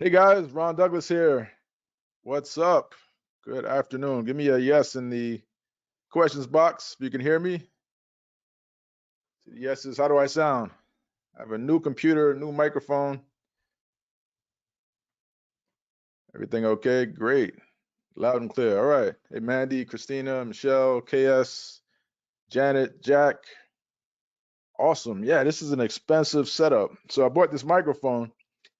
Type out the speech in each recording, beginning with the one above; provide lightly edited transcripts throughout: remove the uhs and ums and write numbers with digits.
Hey guys, Ron Douglas here. What's up? Good afternoon. Give me a yes in the questions box if you can hear me. Yes is how do I sound? I have a new computer, new microphone. Everything okay? Great. Loud and clear. All right. Hey Mandy, Christina, Michelle, KS, Janet, Jack. Awesome. Yeah, this is an expensive setup. So I bought this microphone,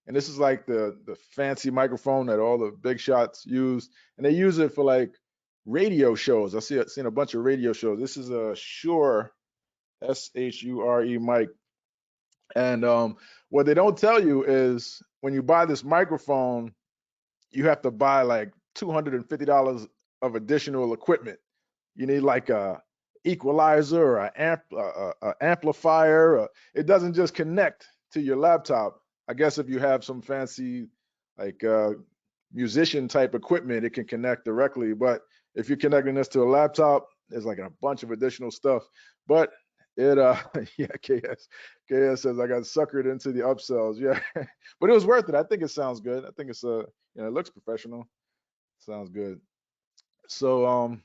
and this is like the fancy microphone that all the big shots use, and they use it for like radio shows. Seen a bunch of radio shows. This is a Shure Shure mic, and what they don't tell you is when you buy this microphone, you have to buy like $250 of additional equipment. You need like a equalizer or a amplifier. It doesn't just connect to your laptop. I guess if you have some fancy like musician type equipment, it can connect directly. But if you're connecting this to a laptop, there's like a bunch of additional stuff. But it yeah, KS says I got suckered into the upsells. Yeah. But it was worth it. I think it sounds good. I think it's it looks professional. Sounds good. So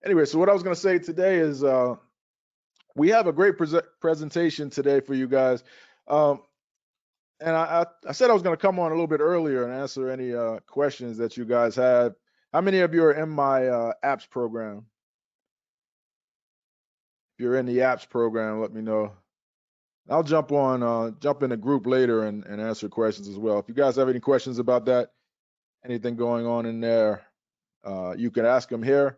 anyway, so what I was going to say today is we have a great presentation today for you guys. Um, and I said I was going to come on a little bit earlier and answer any questions that you guys had. How many of you are in my apps program? If you're in the apps program, let me know. I'll jump in the group later and answer questions as well. If you guys have any questions about that, anything going on in there, you can ask them here,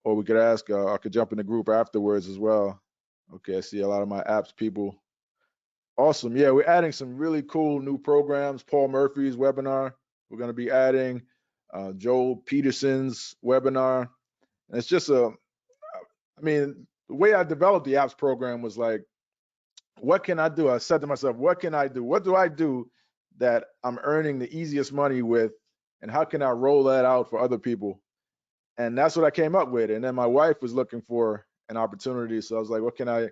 or we could ask, I could jump in the group afterwards as well. Okay, I see a lot of my apps people. Awesome. Yeah, we're adding some really cool new programs. Paul Murphy's webinar. We're going to be adding Joel Peterson's webinar. And it's just I mean, the way I developed the apps program was like, what can I do? I said to myself, what can I do? What do I do that I'm earning the easiest money with? And how can I roll that out for other people? And that's what I came up with. And then my wife was looking for an opportunity. So I was like, what can I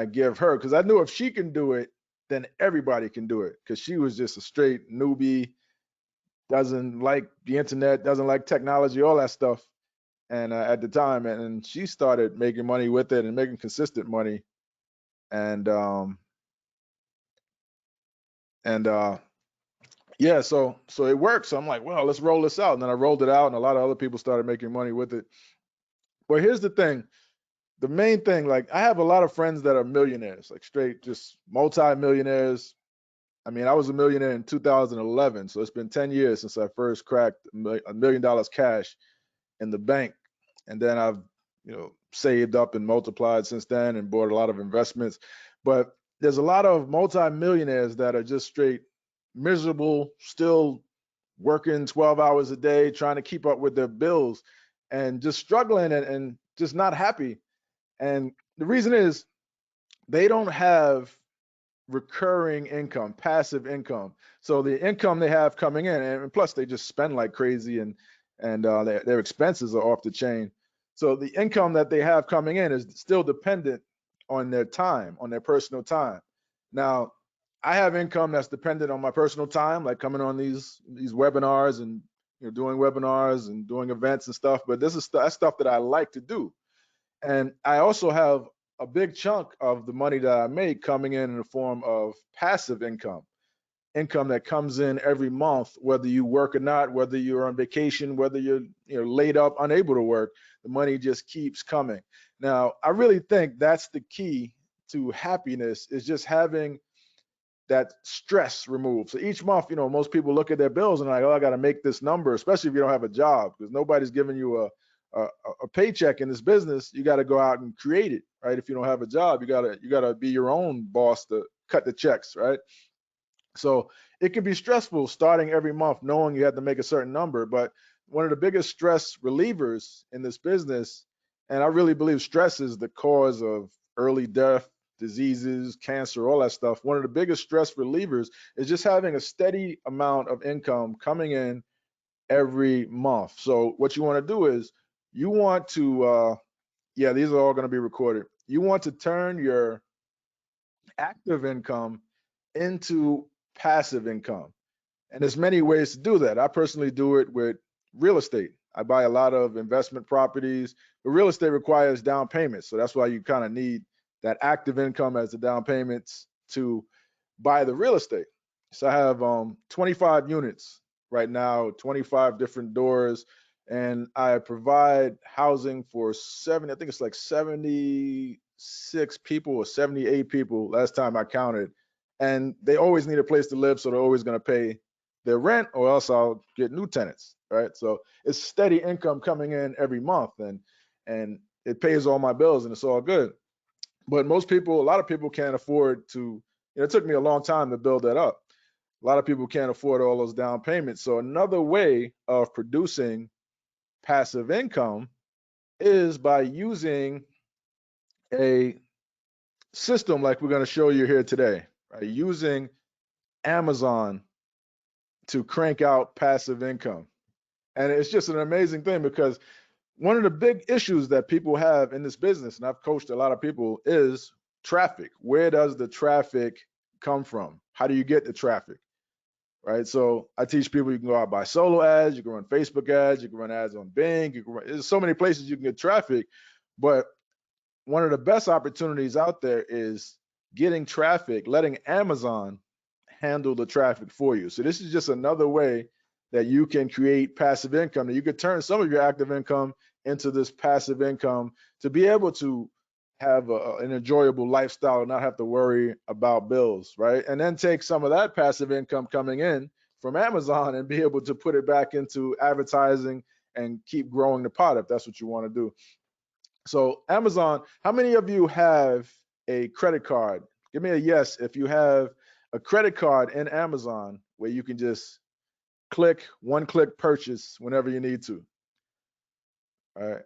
give her? Because I knew if she can do it, then everybody can do it. Because she was just a straight newbie, doesn't like the internet, doesn't like technology, all that stuff. And at the time, and she started making money with it and making consistent money. And and yeah, so it worked. So I'm like, well, let's roll this out. And then I rolled it out, and a lot of other people started making money with it. But here's the thing. The main thing, like I have a lot of friends that are millionaires, like straight just multi-millionaires. I mean, I was a millionaire in 2011, so it's been 10 years since I first cracked $1 million cash in the bank. And then I've, saved up and multiplied since then and bought a lot of investments. But there's a lot of multi-millionaires that are just straight miserable, still working 12 hours a day, trying to keep up with their bills and just struggling and just not happy. And the reason is they don't have recurring income, passive income. So the income they have coming in, and plus they just spend like crazy, and their expenses are off the chain. So the income that they have coming in is still dependent on their time, on their personal time. Now, I have income that's dependent on my personal time, like coming on these webinars and doing webinars and doing events and stuff. But this is that's stuff that I like to do. And I also have a big chunk of the money that I make coming in the form of passive income, income that comes in every month, whether you work or not, whether you're on vacation, whether you're laid up, unable to work, the money just keeps coming. Now, I really think that's the key to happiness is just having that stress removed. So each month, most people look at their bills and like, oh, I got to make this number, especially if you don't have a job, because nobody's giving you a paycheck in this business. You got to go out and create it, right? If you don't have a job, you gotta be your own boss to cut the checks, right? So it can be stressful starting every month knowing you have to make a certain number. But one of the biggest stress relievers in this business, and I really believe stress is the cause of early death, diseases, cancer, all that stuff. One of the biggest stress relievers is just having a steady amount of income coming in every month. So what you want to do is you want to, yeah, these are all going to be recorded. You want to turn your active income into passive income. And there's many ways to do that. I personally do it with real estate. I buy a lot of investment properties, but real estate requires down payments. So that's why you kind of need that active income as the down payments to buy the real estate. So I have 25 units right now, 25 different doors, and I provide housing for 70, I think it's like 76 people or 78 people last time I counted. And they always need a place to live, so they're always going to pay their rent, or else I'll get new tenants, right? So it's steady income coming in every month, and it pays all my bills, and it's all good. But most people, a lot of people can't afford to, it took me a long time to build that up. A lot of people can't afford all those down payments. So another way of producing passive income is by using a system like we're going to show you here today, right? Using Amazon to crank out passive income. And it's just an amazing thing, because one of the big issues that people have in this business, and I've coached a lot of people, is traffic. Where does the traffic come from? How do you get the traffic? Right. So I teach people you can go out buy solo ads, you can run Facebook ads, you can run ads on Bing, there's so many places you can get traffic. But one of the best opportunities out there is getting traffic, letting Amazon handle the traffic for you. So this is just another way that you can create passive income, that you could turn some of your active income into this passive income to be able to have an enjoyable lifestyle and not have to worry about bills, right? And then take some of that passive income coming in from Amazon and be able to put it back into advertising and keep growing the pot if that's what you want to do. So Amazon, how many of you have a credit card? Give me a yes if you have a credit card in Amazon where you can just click, one click purchase whenever you need to. All right.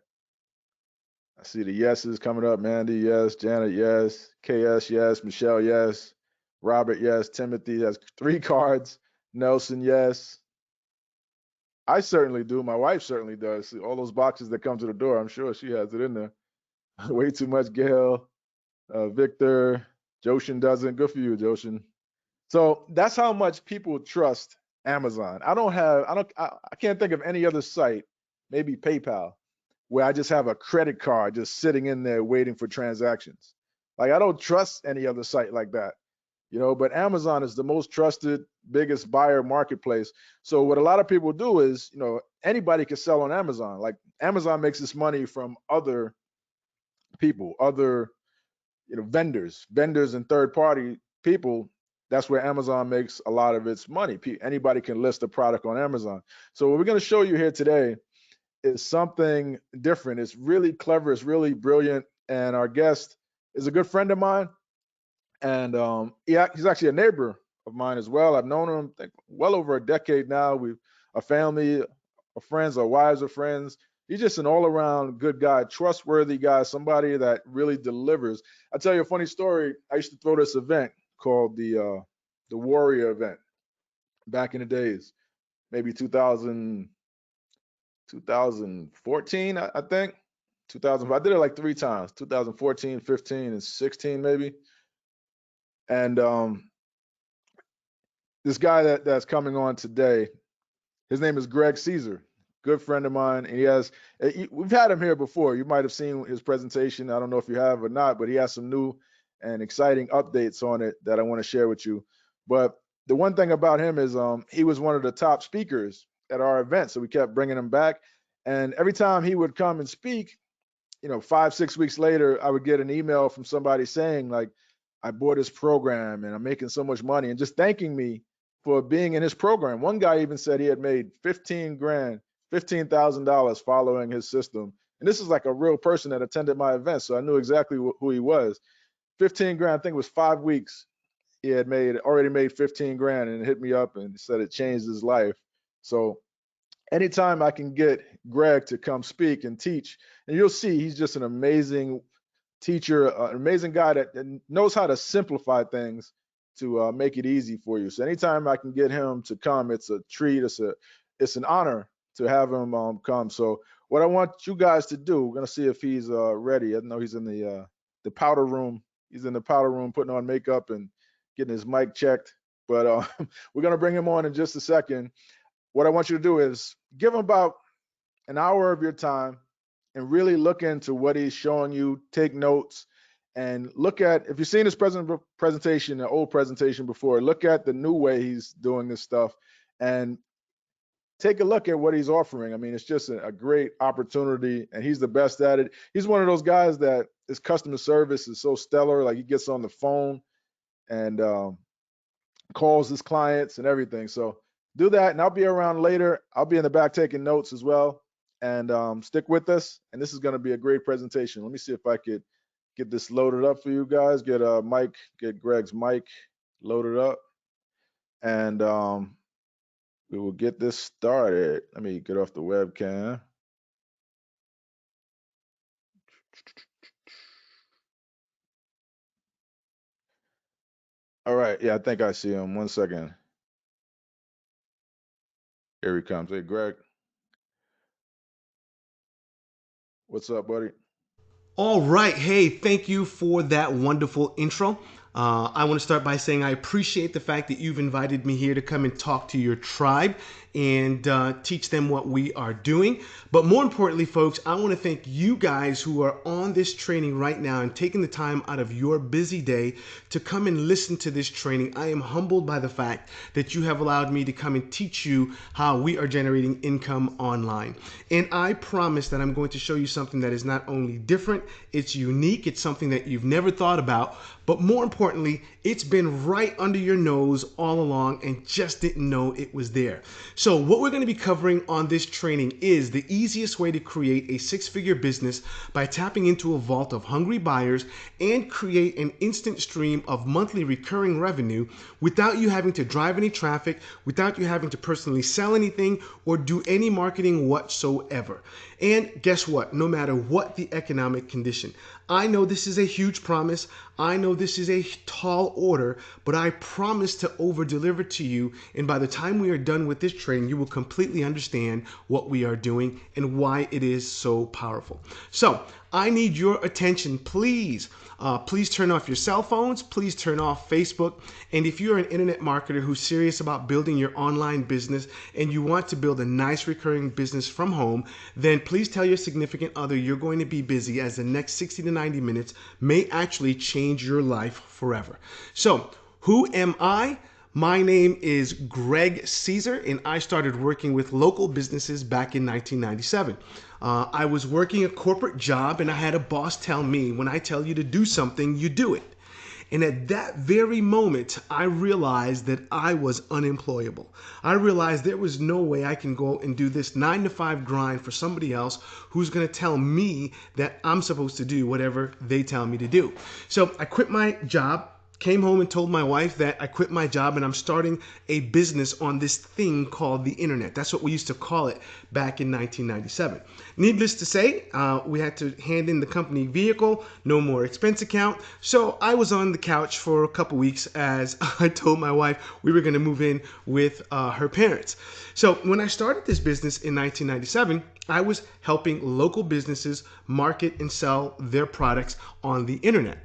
I see the yeses coming up. Mandy, yes. Janet, yes. KS, yes. Michelle, yes. Robert, yes. Timothy has 3 cards. Nelson, yes. I certainly do. My wife certainly does. See, all those boxes that come to the door, I'm sure she has it in there. Way too much, Gail. Victor, Joshin doesn't. Good for you, Joshin. So that's how much people trust Amazon. I can't think of any other site, maybe PayPal, where I just have a credit card just sitting in there waiting for transactions. Like, I don't trust any other site like that, but Amazon is the most trusted, biggest buyer marketplace. So what a lot of people do is, anybody can sell on Amazon. Like, Amazon makes its money from other people, other vendors and third party people. That's where Amazon makes a lot of its money. Anybody can list a product on Amazon. So what we're going to show you here today is something different. It's really clever. It's really brilliant. And our guest is a good friend of mine. And he's actually a neighbor of mine as well. I've known him, I think, well over a decade now. We've a family, our friends, our wives are friends. He's just an all-around good guy, trustworthy guy, somebody that really delivers. I'll tell you a funny story. I used to throw this event called the Warrior event back in the days, maybe 2014, I think. 2000. I did it like 3 times, 2014, 15, and 16 maybe. And this guy that's coming on today, his name is Greg Cesar, good friend of mine. And we've had him here before. You might have seen his presentation. I don't know if you have or not, but he has some new and exciting updates on it that I want to share with you. But the one thing about him is he was one of the top speakers at our event. So we kept bringing him back. And every time he would come and speak, 5, 6 weeks later, I would get an email from somebody saying, like, I bought his program and I'm making so much money, and just thanking me for being in his program. One guy even said he had made $15,000 following his system. And this is like a real person that attended my event, so I knew exactly who he was. 15 grand, I think it was 5 weeks. He had already made 15 grand, and hit me up and said it changed his life. So anytime I can get Greg to come speak and teach, and you'll see he's just an amazing teacher, an amazing guy that knows how to simplify things to make it easy for you. So anytime I can get him to come, it's a treat. It's an honor to have him come. So what I want you guys to do, we're gonna see if he's ready. I know he's in the powder room. He's in the powder room putting on makeup and getting his mic checked. but we're going to bring him on in just a second. What I want you to do is give him about an hour of your time and really look into what he's showing you, take notes, and look at, if you've seen his presentation, the old presentation before, look at the new way he's doing this stuff and take a look at what he's offering. I mean, it's just a great opportunity, and he's the best at it. He's one of those guys that his customer service is so stellar. Like, he gets on the phone and calls his clients and everything. So do that, and I'll be around later. I'll be in the back taking notes as well. And stick with us. And this is going to be a great presentation. Let me see if I could get this loaded up for you guys. Get Greg's mic loaded up, and we will get this started. Let me get off the webcam. All right. Yeah, I think I see him. 1 second. Here he comes. Hey, Greg. What's up, buddy? All right. Hey, thank you for that wonderful intro. I want to start by saying I appreciate the fact that you've invited me here to come and talk to your tribe and teach them what we are doing. But more importantly, folks, I want to thank you guys who are on this training right now and taking the time out of your busy day to come and listen to this training. I am humbled by the fact that you have allowed me to come and teach you how we are generating income online. And I promise that I'm going to show you something that is not only different, it's unique, it's something that you've never thought about, but more importantly, it's been right under your nose all along and just didn't know it was there. So what we're going to be covering on this training is the easiest way to create a six-figure business by tapping into a vault of hungry buyers and create an instant stream of monthly recurring revenue without you having to drive any traffic, without you having to personally sell anything or do any marketing whatsoever. And guess what? No matter what the economic condition, I know this is a huge promise. I know this is a tall order, but I promise to over deliver to you. And by the time we are done with this training, you will completely understand what we are doing and why it is so powerful. So I need your attention, please. Please turn off your cell phones. Please turn off Facebook. And if you're an internet marketer who's serious about building your online business and you want to build a nice recurring business from home, then please tell your significant other you're going to be busy, as the next 60 to 90 minutes may actually change your life forever. So, who am I? My name is Greg Cesar, and I started working with local businesses back in 1997. I was working a corporate job, and I had a boss tell me, when I tell you to do something, you do it. And at that very moment, I realized that I was unemployable. I realized there was no way I can go and do this 9-to-5 grind for somebody else who's going to tell me that I'm supposed to do whatever they tell me to do. So I quit my job, came home and told my wife that I quit my job and I'm starting a business on this thing called the internet. That's what we used to call it back in 1997. Needless to say, we had to hand in the company vehicle, no more expense account. So I was on the couch for a couple weeks as I told my wife we were going to move in with her parents. So when I started this business in 1997, I was helping local businesses market and sell their products on the internet.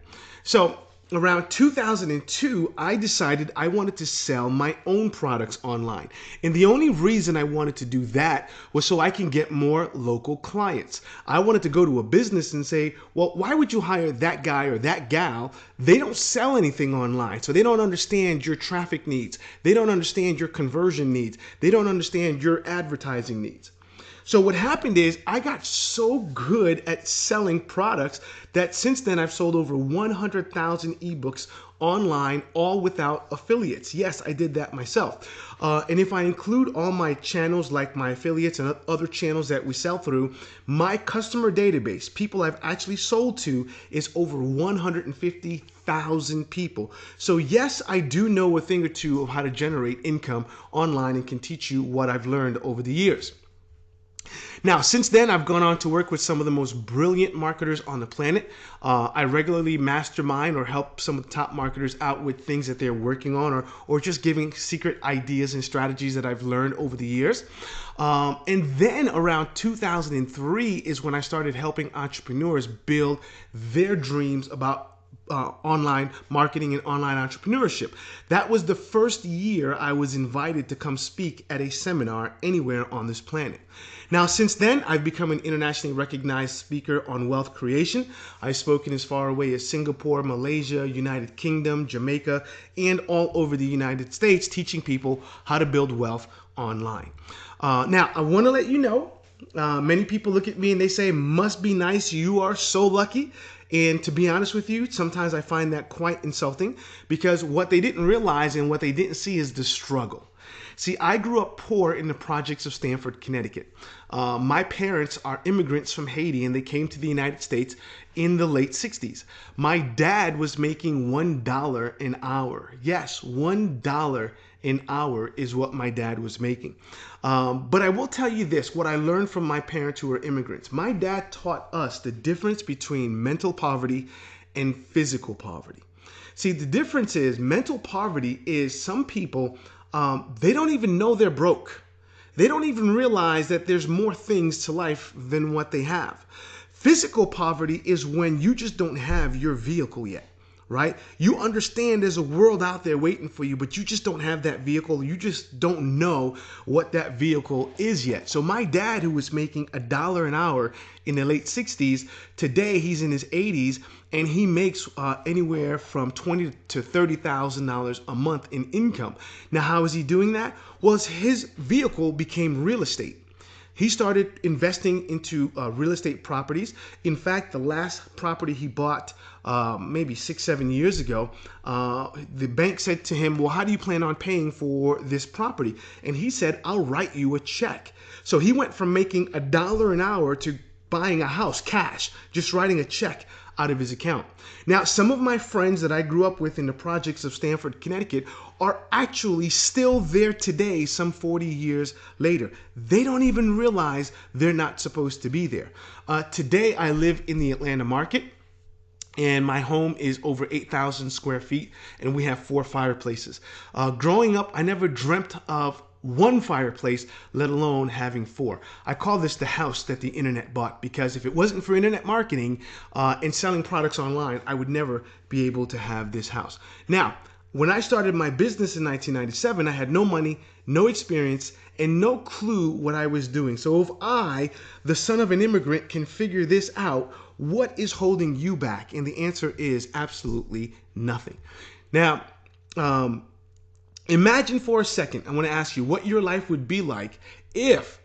So around 2002, I decided I wanted to sell my own products online. And the only reason I wanted to do that was so I can get more local clients. I wanted to go to a business and say, well, why would you hire that guy or that gal? They don't sell anything online, so they don't understand your traffic needs. They don't understand your conversion needs. They don't understand your advertising needs. So what happened is I got so good at selling products that since then I've sold over 100,000 ebooks online, all without affiliates. Yes, I did that myself. And if I include all my channels, like my affiliates and other channels that we sell through, my customer database, people I've actually sold to, is over 150,000 people. So yes, I do know a thing or two of how to generate income online and can teach you what I've learned over the years. Now, since then, I've gone on to work with some of the most brilliant marketers on the planet. I regularly mastermind or help some of the top marketers out with things that they're working on, or just giving secret ideas and strategies that I've learned over the years. And then around 2003 is when I started helping entrepreneurs build their dreams about online marketing and online entrepreneurship. That was the first year I was invited to come speak at a seminar anywhere on this planet. Now, since then, I've become an internationally recognized speaker on wealth creation. I've spoken as far away as Singapore, Malaysia, United Kingdom, Jamaica, and all over the United States, teaching people how to build wealth online. Now, I want to let you know, many people look at me and they say, must be nice, you are so lucky. And to be honest with you, sometimes I find that quite insulting, because what they didn't realize and what they didn't see is the struggle. See, I grew up poor in the projects of Stamford, Connecticut. My parents are immigrants from Haiti, and they came to the United States in the late 60s. My dad was making $1 an hour. Yes, $1 an hour is what my dad was making. But I will tell you this, what I learned from my parents who were immigrants. My dad taught us the difference between mental poverty and physical poverty. See, the difference is mental poverty is some people, they don't even know they're broke. They don't even realize that there's more things to life than what they have. Physical poverty is when you just don't have your vehicle yet, right? You understand there's a world out there waiting for you, but you just don't have that vehicle. You just don't know what that vehicle is yet. So my dad, who was making $1 an hour in the late 60s, today he's in his 80s, and he makes anywhere from $20,000 to $30,000 a month in income. Now, how is he doing that? Well, his vehicle became real estate. He started investing into real estate properties. In fact, the last property he bought maybe 6-7 years ago, the bank said to him, well, how do you plan on paying for this property? And he said, I'll write you a check. So he went from making $1 an hour to buying a house cash, just writing a check out of his account. Now, some of my friends that I grew up with in the projects of Stamford, Connecticut, are actually still there today, some 40 years later. They don't even realize they're not supposed to be there. Today, I live in the Atlanta market, and my home is over 8,000 square feet, and we have 4 fireplaces. Growing up, I never dreamt of one fireplace, let alone having 4. I call this the house that the internet bought, because if it wasn't for internet marketing and selling products online, I would never be able to have this house. Now, when I started my business in 1997, I had no money, no experience, and no clue what I was doing. So if I, the son of an immigrant, can figure this out, what is holding you back? And the answer is absolutely nothing. Now, imagine for a second, I want to ask you what your life would be like if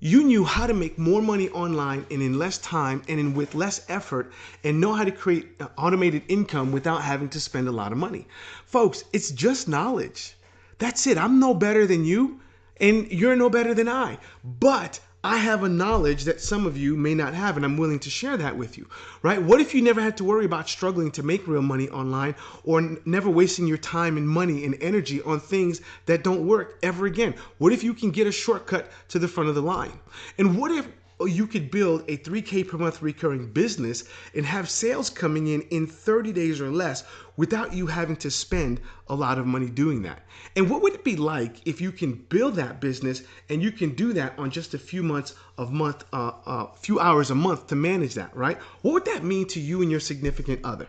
you knew how to make more money online and in less time and with less effort, and know how to create automated income without having to spend a lot of money. Folks, it's just knowledge. That's it. I'm no better than you, and you're no better than I. But I have a knowledge that some of you may not have, and I'm willing to share that with you, right? What if you never had to worry about struggling to make real money online, or never wasting your time and money and energy on things that don't work ever again? What if you can get a shortcut to the front of the line? And what if you could build a $3K per month recurring business and have sales coming in 30 days or less without you having to spend a lot of money doing that? And what would it be like if you can build that business and you can do that on just a few hours a month to manage that, right? What would that mean to you and your significant other?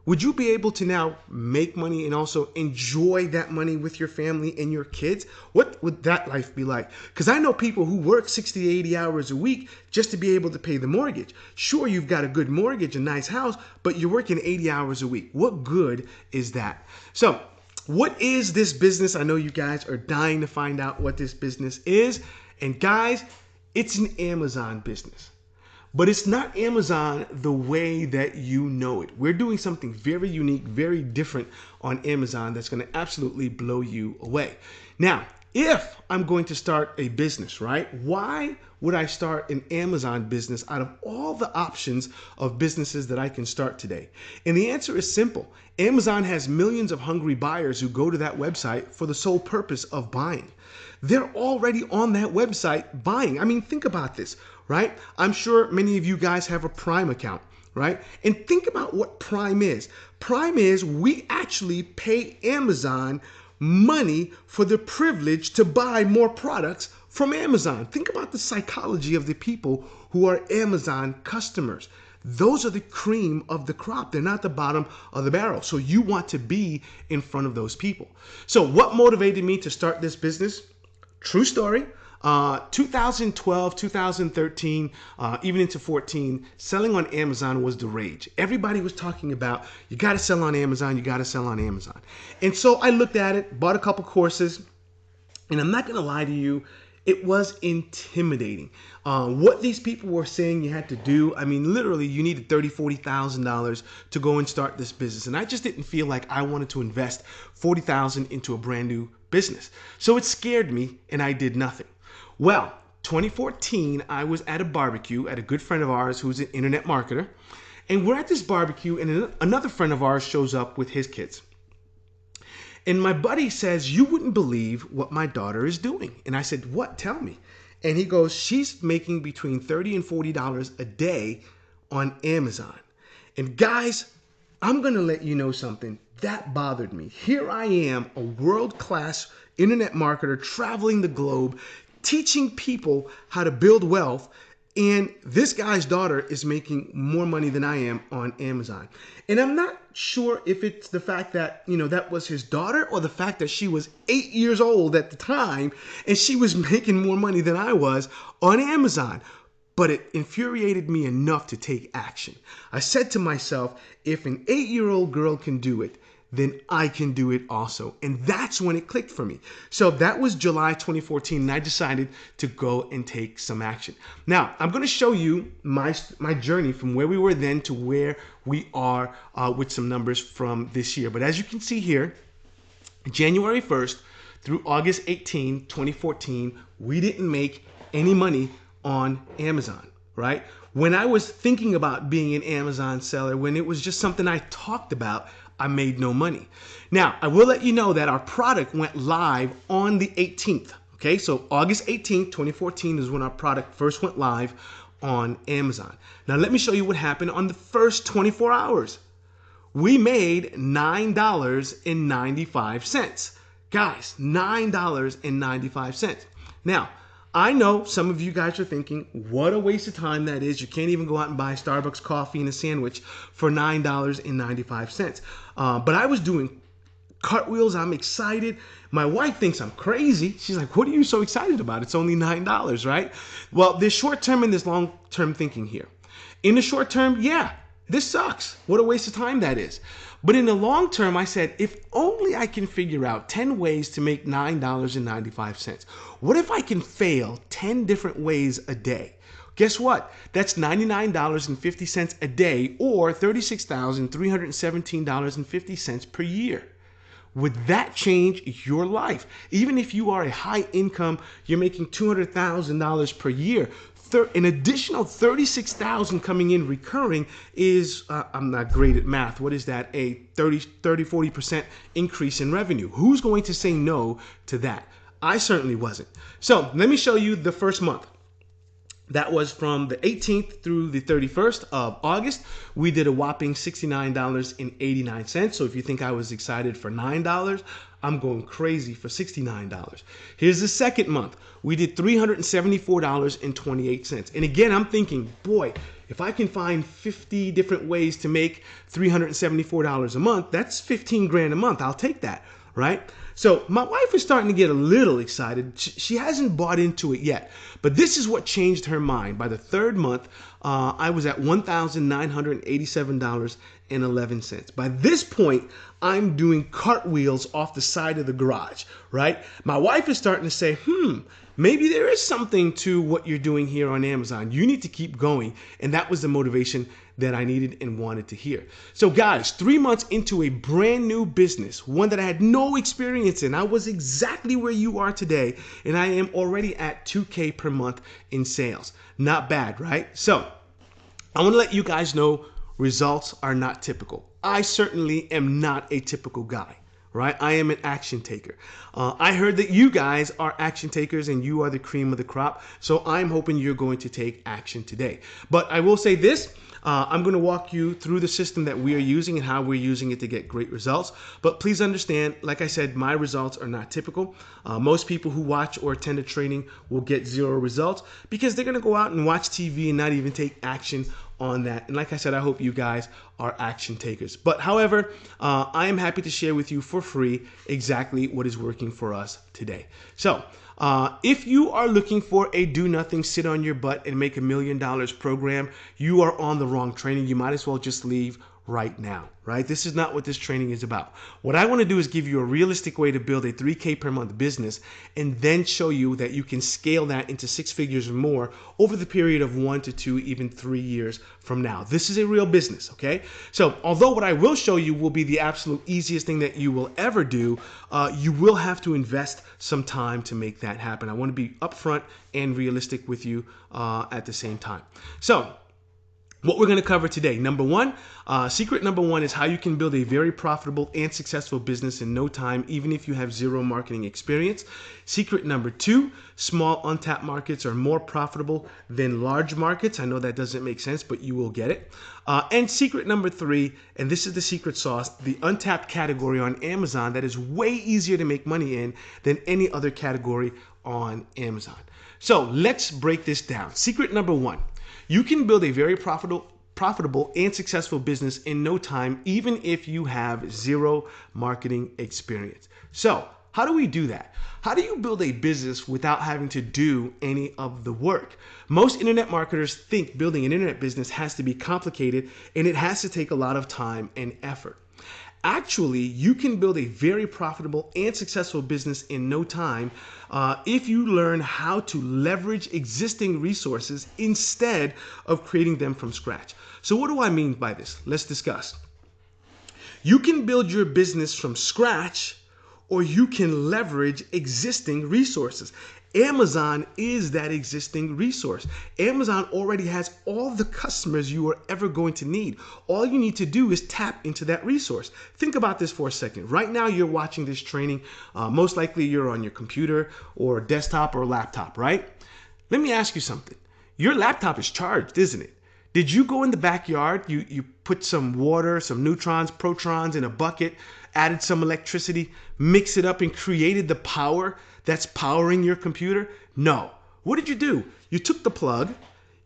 Would you be able to now make money and also enjoy that money with your family and your kids? What would that life be like? Because I know people who work 60 to 80 hours a week just to be able to pay the mortgage. Sure, you've got a good mortgage, a nice house, but you're working 80 hours a week. What good is that? So, what is this business? I know you guys are dying to find out what this business is. And guys, it's an Amazon business. But it's not Amazon the way that you know it. We're doing something very unique, very different on Amazon that's going to absolutely blow you away. Now, if I'm going to start a business, right? Why would I start an Amazon business out of all the options of businesses that I can start today? And the answer is simple. Amazon has millions of hungry buyers who go to that website for the sole purpose of buying. They're already on that website buying. I mean, think about this, right? I'm sure many of you guys have a Prime account, right? And think about what Prime is. Prime is we actually pay Amazon money for the privilege to buy more products from Amazon. Think about the psychology of the people who are Amazon customers. those are the cream of the crop. They're not the bottom of the barrel. So you want to be in front of those people. So what motivated me to start this business? True story. 2012, 2013, even into 14, selling on Amazon was the rage. Everybody was talking about, you got to sell on Amazon, you got to sell on Amazon. And so I looked at it, bought a couple courses, and I'm not going to lie to you, it was intimidating. What these people were saying you had to do, I mean, literally, you needed $30,000, $40,000 to go and start this business. And I just didn't feel like I wanted to invest $40,000 into a brand new business. So it scared me, and I did nothing. Well, 2014, I was at a barbecue at a good friend of ours who's an internet marketer. And we're at this barbecue, and another friend of ours shows up with his kids. And my buddy says, you wouldn't believe what my daughter is doing. And I said, what? Tell me. And he goes, she's making between $30 and $40 a day on Amazon. And guys, I'm going to let you know something that bothered me. Here I am, a world-class internet marketer traveling the globe, teaching people how to build wealth. And this guy's daughter is making more money than I am on Amazon. And I'm not sure if it's the fact that, that was his daughter, or the fact that she was 8 years old at the time and she was making more money than I was on Amazon. But it infuriated me enough to take action. I said to myself, if an 8-year-old girl can do it, then I can do it also. And that's when it clicked for me. So that was July 2014, and I decided to go and take some action. Now, I'm going to show you my journey from where we were then to where we are with some numbers from this year. But as you can see here, January 1st through August 18, 2014, we didn't make any money on Amazon, right? When I was thinking about being an Amazon seller, when it was just something I talked about, I made no money. Now, I will let you know that our product went live on the 18th. Okay, so August 18th, 2014 is when our product first went live on Amazon. Now, let me show you what happened on the first 24 hours. We made $9.95. Guys, $9.95. Now, I know some of you guys are thinking, what a waste of time that is. You can't even go out and buy Starbucks coffee and a sandwich for $9.95. But I was doing cartwheels. I'm excited. My wife thinks I'm crazy. She's like, what are you so excited about? It's only $9, right? Well, there's short-term and there's long-term thinking here. In the short term, yeah, this sucks. What a waste of time that is. But in the long term, I said, if only I can figure out 10 ways to make $9.95. What if I can fail 10 different ways a day? Guess what? That's $99.50 a day, or $36,317.50 per year. Would that change your life? Even if you are a high income, you're making $200,000 per year, an additional $36,000 coming in recurring is, I'm not great at math. What is that? A 40% increase in revenue. Who's going to say no to that? I certainly wasn't. So let me show you the first month. That was from the 18th through the 31st of August. We did a whopping $69.89. So if you think I was excited for $9, I'm going crazy for $69. Here's the second month. We did $374.28. And again, I'm thinking, boy, if I can find 50 different ways to make $374 a month, that's 15 grand a month. I'll take that, right? So my wife is starting to get a little excited. She hasn't bought into it yet, but this is what changed her mind. By the third month, I was at $1,987.11. By this point, I'm doing cartwheels off the side of the garage, right? My wife is starting to say, maybe there is something to what you're doing here on Amazon. You need to keep going. And that was the motivation that I needed and wanted to hear. So guys, 3 months into a brand new business, one that I had no experience in, I was exactly where you are today, and I am already at $2K per month in sales. Not bad, right? So I want to let you guys know results are not typical. I certainly am not a typical guy, right? I am an action taker. I heard that you guys are action takers and you are the cream of the crop. So I'm hoping you're going to take action today. But I will say this, I'm going to walk you through the system that we are using and how we're using it to get great results. But please understand, like I said, my results are not typical. Most people who watch or attend a training will get 0 results because they're going to go out and watch TV and not even take action on that. And like I said, I hope you guys are action takers. But however, I am happy to share with you for free exactly what is working for us today. So if you are looking for a do nothing, sit on your butt and make $1 million program, you are on the wrong training. You might as well just leave right now, right? This is not what this training is about. What I want to do is give you a realistic way to build a 3K per month business and then show you that you can scale that into 6 figures or more over the period of 1 to 2, even 3 years from now. This is a real business, okay? So although what I will show you will be the absolute easiest thing that you will ever do, you will have to invest some time to make that happen. I want to be upfront and realistic with you at the same time. So what we're going to cover today, secret number one is how you can build a very profitable and successful business in no time, even if you have zero marketing experience. Secret number two, small untapped markets are more profitable than large markets. I know that doesn't make sense, but you will get it. And secret number three, and this is the secret sauce, the untapped category on Amazon that is way easier to make money in than any other category on Amazon. So let's break this down. Secret number one. You can build a very profitable and successful business in no time, even if you have zero marketing experience. So how do we do that? How do you build a business without having to do any of the work? Most internet marketers think building an internet business has to be complicated and it has to take a lot of time and effort. Actually, you can build a very profitable and successful business in no time if you learn how to leverage existing resources instead of creating them from scratch. So what do I mean by this? Let's discuss. You can build your business from scratch, or you can leverage existing resources. Amazon is that existing resource. Amazon already has all the customers you are ever going to need. All you need to do is tap into that resource. Think about this for a second. Right now, you're watching this training. Most likely, you're on your computer or desktop or laptop, right? Let me ask you something. Your laptop is charged, isn't it? Did you go in the backyard, you put some water, some neutrons, protons in a bucket, added some electricity, mix it up and created the power that's powering your computer? No. What did you do? You took the plug,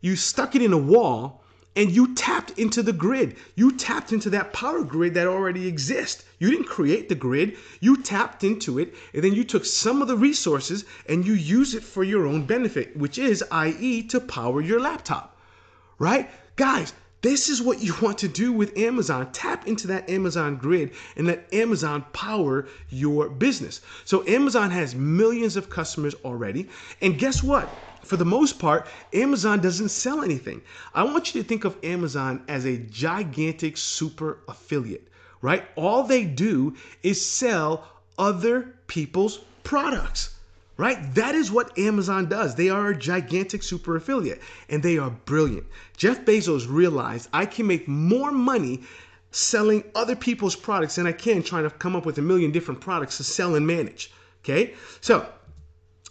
you stuck it in a wall, and you tapped into the grid. You tapped into that power grid that already exists. You didn't create the grid, you tapped into it, and then you took some of the resources and you use it for your own benefit, which is, i.e., to power your laptop, right? Guys, this is what you want to do with Amazon. Tap into that Amazon grid and let Amazon power your business. So Amazon has millions of customers already. And guess what? For the most part, Amazon doesn't sell anything. I want you to think of Amazon as a gigantic super affiliate, right? All they do is sell other people's products. Right? That is what Amazon does. They are a gigantic super affiliate and they are brilliant. Jeff Bezos realized I can make more money selling other people's products than I can trying to come up with 1 million different products to sell and manage. Okay? So,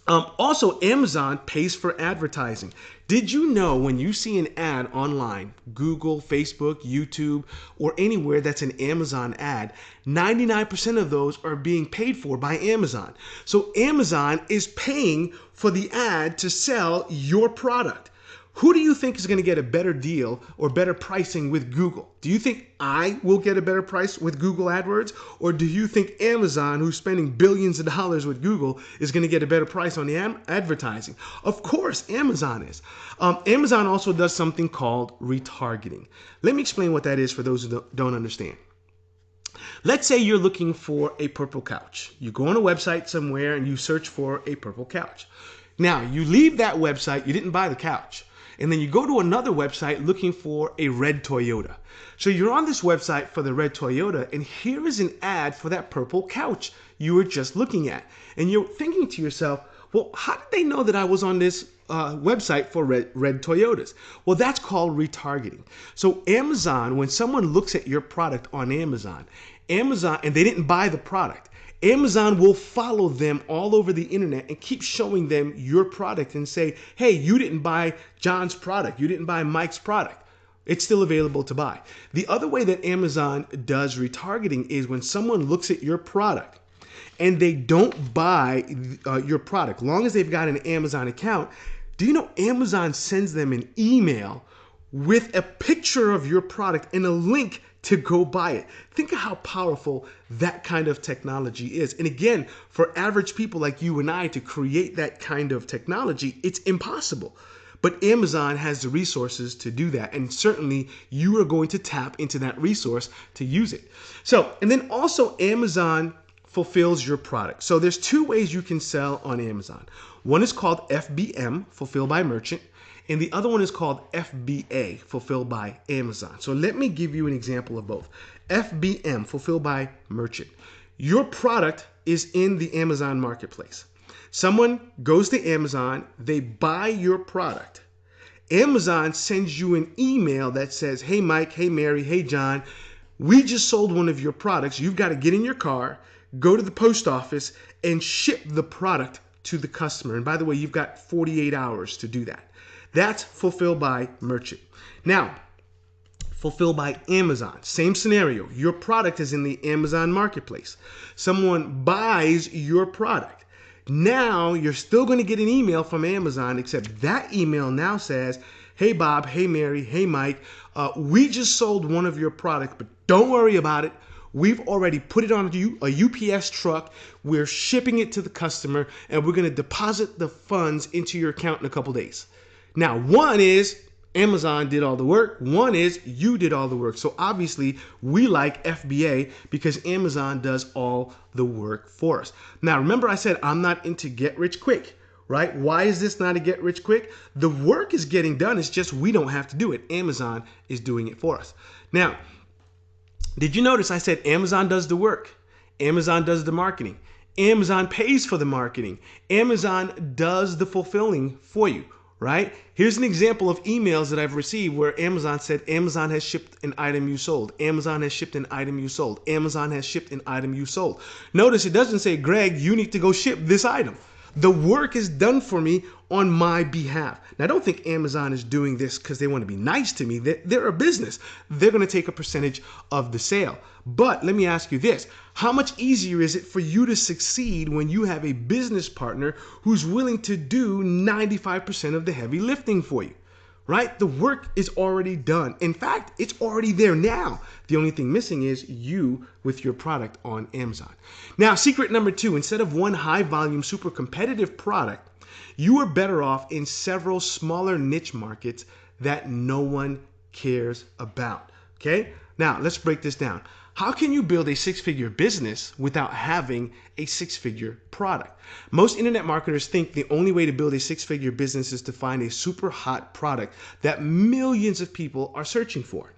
also, Amazon pays for advertising. Did you know when you see an ad online, Google, Facebook, YouTube, or anywhere that's an Amazon ad, 99% of those are being paid for by Amazon. So Amazon is paying for the ad to sell your product. Who do you think is going to get a better deal or better pricing with Google? Do you think I will get a better price with Google AdWords? Or do you think Amazon, who's spending billions of dollars with Google, is going to get a better price on the advertising? Of course, Amazon is. Amazon also does something called retargeting. Let me explain what that is for those who don't understand. Let's say you're looking for a purple couch. You go on a website somewhere and you search for a purple couch. Now, you leave that website, you didn't buy the couch. And then you go to another website looking for a red Toyota. So you're on this website for the red Toyota, and here is an ad for that purple couch you were just looking at. And you're thinking to yourself, well, how did they know that I was on this website for red Toyotas? Well, that's called retargeting. So Amazon, when someone looks at your product on Amazon, and they didn't buy the product, Amazon will follow them all over the internet and keep showing them your product and say, hey, you didn't buy John's product. You didn't buy Mike's product. It's still available to buy. The other way that Amazon does retargeting is when someone looks at your product and they don't buy your product, long as they've got an Amazon account, do you know Amazon sends them an email with a picture of your product and a link to go buy it. Think of how powerful that kind of technology is. And again, for average people like you and I to create that kind of technology, it's impossible. But Amazon has the resources to do that. And certainly you are going to tap into that resource to use it. So, and then also Amazon fulfills your product. So there's two ways you can sell on Amazon. One is called FBM, fulfilled by merchant, and the other one is called FBA, fulfilled by Amazon. So let me give you an example of both. FBM, fulfilled by merchant. Your product is in the Amazon marketplace. Someone goes to Amazon, they buy your product. Amazon sends you an email that says, hey Mike, hey Mary, hey John, we just sold one of your products. You've got to get in your car, go to the post office, and ship the product to the customer. And by the way, you've got 48 hours to do that. That's fulfilled by merchant. Now, fulfilled by Amazon. Same scenario. Your product is in the Amazon marketplace. Someone buys your product. Now, you're still going to get an email from Amazon, except that email now says, hey Bob, hey Mary, hey Mike, we just sold one of your products, but don't worry about it. We've already put it on a UPS truck. We're shipping it to the customer, and we're going to deposit the funds into your account in a couple days. Now, one is Amazon did all the work. One is you did all the work. So obviously, we like FBA because Amazon does all the work for us. Now, remember I said I'm not into get rich quick, right? Why is this not a get rich quick? The work is getting done. It's just we don't have to do it. Amazon is doing it for us. Now, did you notice I said Amazon does the work? Amazon does the marketing. Amazon pays for the marketing. Amazon does the fulfilling for you. Right? Here's an example of emails that I've received where Amazon said, Amazon has shipped an item you sold. Amazon has shipped an item you sold. Amazon has shipped an item you sold. Notice it doesn't say, Greg, you need to go ship this item. The work is done for me on my behalf. Now, I don't think Amazon is doing this because they want to be nice to me. They're a business. They're going to take a percentage of the sale. But let me ask you this. How much easier is it for you to succeed when you have a business partner who's willing to do 95% of the heavy lifting for you? Right? The work is already done. In fact, it's already there now. The only thing missing is you with your product on Amazon. Now, secret number 2, instead of one high volume, super competitive product, you are better off in several smaller niche markets that no one cares about. Okay? Now, let's break this down. How can you build a six-figure business without having a six-figure product? Most internet marketers think the only way to build a six-figure business is to find a super hot product that millions of people are searching for.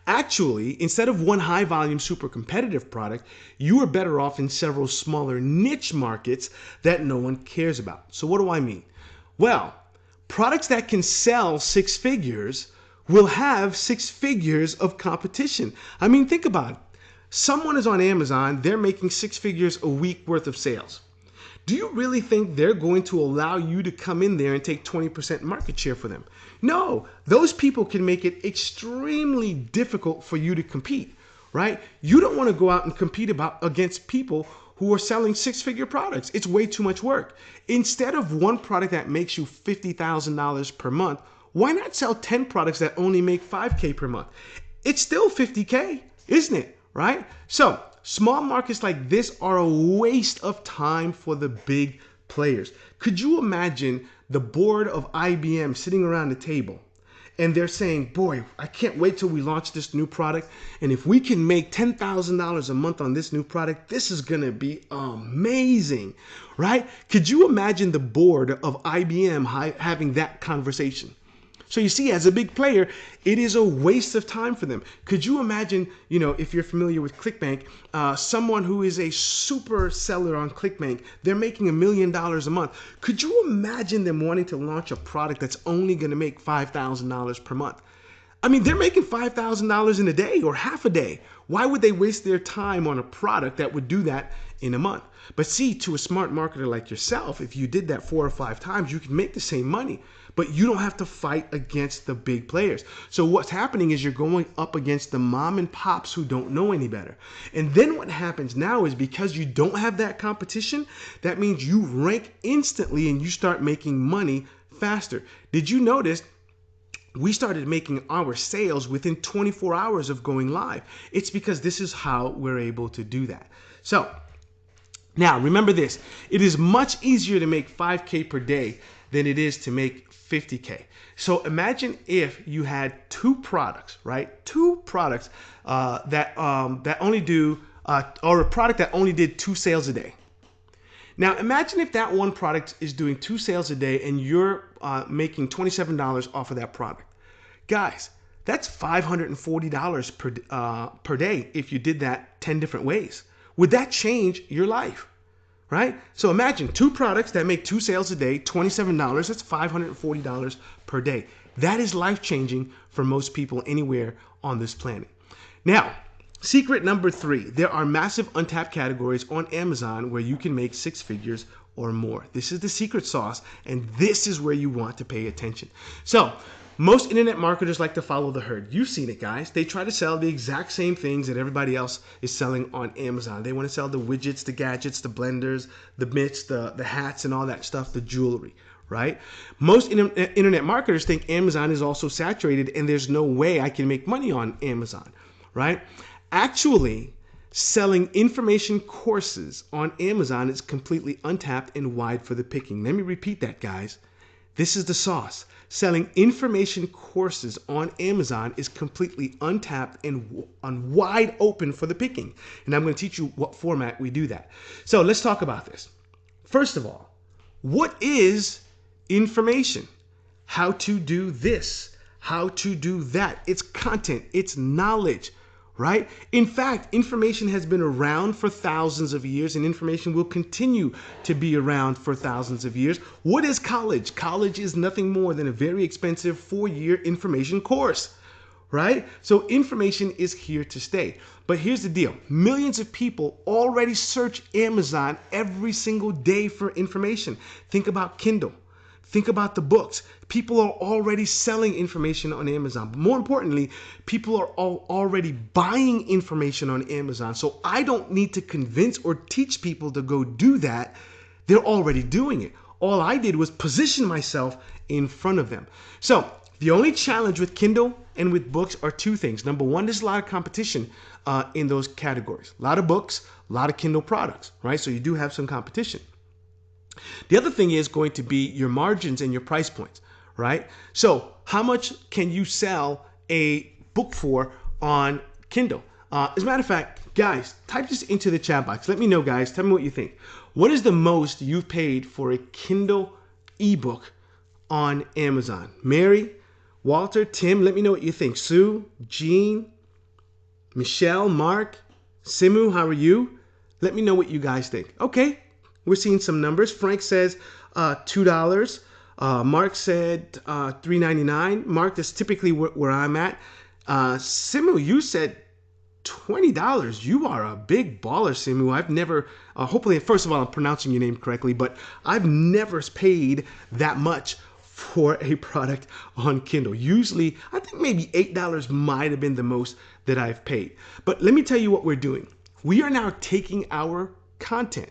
Actually, instead of one high volume, super competitive product, you are better off in several smaller niche markets that no one cares about. So what do I mean? Well, products that can sell six figures will have six figures of competition. I mean, think about it. Someone is on Amazon, they're making 6 figures a week worth of sales. Do you really think they're going to allow you to come in there and take 20% market share for them? No, those people can make it extremely difficult for you to compete, right? You don't want to go out and compete against people who are selling 6-figure products. It's way too much work. Instead of one product that makes you $50,000 per month, why not sell 10 products that only make $5K per month? It's still $50K, isn't it? Right? So small markets like this are a waste of time for the big players. Could you imagine the board of IBM sitting around the table and they're saying, boy, I can't wait till we launch this new product. And if we can make $10,000 a month on this new product, this is going to be amazing, right? Could you imagine the board of IBM having that conversation? So you see, as a big player, it is a waste of time for them. Could you imagine, if you're familiar with ClickBank, someone who is a super seller on ClickBank, they're making $1 million a month. Could you imagine them wanting to launch a product that's only going to make $5,000 per month? I mean, they're making $5,000 in a day or half a day. Why would they waste their time on a product that would do that in a month? But see, to a smart marketer like yourself, if you did that 4 or 5 times, you can make the same money, but you don't have to fight against the big players. So what's happening is you're going up against the mom and pops who don't know any better. And then what happens now is because you don't have that competition, that means you rank instantly and you start making money faster. Did you notice we started making our sales within 24 hours of going live. It's because this is how we're able to do that. So now remember this, it is much easier to make 5K per day than it is to make 50K. So imagine if you had two products, right? Two products that only do, or a product that only did 2 sales a day. Now imagine if that one product is doing 2 sales a day and you're making $27 off of that product. Guys, that's $540 per day if you did that 10 different ways. Would that change your life? Right? So imagine 2 products that make 2 sales a day, $27, that's $540 per day. That is life-changing for most people anywhere on this planet. Now, secret number 3, there are massive untapped categories on Amazon where you can make 6 figures or more. This is the secret sauce, and this is where you want to pay attention. So, most internet marketers like to follow the herd. You've seen it, guys. They try to sell the exact same things that everybody else is selling on Amazon. They want to sell the widgets, the gadgets, the blenders, the mitts, the hats, and all that stuff, the jewelry, right? Most internet marketers think Amazon is also saturated and there's no way I can make money on Amazon, right? Actually, selling information courses on Amazon is completely untapped and wide for the picking. Let me repeat that, guys. This is the sauce. Selling information courses on Amazon is completely untapped and wide open for the picking. And I'm going to teach you what format we do that. So let's talk about this. First of all, what is information? How to do this? How to do that? It's content. It's knowledge. Right? In fact, information has been around for thousands of years, and information will continue to be around for thousands of years. What is college? College is nothing more than a very expensive 4-year information course, right? So information is here to stay. But here's the deal. Millions of people already search Amazon every single day for information. Think about Kindle. Think about the books. People are already selling information on Amazon. But more importantly, people are already buying information on Amazon. So I don't need to convince or teach people to go do that. They're already doing it. All I did was position myself in front of them. So the only challenge with Kindle and with books are 2 things. Number 1, there's a lot of competition in those categories. A lot of books, a lot of Kindle products, right? So you do have some competition. The other thing is going to be your margins and your price points, right? So how much can you sell a book for on Kindle? As a matter of fact, guys, type this into the chat box. Let me know, guys. Tell me what you think. What is the most you've paid for a Kindle ebook on Amazon? Mary, Walter, Tim, let me know what you think. Sue, Jean, Michelle, Mark, Simu, how are you? Let me know what you guys think. Okay. We're seeing some numbers. Frank says $2. Mark said $3.99. Mark, that's typically where I'm at. Simu, you said $20. You are a big baller, Simu. I've never, hopefully, first of all, I'm pronouncing your name correctly, but I've never paid that much for a product on Kindle. Usually, I think maybe $8 might have been the most that I've paid. But let me tell you what we're doing. We are now taking our content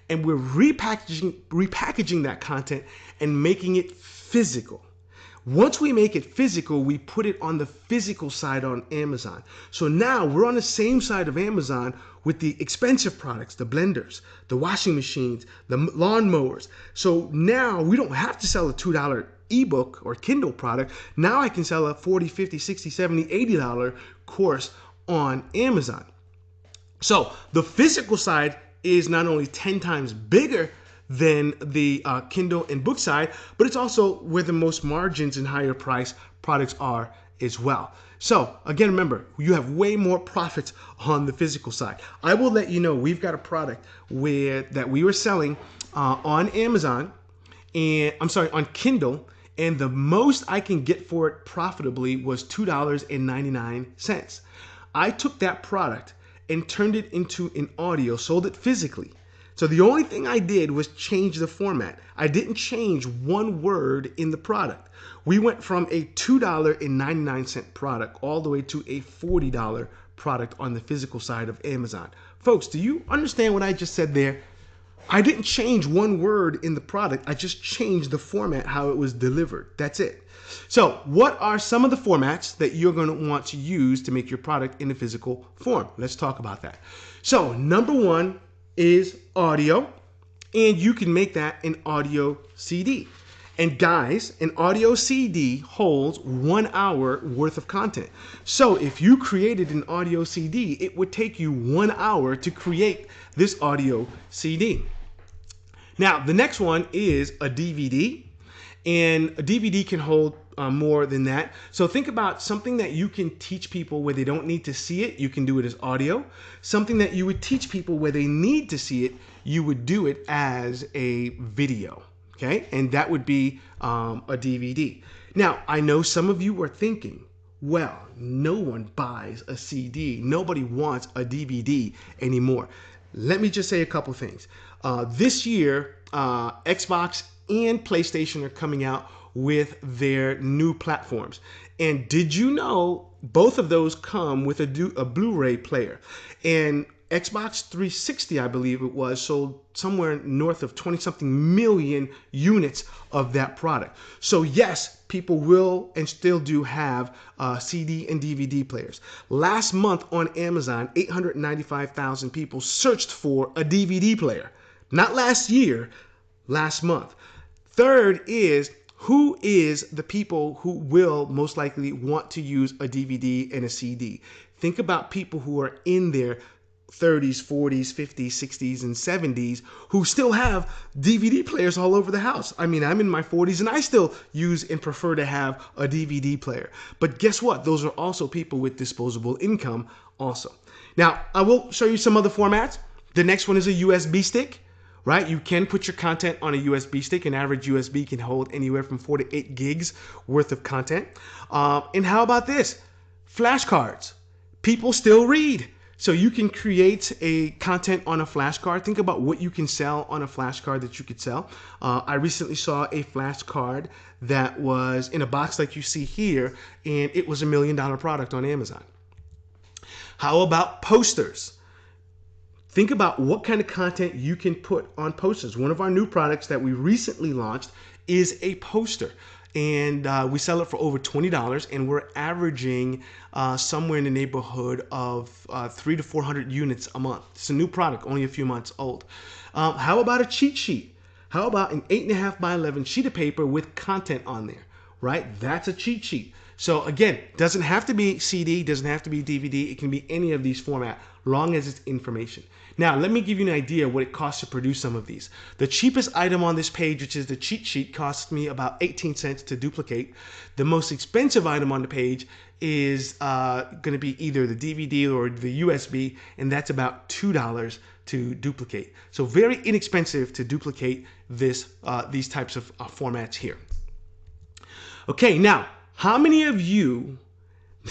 and we're repackaging that content and making it physical. Once we make it physical, we put it on the physical side on Amazon. So now we're on the same side of Amazon with the expensive products, the blenders, the washing machines, the lawnmowers. So now we don't have to sell a $2 ebook or Kindle product. Now I can sell a $40, $50, $60, $70, $80 course on Amazon. So the physical side is not only 10 times bigger than the Kindle and book side, but it's also where the most margins and higher price products are as well. So again, remember, you have way more profits on the physical side. I will let you know, we've got a product that we were selling on Amazon, and on Kindle, and the most I can get for it profitably was $2.99. I took that product and turned it into an audio, sold it physically. So the only thing I did was change the format. I didn't change one word in the product. We went from a $2.99 product all the way to a $40 product on the physical side of Amazon. Folks, do you understand what I just said there? I didn't change one word in the product. I just changed the format, how it was delivered. That's it. So what are some of the formats that you're going to want to use to make your product in a physical form? Let's talk about that. So number one is audio, and you can make that an audio CD. And guys, an audio CD holds 1 hour worth of content. So if you created an audio CD, it would take you 1 hour to create this audio CD. Now, the next one is a DVD, and a DVD can hold more than that. So think about something that you can teach people where they don't need to see it. You can do it as audio. Something that you would teach people where they need to see it, you would do it as a video. Okay, and that would be a DVD. Now, I know some of you are thinking, well, no one buys a CD. Nobody wants a DVD anymore. Let me just say a couple things. This year, Xbox and PlayStation are coming out with their new platforms. And did you know both of those come with a Blu-ray player? And Xbox 360, I believe it was, sold somewhere north of 20-something million units of that product. So yes, people will and still do have CD and DVD players. Last month on Amazon, 895,000 people searched for a DVD player. Not last year, last month. Third is, who is the people who will most likely want to use a DVD and a CD? Think about people who are in their 30s, 40s, 50s, 60s, and 70s who still have DVD players all over the house. I mean, I'm in my 40s and I still use and prefer to have a DVD player. But guess what? Those are also people with disposable income also. Now, I will show you some other formats. The next one is a USB stick, right? You can put your content on a USB stick. An average USB can hold anywhere from 4 to 8 gigs worth of content. And how about this? Flashcards. People still read. So you can create a content on a flashcard. Think about what you can sell on a flashcard that you could sell. I recently saw a flashcard that was in a box like you see here, and it was $1 million product on Amazon. How about posters? Think about what kind of content you can put on posters. One of our new products that we recently launched is a poster. And we sell it for over $20, and we're averaging somewhere in the neighborhood of 300 to 400 units a month. It's a new product, only a few months old. How about a cheat sheet? How about an 8.5 by 11 sheet of paper with content on there, right? That's a cheat sheet. So again, doesn't have to be CD, doesn't have to be DVD. It can be any of these formats, long as it's information. Now, let me give you an idea what it costs to produce some of these. The cheapest item on this page, which is the cheat sheet, costs me about 18 cents to duplicate. The most expensive item on the page is going to be either the DVD or the USB, and that's about $2 to duplicate. So very inexpensive to duplicate these types of formats here. Okay, now, how many of you,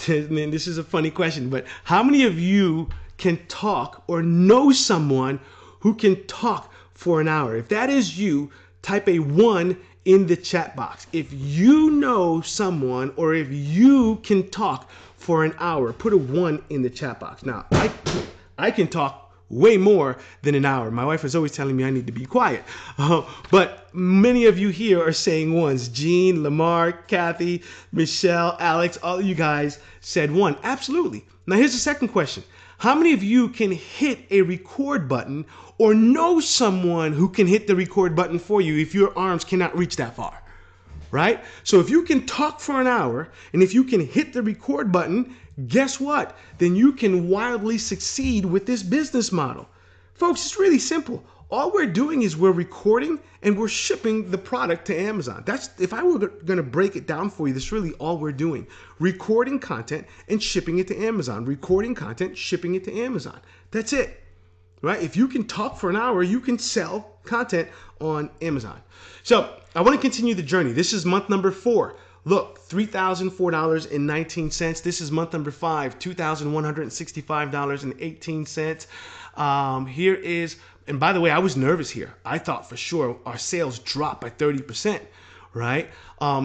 man, this is a funny question, but how many of you can talk or know someone who can talk for an hour? If that is you, type a 1 in the chat box. If you know someone or if you can talk for an hour, put a 1 in the chat box. Now, I can talk way more than an hour. My wife is always telling me I need to be quiet. But many of you here are saying ones. Jean, Lamar, Kathy, Michelle, Alex, all of you guys said 1. Absolutely. Now here's the second question. How many of you can hit a record button or know someone who can hit the record button for you if your arms cannot reach that far? Right? So if you can talk for an hour and if you can hit the record button, guess what? Then you can wildly succeed with this business model. Folks, it's really simple. All we're doing is we're recording and we're shipping the product to Amazon. That's, if I were going to break it down for you, that's really all we're doing. Recording content and shipping it to Amazon. Recording content, shipping it to Amazon. That's it. Right? If you can talk for an hour, you can sell content on Amazon. So I want to continue the journey. This is month number 4. Look, $3,004.19. This is month number 5, $2,165.18. Here is, and by the way, I was nervous here. I thought for sure our sales dropped by 30%, right?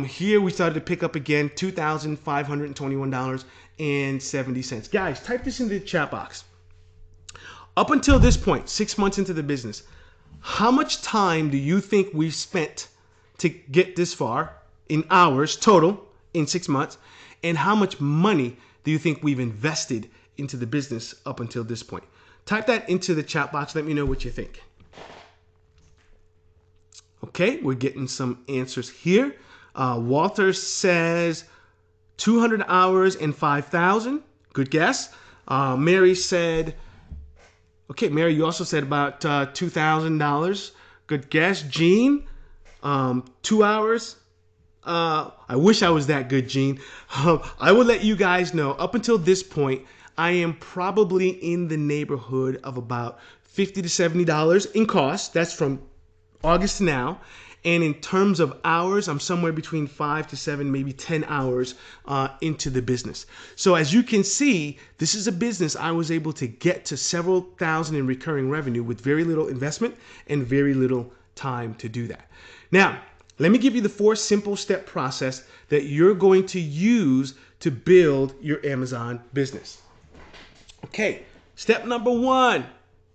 Here we started to pick up again, $2,521.70. Guys, type this into the chat box. Up until this point, 6 months into the business, How much time do you think we've spent to get this far in hours total in 6 months? And how much money do you think we've invested into the business up until this point? Type that into the chat box. Let me know what you think. Okay, we're getting some answers here. Walter says 200 hours and 5,000. Good guess. Mary said, okay, Mary, you also said about $2,000. Good guess. Gene, 2 hours. I wish I was that good, Gene. I will let you guys know, up until this point, I am probably in the neighborhood of about $50 to $70 in cost. That's from August to now. And in terms of hours, I'm somewhere between 5 to 7, maybe 10 hours into the business. So as you can see, this is a business I was able to get to several thousand in recurring revenue with very little investment and very little time to do that. Now, let me give you the 4 simple step process that you're going to use to build your Amazon business. Okay, step number 1,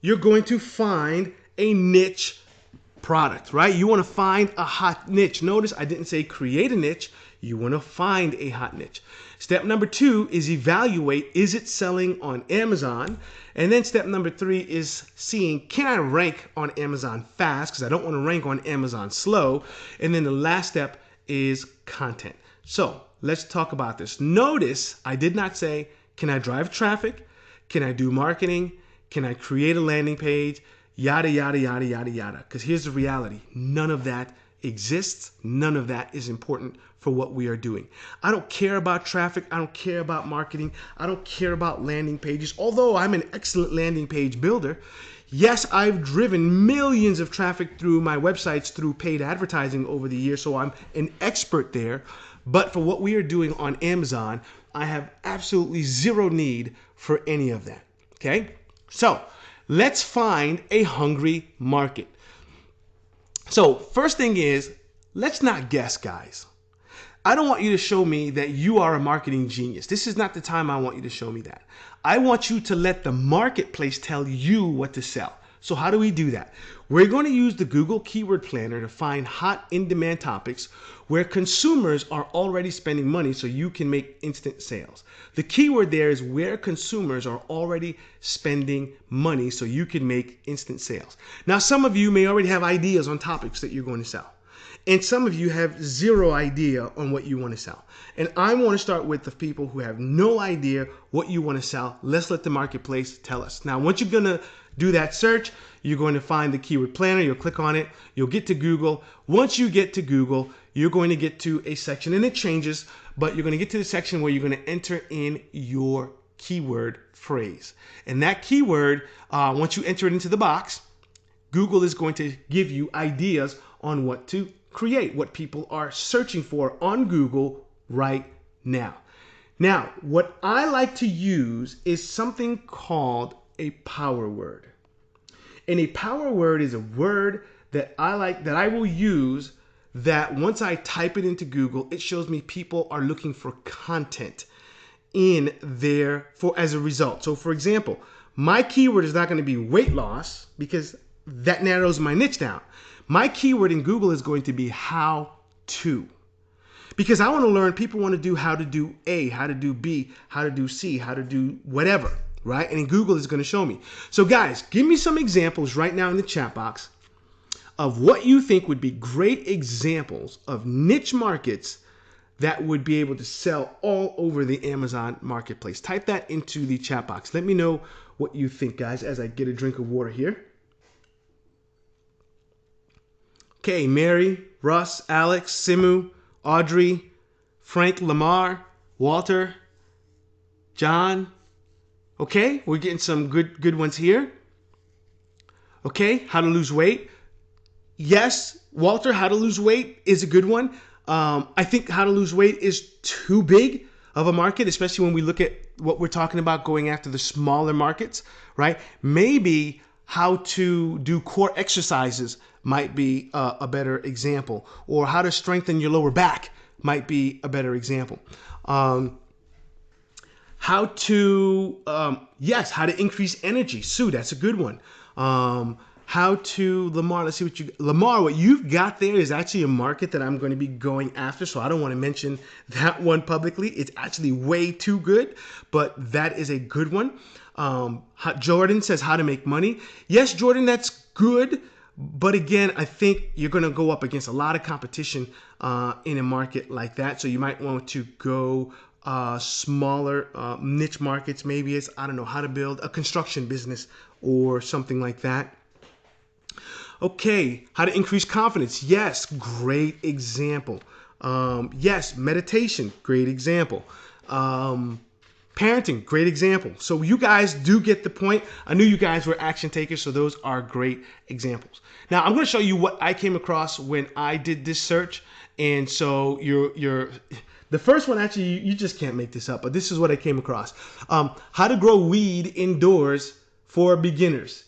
you're going to find a niche product, right? You want to find a hot niche. Notice I didn't say create a niche. You want to find a hot niche. Step number 2 is evaluate, is it selling on Amazon? And then step number 3 is seeing, can I rank on Amazon fast? Because I don't want to rank on Amazon slow. And then the last step is content. So let's talk about this. Notice I did not say, can I drive traffic? Can I do marketing? Can I create a landing page? Yada, yada, yada, yada, yada. Because here's the reality. None of that exists. None of that is important for what we are doing. I don't care about traffic. I don't care about marketing. I don't care about landing pages. Although I'm an excellent landing page builder. Yes, I've driven millions of traffic through my websites through paid advertising over the years, so I'm an expert there. But for what we are doing on Amazon, I have absolutely zero need for any of that. Okay? So let's find a hungry market. So first thing is, let's not guess, guys. I don't want you to show me that you are a marketing genius. This is not the time I want you to show me that. I want you to let the marketplace tell you what to sell. So how do we do that? We're going to use the Google Keyword Planner to find hot in-demand topics where consumers are already spending money so you can make instant sales. The keyword there is where consumers are already spending money so you can make instant sales. Now, some of you may already have ideas on topics that you're going to sell. And some of you have zero idea on what you want to sell. And I want to start with the people who have no idea what you want to sell. Let's let the marketplace tell us. Now, once you're going to do that search, you're going to find the keyword planner. You'll click on it. You'll get to Google. Once you get to Google, you're going to get to a section, and it changes, but you're going to get to the section where you're going to enter in your keyword phrase. And that keyword, once you enter it into the box, Google is going to give you ideas on what to create, what people are searching for on Google right now. Now, what I like to use is something called a power word. And a power word is a word that I will use that once I type it into Google, it shows me people are looking for content in there as a result. So for example, my keyword is not going to be weight loss because that narrows my niche down. My keyword in Google is going to be how to. Because I want to learn, people want to do how to do A, how to do B, how to do C, how to do whatever, right? And in Google is going to show me. So guys, give me some examples right now in the chat box of what you think would be great examples of niche markets that would be able to sell all over the Amazon marketplace. Type that into the chat box. Let me know what you think, guys, as I get a drink of water here. Okay, Mary, Russ, Alex, Simu, Audrey, Frank, Lamar, Walter, John. Okay, we're getting some good ones here. Okay, how to lose weight. Yes, Walter, how to lose weight is a good one. I think how to lose weight is too big of a market, especially when we look at what we're talking about going after the smaller markets, right? Maybe how to do core exercises might be a better example, or how to strengthen your lower back might be a better example. How to increase energy. Sue, that's a good one. How how to Lamar. Let's see what Lamar. What you've got there is actually a market that I'm going to be going after. So I don't want to mention that one publicly. It's actually way too good, but that is a good one. Jordan says how to make money. Yes, Jordan, that's good. But again, I think you're going to go up against a lot of competition in a market like that. So you might want to go smaller niche markets. Maybe it's, I don't know, how to build a construction business or something like that. Okay, how to increase confidence. Yes, great example. Yes, meditation, great example. Parenting, great example. So you guys do get the point. I knew you guys were action takers, so those are great examples. Now I'm going to show you what I came across when I did this search. And so the first one, actually, you just can't make this up, but this is what I came across. How to grow weed indoors for beginners.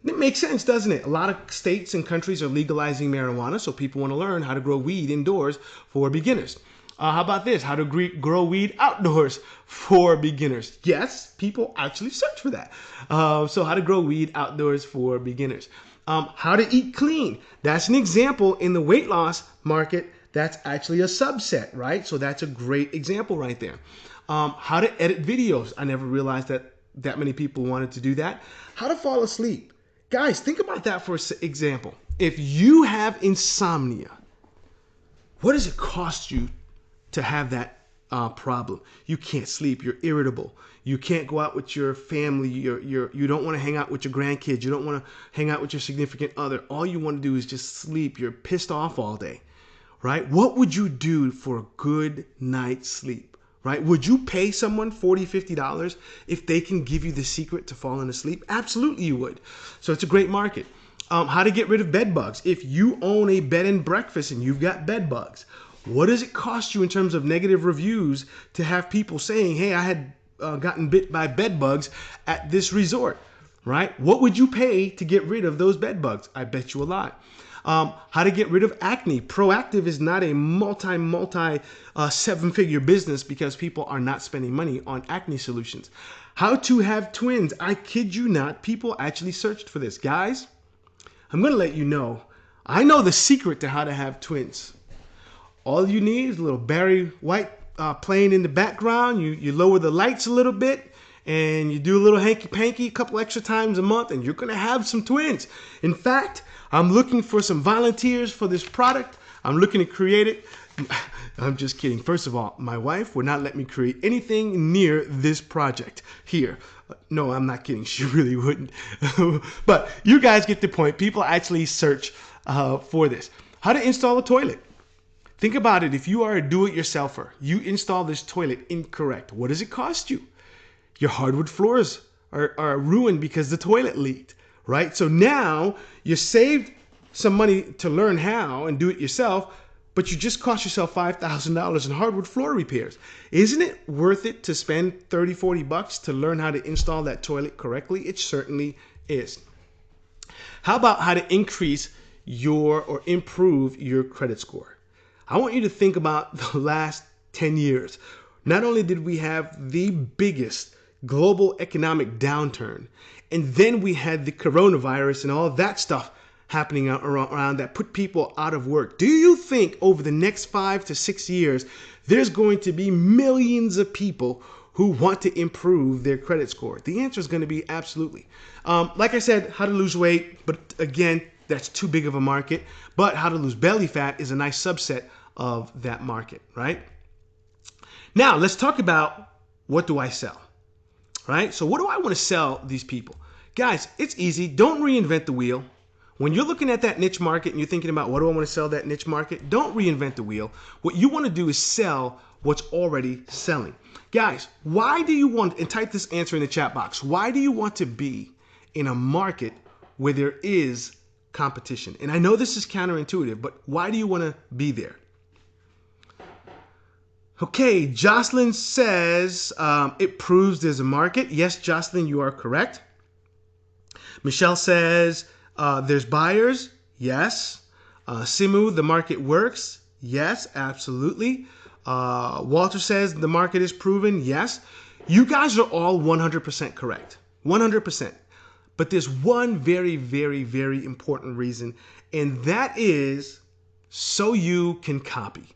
It makes sense, doesn't it? A lot of states and countries are legalizing marijuana, so people want to learn how to grow weed indoors for beginners. How about this? How to grow weed outdoors for beginners. Yes, people actually search for that. So how to grow weed outdoors for beginners. How to eat clean. That's an example in the weight loss market. That's actually a subset, right? So that's a great example right there. How to edit videos. I never realized that many people wanted to do that. How to fall asleep. Guys, think about that for example. If you have insomnia, what does it cost you to have that problem? You can't sleep. You're irritable. You can't go out with your family. You don't want to hang out with your grandkids. You don't want to hang out with your significant other. All you want to do is just sleep. You're pissed off all day, right? What would you do for a good night's sleep, right? Would you pay someone $40, $50 if they can give you the secret to falling asleep? Absolutely you would. So it's a great market. How to get rid of bed bugs. If you own a bed and breakfast and you've got bed bugs, what does it cost you in terms of negative reviews to have people saying, hey, I had gotten bit by bed bugs at this resort, right? What would you pay to get rid of those bed bugs? I bet you a lot. How to get rid of acne. Proactive is not a multi seven-figure business because people are not spending money on acne solutions. How to have twins. I kid you not, people actually searched for this. Guys, I'm going to let you know. I know the secret to how to have twins. All you need is a little Barry White playing in the background. You lower the lights a little bit and you do a little hanky-panky a couple extra times a month and you're going to have some twins. In fact, I'm looking for some volunteers for this product. I'm looking to create it. I'm just kidding. First of all, my wife would not let me create anything near this project here. No, I'm not kidding. She really wouldn't. But you guys get the point. People actually search for this. How to install a toilet. Think about it. If you are a do-it-yourselfer, you install this toilet incorrect. What does it cost you? Your hardwood floors are ruined because the toilet leaked, right? So now you saved some money to learn how and do it yourself, but you just cost yourself $5,000 in hardwood floor repairs. Isn't it worth it to spend 30, 40 bucks to learn how to install that toilet correctly? It certainly is. How about how to increase or improve your credit score? I want you to think about the last 10 years. Not only did we have the biggest global economic downturn, and then we had the coronavirus and all that stuff happening around that put people out of work. Do you think over the next 5 to 6 years, there's going to be millions of people who want to improve their credit score? The answer is going to be absolutely. Like I said, how to lose weight, but again, that's too big of a market. But how to lose belly fat is a nice subset of that market, right? Now, let's talk about what do I sell, right? So what do I want to sell these people? Guys, it's easy. Don't reinvent the wheel. When you're looking at that niche market and you're thinking about what do I want to sell that niche market, don't reinvent the wheel. What you want to do is sell what's already selling. Guys, why do you want, and type this answer in the chat box, why do you want to be in a market where there is competition? And I know this is counterintuitive, but why do you want to be there? Okay, Jocelyn says it proves there's a market. Yes, Jocelyn, you are correct. Michelle says there's buyers. Yes. Simu, the market works. Yes, absolutely. Walter says the market is proven. Yes. You guys are all 100% correct. 100%. But there's one very, very, very important reason, and that is so you can copy.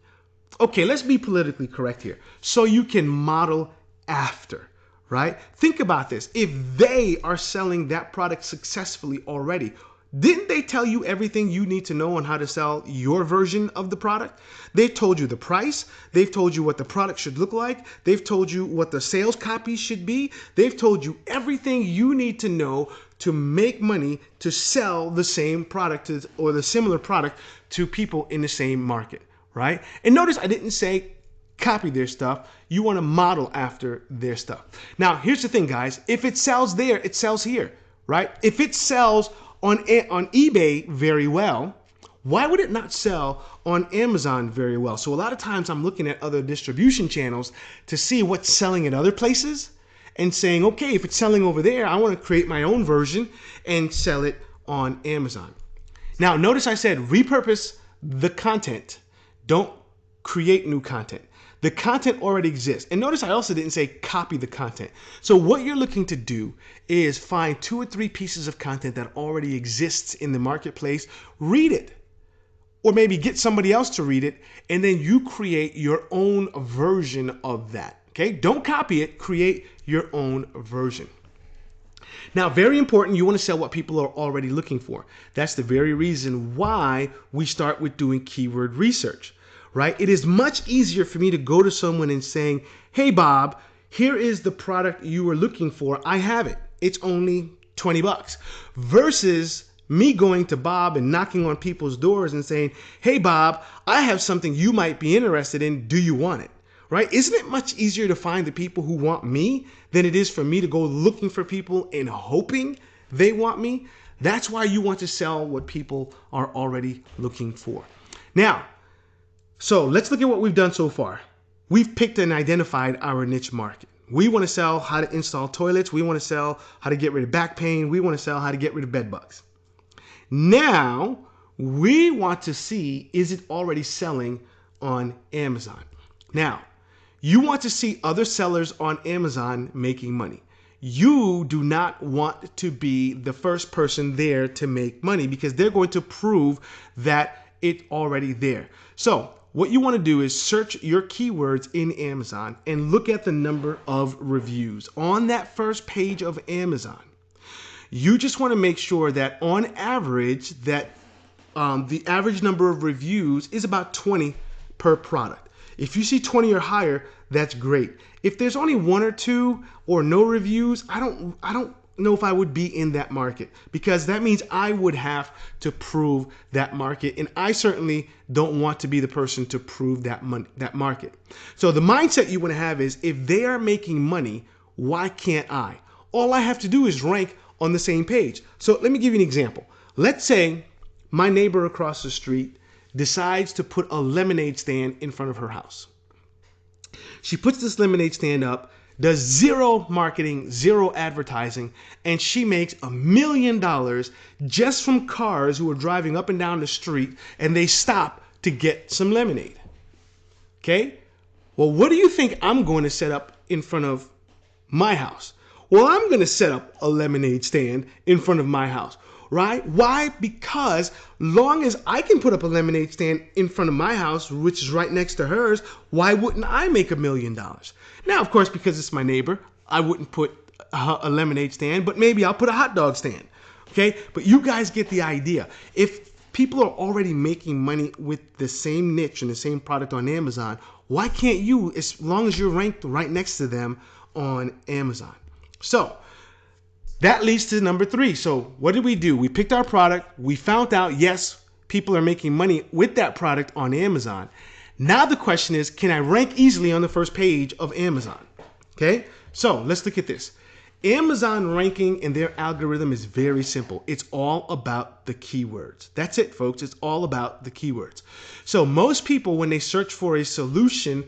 Okay, let's be politically correct here. So you can model after, right? Think about this. If they are selling that product successfully already, didn't they tell you everything you need to know on how to sell your version of the product? They've told you the price. They've told you what the product should look like. They've told you what the sales copy should be. They've told you everything you need to know to make money to sell the same product or the similar product to people in the same market, right? And notice I didn't say copy their stuff. You want to model after their stuff. Now, here's the thing, guys. If it sells there, it sells here, right? If it sells on eBay very well, why would it not sell on Amazon very well? So a lot of times I'm looking at other distribution channels to see what's selling at other places and saying, okay, if it's selling over there, I want to create my own version and sell it on Amazon. Now, notice I said repurpose the content. Don't create new content. The content already exists. And notice I also didn't say copy the content. So what you're looking to do is find 2 or 3 pieces of content that already exists in the marketplace, read it, or maybe get somebody else to read it, and then you create your own version of that. Okay? Don't copy it, create your own version. Now, very important, you want to sell what people are already looking for. That's the very reason why we start with doing keyword research, right? It is much easier for me to go to someone and saying, hey, Bob, here is the product you were looking for. I have it. It's only 20 bucks. Versus me going to Bob and knocking on people's doors and saying, hey, Bob, I have something you might be interested in. Do you want it? Right? Isn't it much easier to find the people who want me than it is for me to go looking for people and hoping they want me? That's why you want to sell what people are already looking for. Now, so let's look at what we've done so far. We've picked and identified our niche market. We want to sell how to install toilets. We want to sell how to get rid of back pain. We want to sell how to get rid of bed bugs. Now, we want to see, is it already selling on Amazon? Now, you want to see other sellers on Amazon making money. You do not want to be the first person there to make money because they're going to prove that it's already there. So what you want to do is search your keywords in Amazon and look at the number of reviews on that first page of Amazon. You just want to make sure that on average that the average number of reviews is about 20 per product. If you see 20 or higher, that's great. If there's only 1 or 2 or no reviews, I don't know if I would be in that market because that means I would have to prove that market, and I certainly don't want to be the person to prove that market. So the mindset you want to have is if they are making money, why can't I? All I have to do is rank on the same page. So let me give you an example. Let's say my neighbor across the street decides to put a lemonade stand in front of her house. She puts this lemonade stand up, does zero marketing, zero advertising, and she makes $1 million just from cars who are driving up and down the street and they stop to get some lemonade. Okay? Well, what do you think I'm going to set up in front of my house? Well, I'm going to set up a lemonade stand in front of my house. Right? Why? Because long as I can put up a lemonade stand in front of my house, which is right next to hers, why wouldn't I make $1 million? Now, of course, because it's my neighbor, I wouldn't put a lemonade stand, but maybe I'll put a hot dog stand. Okay? But you guys get the idea. If people are already making money with the same niche and the same product on Amazon, why can't you, as long as you're ranked right next to them on Amazon? So, that leads to number 3. So what did we do? We picked our product. We found out, yes, people are making money with that product on Amazon. Now the question is, can I rank easily on the first page of Amazon? Okay, so let's look at this. Amazon ranking and their algorithm is very simple. It's all about the keywords. That's it, folks. It's all about the keywords. So most people, when they search for a solution,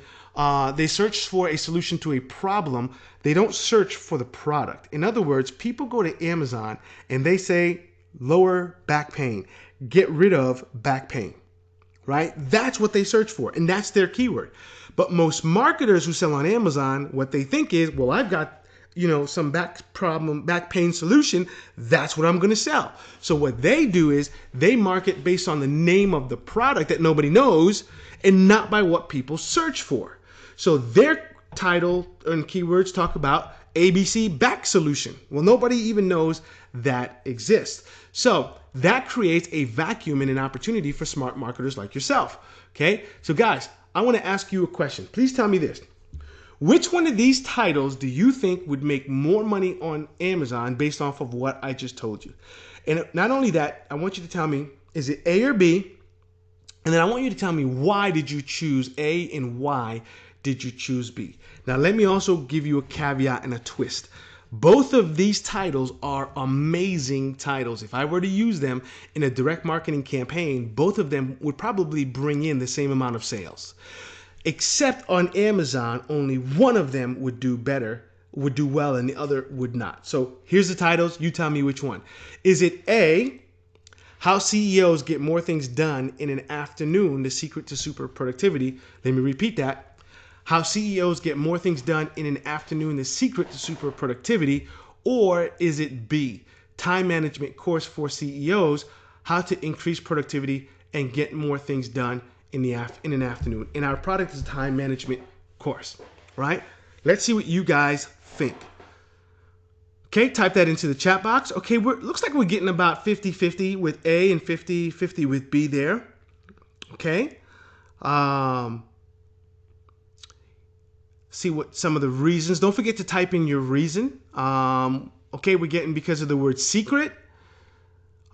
they search for a solution to a problem. They don't search for the product. In other words, people go to Amazon and they say, lower back pain, get rid of back pain, right? That's what they search for, and that's their keyword. But most marketers who sell on Amazon, what they think is, well, I've got some back pain solution, that's what I'm going to sell. So what they do is they market based on the name of the product that nobody knows and not by what people search for. So their title and keywords talk about ABC back solution. Well, nobody even knows that exists. So that creates a vacuum and an opportunity for smart marketers like yourself. Okay. So guys, I want to ask you a question. Please tell me this. Which one of these titles do you think would make more money on Amazon based off of what I just told you? And not only that, I want you to tell me, is it A or B? And then I want you to tell me, why did you choose A and why did you choose B? Now, let me also give you a caveat and a twist. Both of these titles are amazing titles. If I were to use them in a direct marketing campaign, both of them would probably bring in the same amount of sales. Except on Amazon, only one of them would do well, and the other would not. So here's the titles. You tell me which one. Is it A, How CEOs Get More Things Done in an Afternoon, The Secret to Super Productivity? Let me repeat that. How CEOs Get More Things Done in an Afternoon, The Secret to Super Productivity? Or is it B, Time Management Course for CEOs, How to Increase Productivity and Get More Things Done in an afternoon? And our product is a time management course, right? Let's see what you guys think. Okay, type that into the chat box. Okay, looks like we're getting about 50-50 with A and 50-50 with B there. Okay. See what some of the reasons. Don't forget to type in your reason. Okay, we're getting because of the word secret.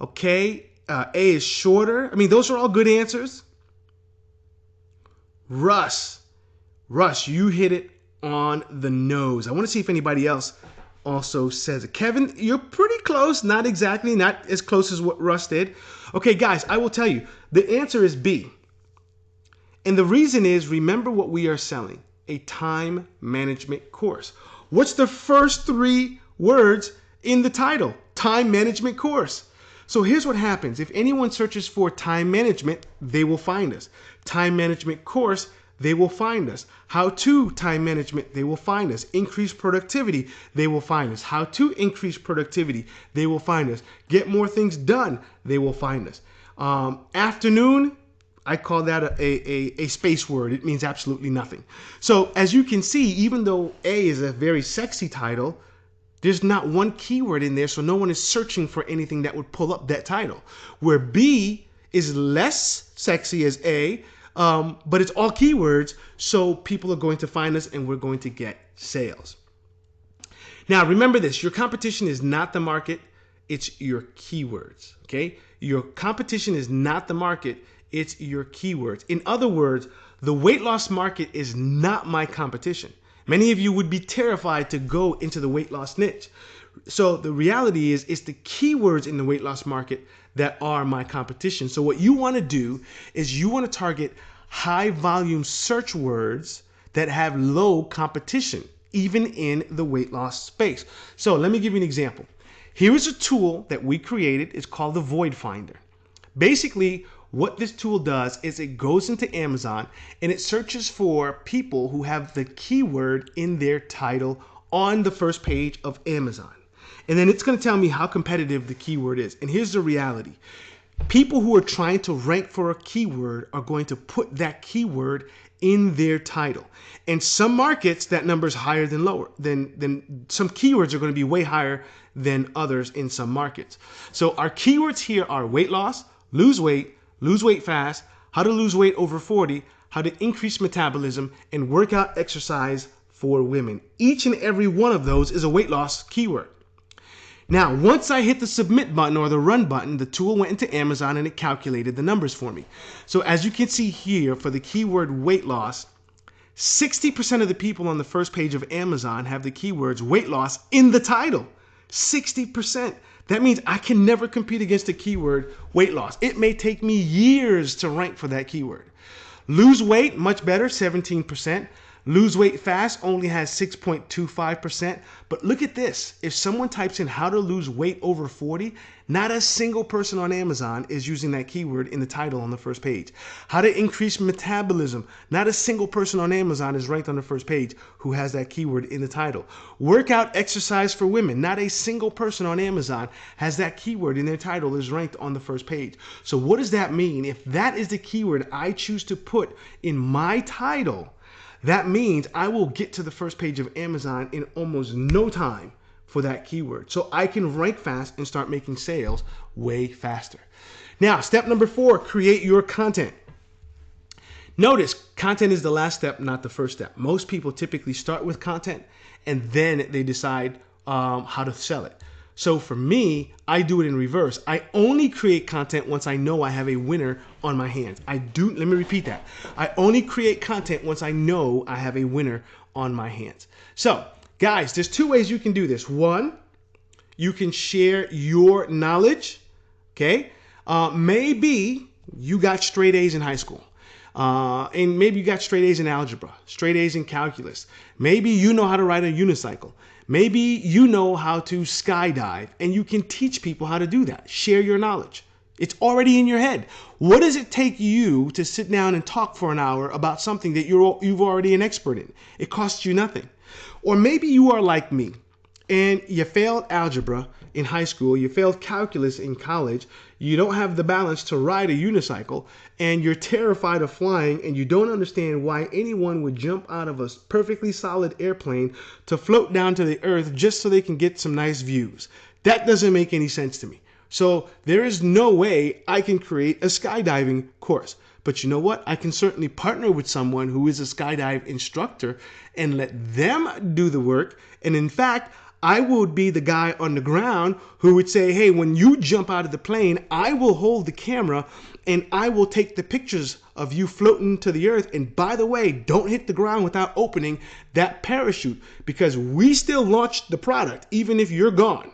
Okay, A is shorter. I mean, those are all good answers. Russ, you hit it on the nose. I want to see if anybody else also says it. Kevin, you're pretty close. Not exactly, not as close as what Russ did. Okay, guys, I will tell you. The answer is B. And the reason is, remember what we are selling. A time management course. What's the first 3 words in the title? Time management course. So here's what happens. If anyone searches for time management, they will find us. Time management course, they will find us. How to time management, they will find us. Increase productivity, they will find us. How to increase productivity, they will find us. Get more things done, they will find us. Afternoon, I call that a space word. It means absolutely nothing. So as you can see, even though A is a very sexy title, there's not one keyword in there, so no one is searching for anything that would pull up that title. Where B is less sexy as A, but it's all keywords, so people are going to find us and we're going to get sales. Now, remember this, your competition is not the market, it's your keywords, okay? Your competition is not the market, it's your keywords. In other words, the weight loss market is not my competition. Many of you would be terrified to go into the weight loss niche. So the reality is, it's the keywords in the weight loss market that are my competition. So what you want to do is you want to target high volume search words that have low competition, even in the weight loss space. So let me give you an example. Here is a tool that we created. It's called the Void Finder. Basically, what this tool does is it goes into Amazon and it searches for people who have the keyword in their title on the first page of Amazon. And then it's going to tell me how competitive the keyword is. And here's the reality. People who are trying to rank for a keyword are going to put that keyword in their title. In some markets, that number is higher than lower. Then some keywords are going to be way higher than others in some markets. So our keywords here are weight loss, lose weight fast, how to lose weight over 40, how to increase metabolism, and workout exercise for women. Each and every one of those is a weight loss keyword. Now, once I hit the submit button or the run button, the tool went into Amazon and it calculated the numbers for me. So as you can see here, for the keyword weight loss, 60% of the people on the first page of Amazon have the keywords weight loss in the title. 60%. That means I can never compete against the keyword weight loss. It may take me years to rank for that keyword. Lose weight, much better, 17%. Lose weight fast only has 6.25%. But look at this. If someone types in how to lose weight over 40, not a single person on Amazon is using that keyword in the title on the first page. How to increase metabolism, not a single person on Amazon is ranked on the first page who has that keyword in the title. Workout exercise for women, not a single person on Amazon has that keyword in their title is ranked on the first page. So what does that mean? If that is the keyword I choose to put in my title, that means I will get to the first page of Amazon in almost no time for that keyword. So I can rank fast and start making sales way faster. Now, step number 4, create your content. Notice, content is the last step, not the first step. Most people typically start with content and then they decide how to sell it. So for me, I do it in reverse. I only create content once I know I have a winner on my hands. Let me repeat that. I only create content once I know I have a winner on my hands. So guys, there's 2 ways you can do this. One, you can share your knowledge. Okay. Maybe you got straight A's in high school. And maybe you got straight A's in algebra, straight A's in calculus. Maybe you know how to ride a unicycle. Maybe you know how to skydive and you can teach people how to do that. Share your knowledge. It's already in your head. What does it take you to sit down and talk for an hour about something that you've already an expert in? It costs you nothing. Or maybe you are like me and you failed algebra in high school, you failed calculus in college, you don't have the balance to ride a unicycle, and you're terrified of flying, and you don't understand why anyone would jump out of a perfectly solid airplane to float down to the earth just so they can get some nice views. That doesn't make any sense to me. So there is no way I can create a skydiving course. But you know what? I can certainly partner with someone who is a skydive instructor and let them do the work. And in fact, I would be the guy on the ground who would say, hey, when you jump out of the plane, I will hold the camera and I will take the pictures of you floating to the earth. And by the way, don't hit the ground without opening that parachute because we still launch the product even if you're gone.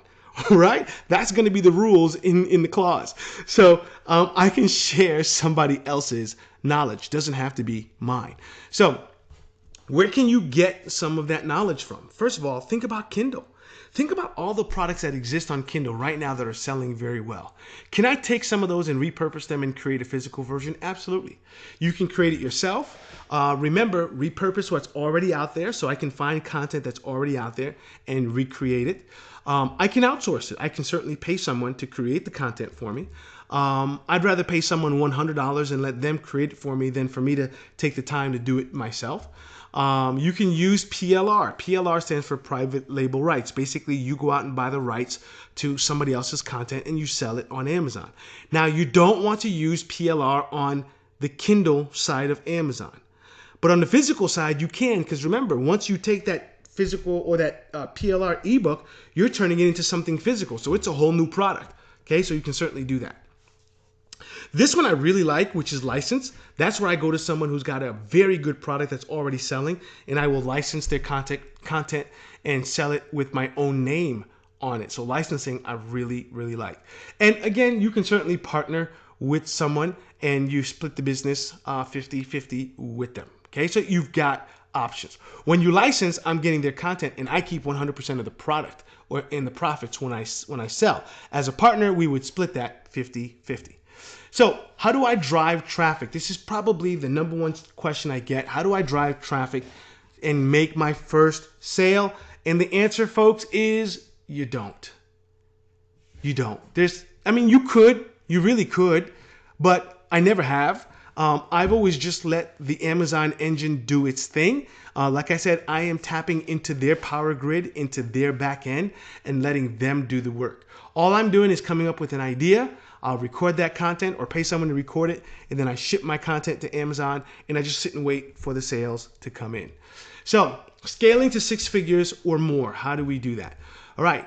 Right? That's going to be the rules in the clause. So I can share somebody else's knowledge. Doesn't have to be mine. So where can you get some of that knowledge from? First of all, think about Kindle. Think about all the products that exist on Kindle right now that are selling very well. Can I take some of those and repurpose them and create a physical version? Absolutely. You can create it yourself. Remember, repurpose what's already out there so I can find content that's already out there and recreate it. I can outsource it. I can certainly pay someone to create the content for me. I'd rather pay someone $100 and let them create it for me than for me to take the time to do it myself. You can use PLR. PLR stands for private label rights. Basically, you go out and buy the rights to somebody else's content and you sell it on Amazon. Now, you don't want to use PLR on the Kindle side of Amazon. But on the physical side, you can, because remember, once you take that physical or that PLR ebook, you're turning it into something physical. So it's a whole new product. Okay, so you can certainly do that. This one I really like, which is licensed. That's where I go to someone who's got a very good product that's already selling, and I will license their content and sell it with my own name on it. So licensing, I really, really like. And again, you can certainly partner with someone and you split the business 50-50 with them. Okay, so you've got options. When you license, I'm getting their content and I keep 100% of the product or in the profits when I sell. As a partner, we would split that 50-50. So how do I drive traffic? This is probably the number one question I get. How do I drive traffic and make my first sale? And the answer, folks, is you don't. You don't. You really could, but I never have. I've always just let the Amazon engine do its thing. Like I said, I am tapping into their power grid, into their back end, and letting them do the work. All I'm doing is coming up with an idea. I'll record that content or pay someone to record it, and then I ship my content to Amazon, and I just sit and wait for the sales to come in. So scaling to 6 figures or more, how do we do that? All right.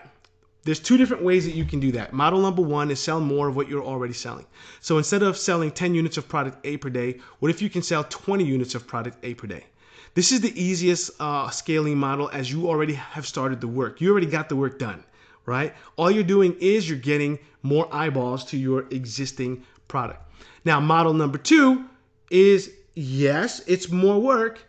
There's 2 different ways that you can do that. Model number 1 is sell more of what you're already selling. So instead of selling 10 units of product A per day, what if you can sell 20 units of product A per day? This is the easiest scaling model as you already have started the work. You already got the work done, right? All you're doing is you're getting more eyeballs to your existing product. Now, model number 2 is, yes, it's more work,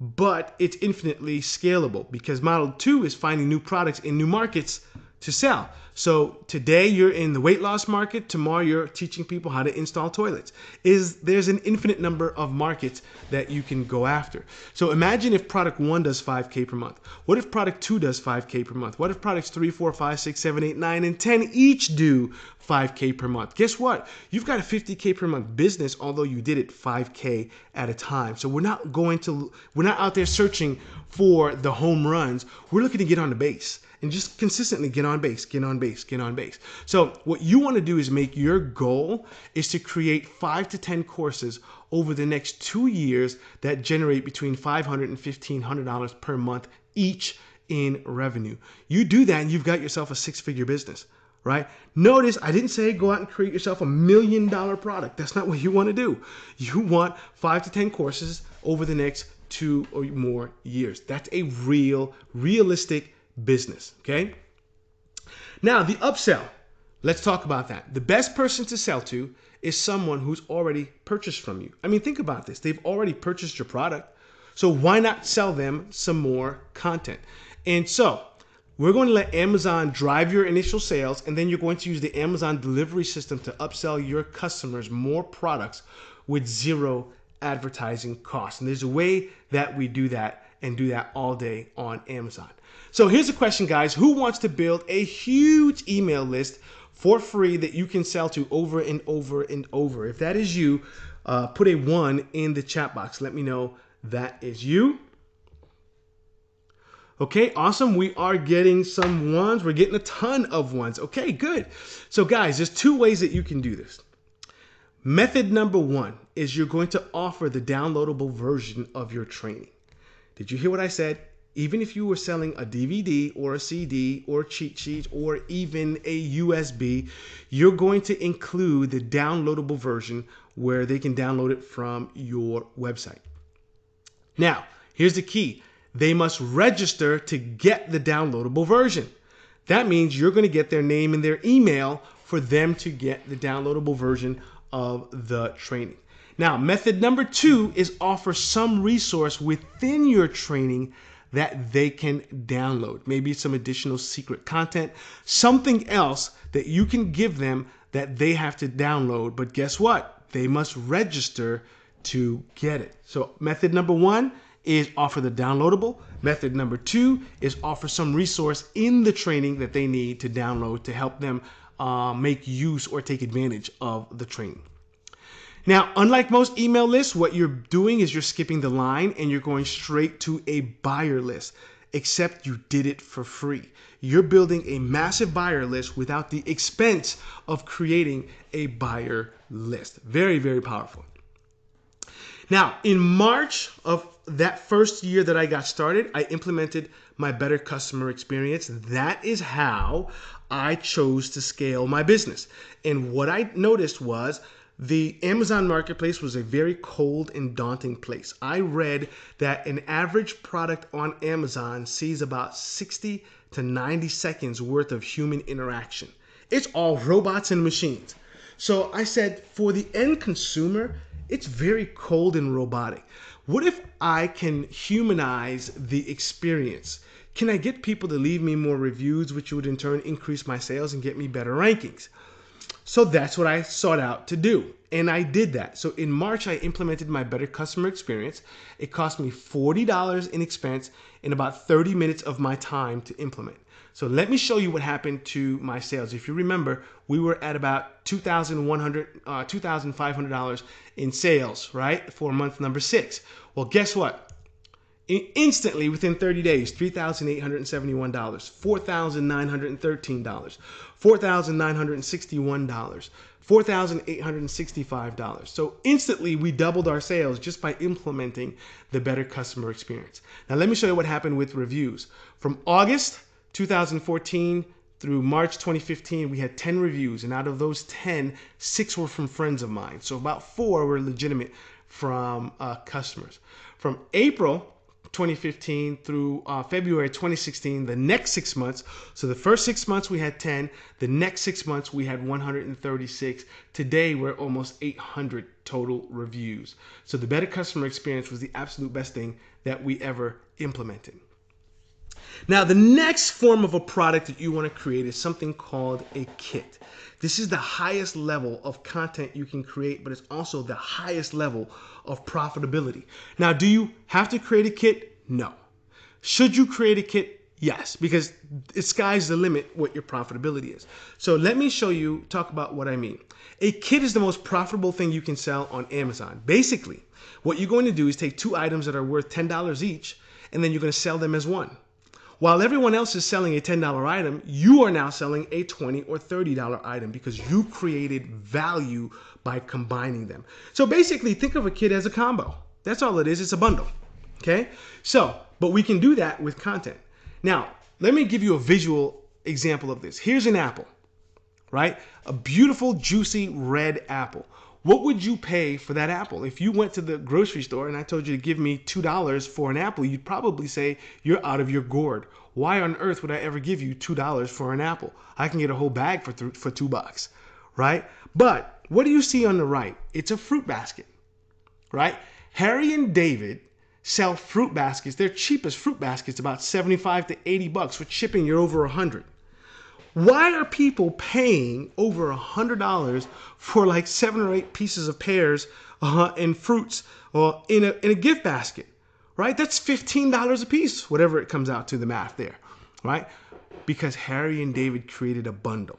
but it's infinitely scalable because Model 2 is finding new products in new markets to sell. So today you're in the weight loss market, tomorrow you're teaching people how to install toilets. There's an infinite number of markets that you can go after. So imagine if product 1 does 5K per month. What if product 2 does 5K per month? What if products 3, 4, 5, 6, 7, 8, 9, and 10 each do 5K per month? Guess what? You've got a 50K per month business, although you did it 5K at a time. So we're not out there searching for the home runs. We're looking to get on the base and just consistently get on base, get on base, get on base. So what you want to do is make your goal is to create 5 to 10 courses over the next 2 years that generate between $500 and $1,500 per month each in revenue. You do that and you've got yourself a 6-figure business, right? Notice I didn't say go out and create yourself $1 million product. That's not what you want to do. You want 5 to 10 courses over the next 2 or more years. That's a realistic business, okay? Now, the upsell. Let's talk about that. The best person to sell to is someone who's already purchased from you. I mean, think about this. They've already purchased your product. So why not sell them some more content? And so we're going to let Amazon drive your initial sales, and then you're going to use the Amazon delivery system to upsell your customers more products with zero advertising costs. And there's a way that we do that and do that all day on Amazon. So here's a question, guys. Who wants to build a huge email list for free that you can sell to over and over and over? If that is you, put a 1 in the chat box. Let me know that is you. Okay, awesome. We are getting some 1s. We're getting a ton of 1s. Okay, good. So guys, there's 2 ways that you can do this. Method number 1 is you're going to offer the downloadable version of your training. Did you hear what I said? Even if you were selling a DVD or a CD or cheat sheet or even a USB, you're going to include the downloadable version where they can download it from your website. Now, here's the key. They must register to get the downloadable version. That means you're going to get their name and their email for them to get the downloadable version of the training. Now, method number 2 is offer some resource within your training that they can download. Maybe some additional secret content, something else that you can give them that they have to download. But guess what? They must register to get it. So method number 1 is offer the downloadable. Method number 2 is offer some resource in the training that they need to download to help them make use or take advantage of the training. Now, unlike most email lists, what you're doing is you're skipping the line and you're going straight to a buyer list, except you did it for free. You're building a massive buyer list without the expense of creating a buyer list. Very, very powerful. Now, in March of that first year that I got started, I implemented my better customer experience. That is how I chose to scale my business. And what I noticed was the Amazon marketplace was a very cold and daunting place. I read that an average product on Amazon sees about 60 to 90 seconds worth of human interaction. It's all robots and machines. So I said, for the end consumer, it's very cold and robotic. What if I can humanize the experience? Can I get people to leave me more reviews, which would in turn increase my sales and get me better rankings? So that's what I sought out to do. And I did that. So in March, I implemented my better customer experience. It cost me $40 in expense and about 30 minutes of my time to implement. So let me show you what happened to my sales. If you remember, we were at about $2,500 in sales, right? For month number 6. Well, guess what? Instantly, within 30 days, $3,871, $4,913, $4,961, $4,865. So instantly, we doubled our sales just by implementing the better customer experience. Now, let me show you what happened with reviews. From August 2014 through March 2015, we had 10 reviews. And out of those 10, 6 were from friends of mine. So about 4 were legitimate from customers. From April 2015 through February 2016, the next 6 months. So the first 6 months we had 10. The next 6 months we had 136. Today we're almost 800 total reviews. So the better customer experience was the absolute best thing that we ever implemented. Now, the next form of a product that you want to create is something called a kit. This is the highest level of content you can create, but it's also the highest level of profitability. Now, do you have to create a kit? No. Should you create a kit? Yes, because the sky's the limit what your profitability is. So let me talk about what I mean. A kit is the most profitable thing you can sell on Amazon. Basically, what you're going to do is take two items that are worth $10 each, and then you're going to sell them as one. While everyone else is selling a $10 item, you are now selling a $20 or $30 item because you created value by combining them. So basically, think of a kit as a combo. That's all it is. It's a bundle. Okay? So, but we can do that with content. Now, let me give you a visual example of this. Here's an apple, right? A beautiful, juicy red apple. What would you pay for that apple? If you went to the grocery store and I told you to give me $2 for an apple, you'd probably say you're out of your gourd. Why on earth would I ever give you $2 for an apple? I can get a whole bag for $2, right? But what do you see on the right? It's a fruit basket, right? Harry and David sell fruit baskets. Their cheapest fruit basket's about 75 to 80 bucks. With shipping, you're over 100. Why are people paying over $100 for like 7 or 8 pieces of pears and fruits in a gift basket, right? That's $15 a piece, whatever it comes out to the math there, right? Because Harry and David created a bundle.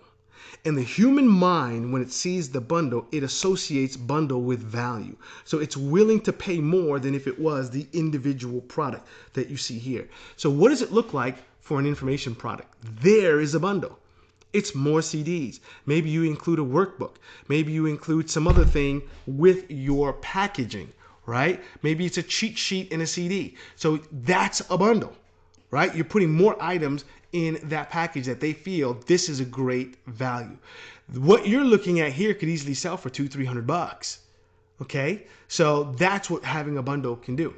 And the human mind, when it sees the bundle, it associates bundle with value. So it's willing to pay more than if it was the individual product that you see here. So what does it look like for an information product? There is a bundle. It's more CDs. Maybe you include a workbook. Maybe you include some other thing with your packaging, right? Maybe it's a cheat sheet and a CD. So that's a bundle, right? You're putting more items in that package that they feel this is a great value. What you're looking at here could easily sell for $200-300, okay? So that's what having a bundle can do.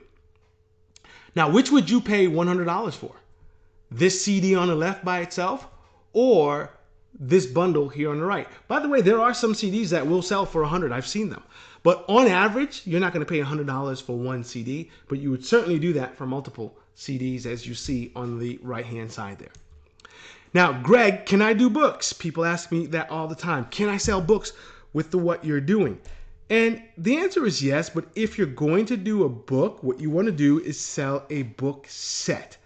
Now, which would you pay $100 for? This CD on the left by itself, or this bundle here on the right? By the way, there are some CDs that will sell for $100. I've seen them. But on average, you're not going to pay $100 for one CD, but you would certainly do that for multiple CDs, as you see on the right-hand side there. Now, Greg, can I do books? People ask me that all the time. Can I sell books with what you're doing? And the answer is yes, but if you're going to do a book, what you want to do is sell a book set,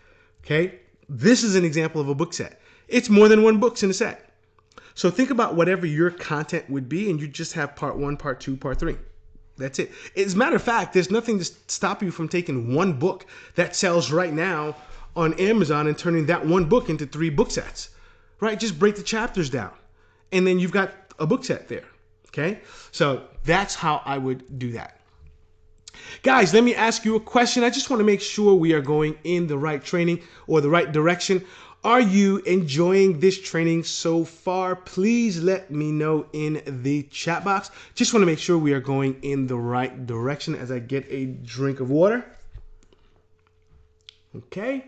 okay? This is an example of a book set. It's more than one book in a set. So think about whatever your content would be, and you just have part 1, part 2, part 3. That's it. As a matter of fact, there's nothing to stop you from taking one book that sells right now on Amazon and turning that one book into 3 book sets, right? Just break the chapters down, and then you've got a book set there, okay? So that's how I would do that. Guys, let me ask you a question. I just want to make sure we are going in the right training or the right direction. Are you enjoying this training so far? Please let me know in the chat box. Just want to make sure we are going in the right direction as I get a drink of water. Okay.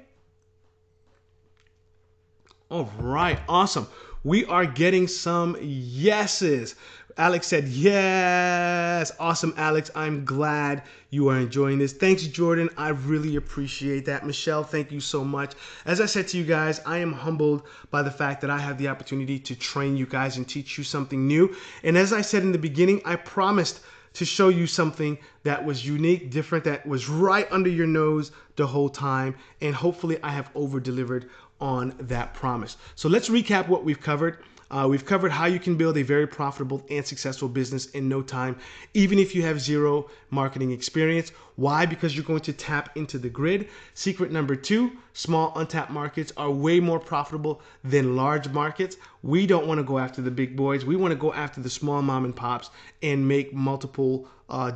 All right, awesome. We are getting some yeses. Alex said yes. Awesome, Alex. I'm glad you are enjoying this. Thanks, Jordan. I really appreciate that. Michelle, thank you so much. As I said to you guys, I am humbled by the fact that I have the opportunity to train you guys and teach you something new. And as I said in the beginning, I promised to show you something that was unique, different, that was right under your nose the whole time. And hopefully I have over-delivered on that promise. So let's recap what we've covered. We've covered how you can build a very profitable and successful business in no time, even if you have zero marketing experience. Why? Because you're going to tap into the grid. Secret number 2, small untapped markets are way more profitable than large markets. We don't want to go after the big boys. We want to go after the small mom and pops and make multiple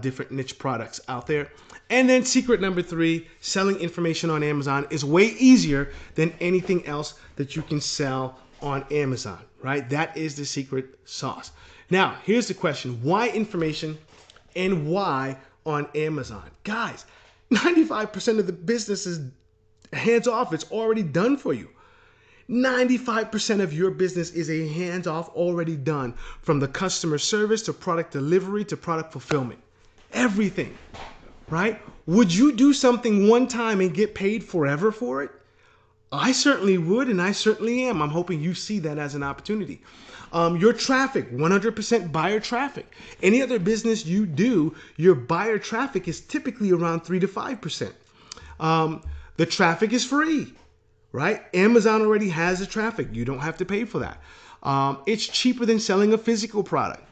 different niche products out there. And then secret number 3, selling information on Amazon is way easier than anything else that you can sell on Amazon, right? That is the secret sauce. Now, here's the question. Why information and why on Amazon? Guys, 95% of the business is hands off. It's already done for you. 95% of your business is a hands off, already done, from the customer service to product delivery to product fulfillment. Everything, right? Would you do something one time and get paid forever for it? I certainly would, and I certainly am. I'm hoping you see that as an opportunity. Your traffic, 100% buyer traffic. Any other business you do, your buyer traffic is typically around 3 to 5%. The traffic is free, right? Amazon already has the traffic. You don't have to pay for that. It's cheaper than selling a physical product.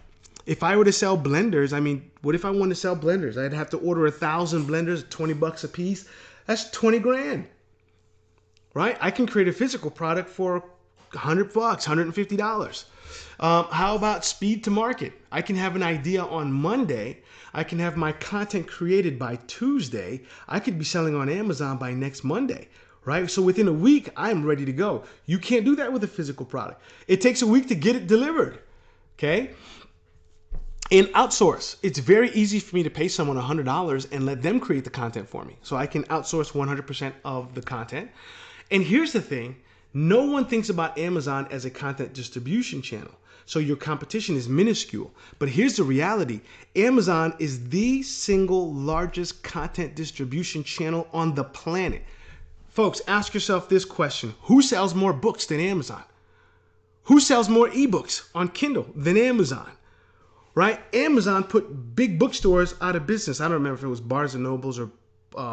If I were to sell blenders, I mean, what if I want to sell blenders? I'd have to order 1,000 blenders, $20 a piece. That's 20 grand, right? I can create a physical product for $100, $150. How about speed to market? I can have an idea on Monday. I can have my content created by Tuesday. I could be selling on Amazon by next Monday, right? So within a week, I'm ready to go. You can't do that with a physical product. It takes a week to get it delivered, okay? In outsource, it's very easy for me to pay someone $100 and let them create the content for me. So I can outsource 100% of the content. And here's the thing, no one thinks about Amazon as a content distribution channel. So your competition is minuscule. But here's the reality. Amazon is the single largest content distribution channel on the planet. Folks, ask yourself this question. Who sells more books than Amazon? Who sells more ebooks on Kindle than Amazon? Right? Amazon put big bookstores out of business. I don't remember if it was Barnes and Nobles or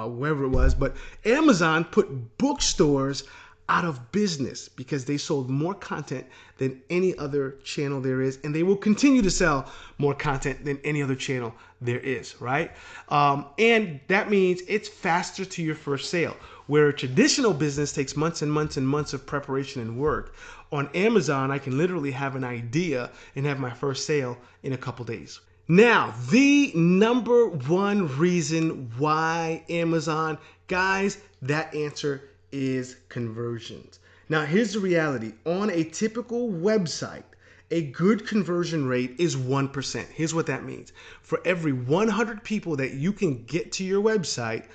wherever it was, but Amazon put bookstores out of business because they sold more content than any other channel there is, and they will continue to sell more content than any other channel there is, right? And that means it's faster to your first sale. Where a traditional business takes months and months and months of preparation and work, on Amazon, I can literally have an idea and have my first sale in a couple days. Now, the number one reason why Amazon, guys, that answer is conversions. Now, here's the reality. On a typical website, a good conversion rate is 1%. Here's what that means. For every 100 people that you can get to your website,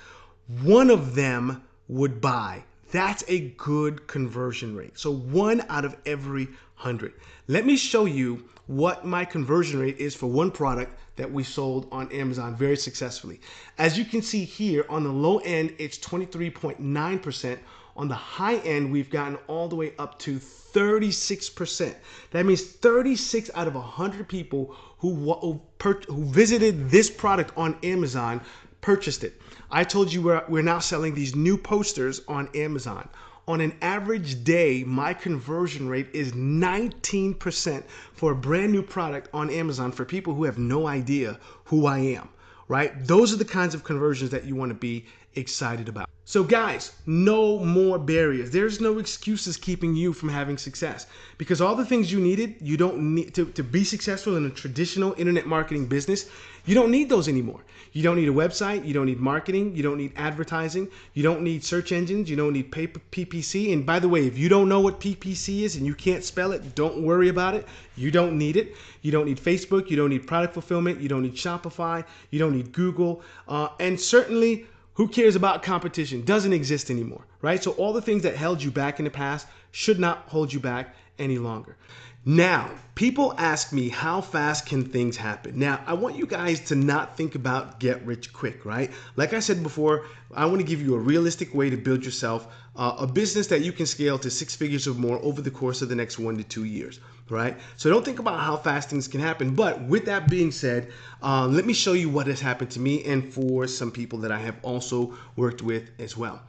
one of them would buy. That's a good conversion rate. So 1 out of every 100. Let me show you what my conversion rate is for one product that we sold on Amazon very successfully. As you can see here, on the low end, it's 23.9%. On the high end, we've gotten all the way up to 36%. That means 36 out of 100 people who visited this product on Amazon purchased it. I told you we're now selling these new posters on Amazon. On an average day, my conversion rate is 19% for a brand new product on Amazon for people who have no idea who I am, right? Those are the kinds of conversions that you want to be excited about. So guys, no more barriers. There's no excuses keeping you from having success, because all the things you needed, you don't need to be successful in a traditional internet marketing business. You don't need those anymore. You don't need a website. You don't need marketing. You don't need advertising. You don't need search engines. You don't need PPC. And by the way, if you don't know what PPC is and you can't spell it, don't worry about it. You don't need it. You don't need Facebook. You don't need product fulfillment. You don't need Shopify. You don't need Google. And certainly, who cares about competition? Doesn't exist anymore, right? So all the things that held you back in the past should not hold you back any longer. Now, people ask me, how fast can things happen? Now, I want you guys to not think about get rich quick, right? Like I said before, I want to give you a realistic way to build yourself a business that you can scale to 6 figures or more over the course of the next 1 to 2 years, right? So don't think about how fast things can happen. But with that being said, let me show you what has happened to me and for some people that I have also worked with as well.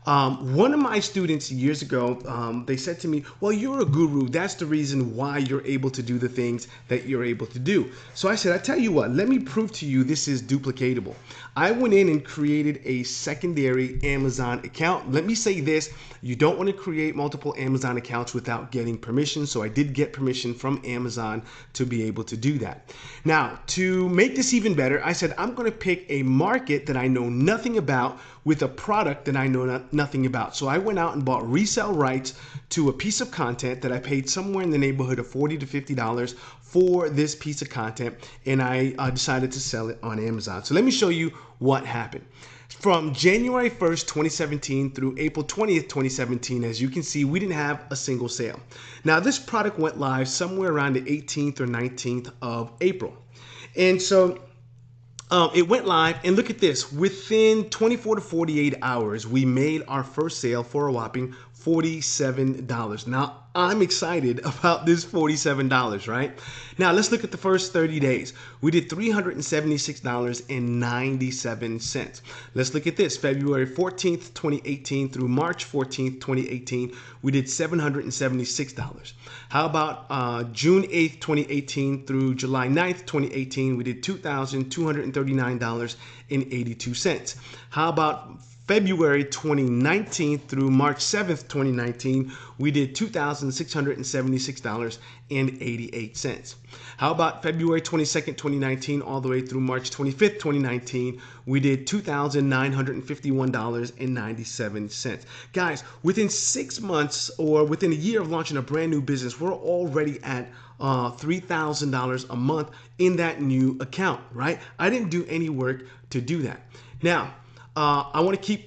One of my students years ago, they said to me, well, you're a guru. That's the reason why you're able to do the things that you're able to do. So I said, I tell you what, let me prove to you this is duplicatable. I went in and created a secondary Amazon account. Let me say this, you don't want to create multiple Amazon accounts without getting permission. So I did get permission from Amazon to be able to do that. Now, to make this even better, I said, I'm going to pick a market that I know nothing about with a product that I know nothing about. So I went out and bought resale rights to a piece of content that I paid somewhere in the neighborhood of $40 to $50 for this piece of content, and I decided to sell it on Amazon. So let me show you what happened. From January 1st, 2017 through April 20th, 2017, as you can see, we didn't have a single sale. Now, this product went live somewhere around the 18th or 19th of April. And so it went live, and look at this. Within 24 to 48 hours, we made our first sale for a whopping $47. Now, I'm excited about this $47, right? Now, let's look at the first 30 days. We did $376.97. Let's look at this. February 14th, 2018 through March 14th, 2018, we did $776. How about June 8th, 2018 through July 9th, 2018, we did $2,239.82. How about February 2019 through March 7th, 2019, we did $2,676.88. How about February 22nd, 2019, all the way through March 25th, 2019, we did $2,951.97. Guys, within 6 months or within a year of launching a brand new business, we're already at $3,000 a month in that new account, right? I didn't do any work to do that. Now, I want to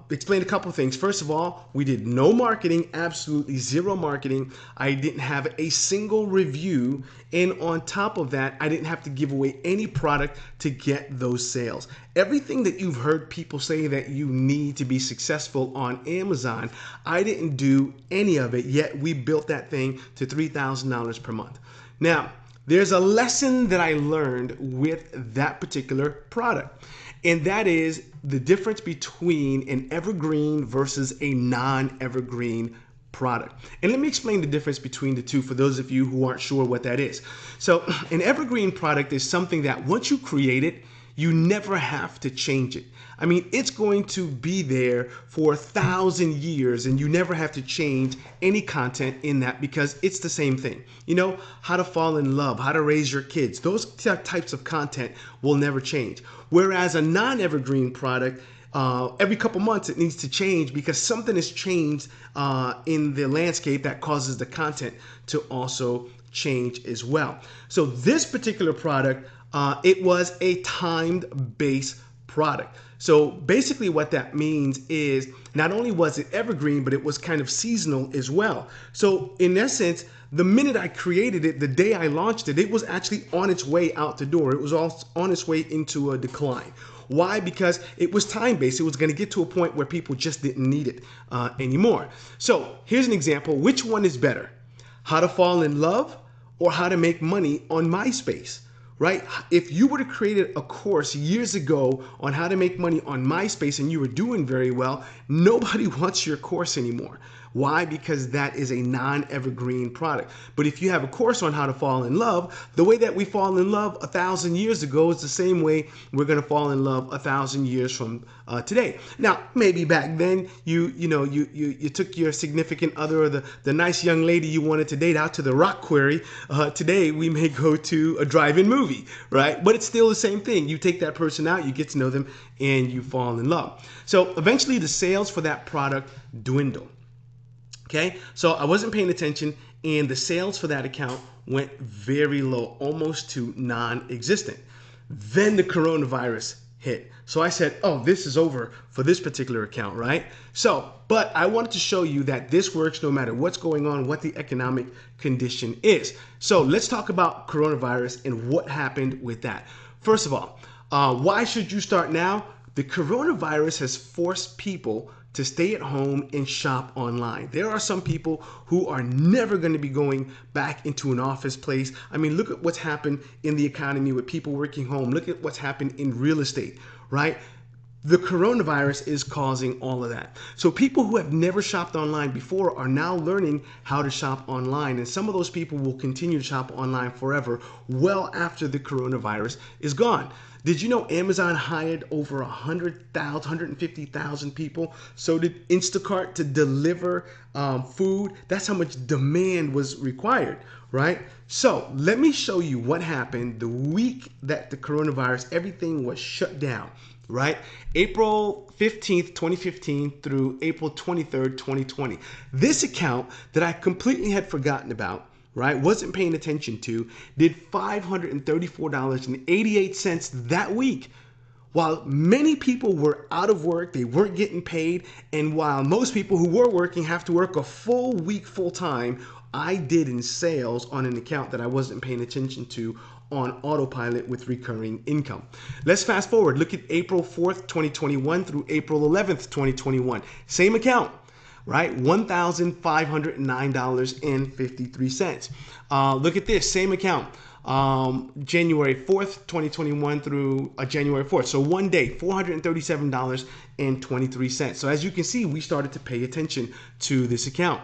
explain a couple of things. First of all, we did no marketing, absolutely zero marketing. I didn't have a single review. And on top of that, I didn't have to give away any product to get those sales. Everything that you've heard people say that you need to be successful on Amazon, I didn't do any of it, yet we built that thing to $3,000 per month. Now, there's a lesson that I learned with that particular product. And that is the difference between an evergreen versus a non-evergreen product. And let me explain the difference between the two for those of you who aren't sure what that is. So an evergreen product is something that once you create it, you never have to change it. I mean, it's going to be there for 1,000 years and you never have to change any content in that because it's the same thing. You know, how to fall in love, how to raise your kids, those types of content will never change. Whereas a non-evergreen product, every couple months it needs to change because something has changed in the landscape that causes the content to also change as well. So this particular product, it was a timed-based product. So basically what that means is not only was it evergreen, but it was kind of seasonal as well. So in essence, the minute I created it, the day I launched it, it was actually on its way out the door. It was all on its way into a decline. Why? Because it was time-based. It was going to get to a point where people just didn't need it anymore. So here's an example. Which one is better? How to fall in love or how to make money on MySpace? Right? If you would have created a course years ago on how to make money on MySpace and you were doing very well, nobody wants your course anymore. Why? Because that is a non-evergreen product. But if you have a course on how to fall in love, the way that we fall in love 1,000 years ago is the same way we're going to fall in love 1,000 years from today. Now, maybe back then you took your significant other or the nice young lady you wanted to date out to the rock quarry. Today we may go to a drive-in movie, right? But it's still the same thing. You take that person out, you get to know them, and you fall in love. So eventually the sales for that product dwindle. Okay, so I wasn't paying attention and the sales for that account went very low, almost to non-existent. Then the coronavirus hit. So I said, oh, this is over for this particular account, right? So, but I wanted to show you that this works no matter what's going on, what the economic condition is. So let's talk about coronavirus and what happened with that. First of all, why should you start now? The coronavirus has forced people to stay at home and shop online. There are some people who are never going to be going back into an office place. I mean, look at what's happened in the economy with people working home. Look at what's happened in real estate, right? The coronavirus is causing all of that. So people who have never shopped online before are now learning how to shop online. And some of those people will continue to shop online forever, well after the coronavirus is gone. Did you know Amazon hired over 150,000 people? So did Instacart to deliver food. That's how much demand was required, right? So let me show you what happened the week that the coronavirus, everything was shut down, right? April 15th, 2015 through April 23rd, 2020. This account that I completely had forgotten about, right, wasn't paying attention to, did $534.88 that week. While many people were out of work, they weren't getting paid, and while most people who were working have to work a full week full time, I did in sales on an account that I wasn't paying attention to on autopilot with recurring income. Let's fast forward. Look at April 4th, 2021 through April 11th, 2021. Same account, right? $1,509.53. Look at this, same account. January 4th, 2021 through January 4th. So one day, $437.23. So as you can see, we started to pay attention to this account.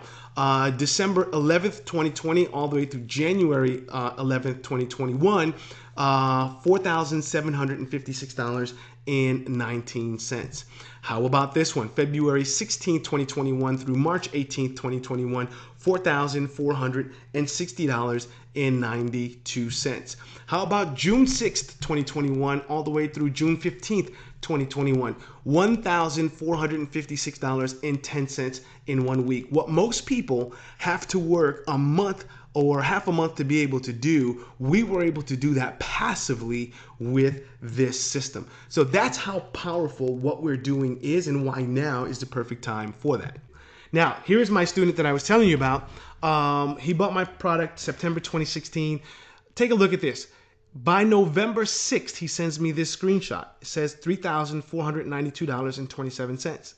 December 11th, 2020, all the way through January 11th, 2021, $4,756.19. How about this one? February 16th, 2021 through March 18th, 2021, $4,460.92. How about June 6th, 2021 all the way through June 15th, 2021, $1,456.10 in 1 week. What most people have to work a month or half a month to be able to do, we were able to do that passively with this system. So that's how powerful what we're doing is, and why now is the perfect time for that. Now, here's my student that I was telling you about. He bought my product September 2016. Take a look at this. By November 6th, he sends me this screenshot. It says $3,492.27.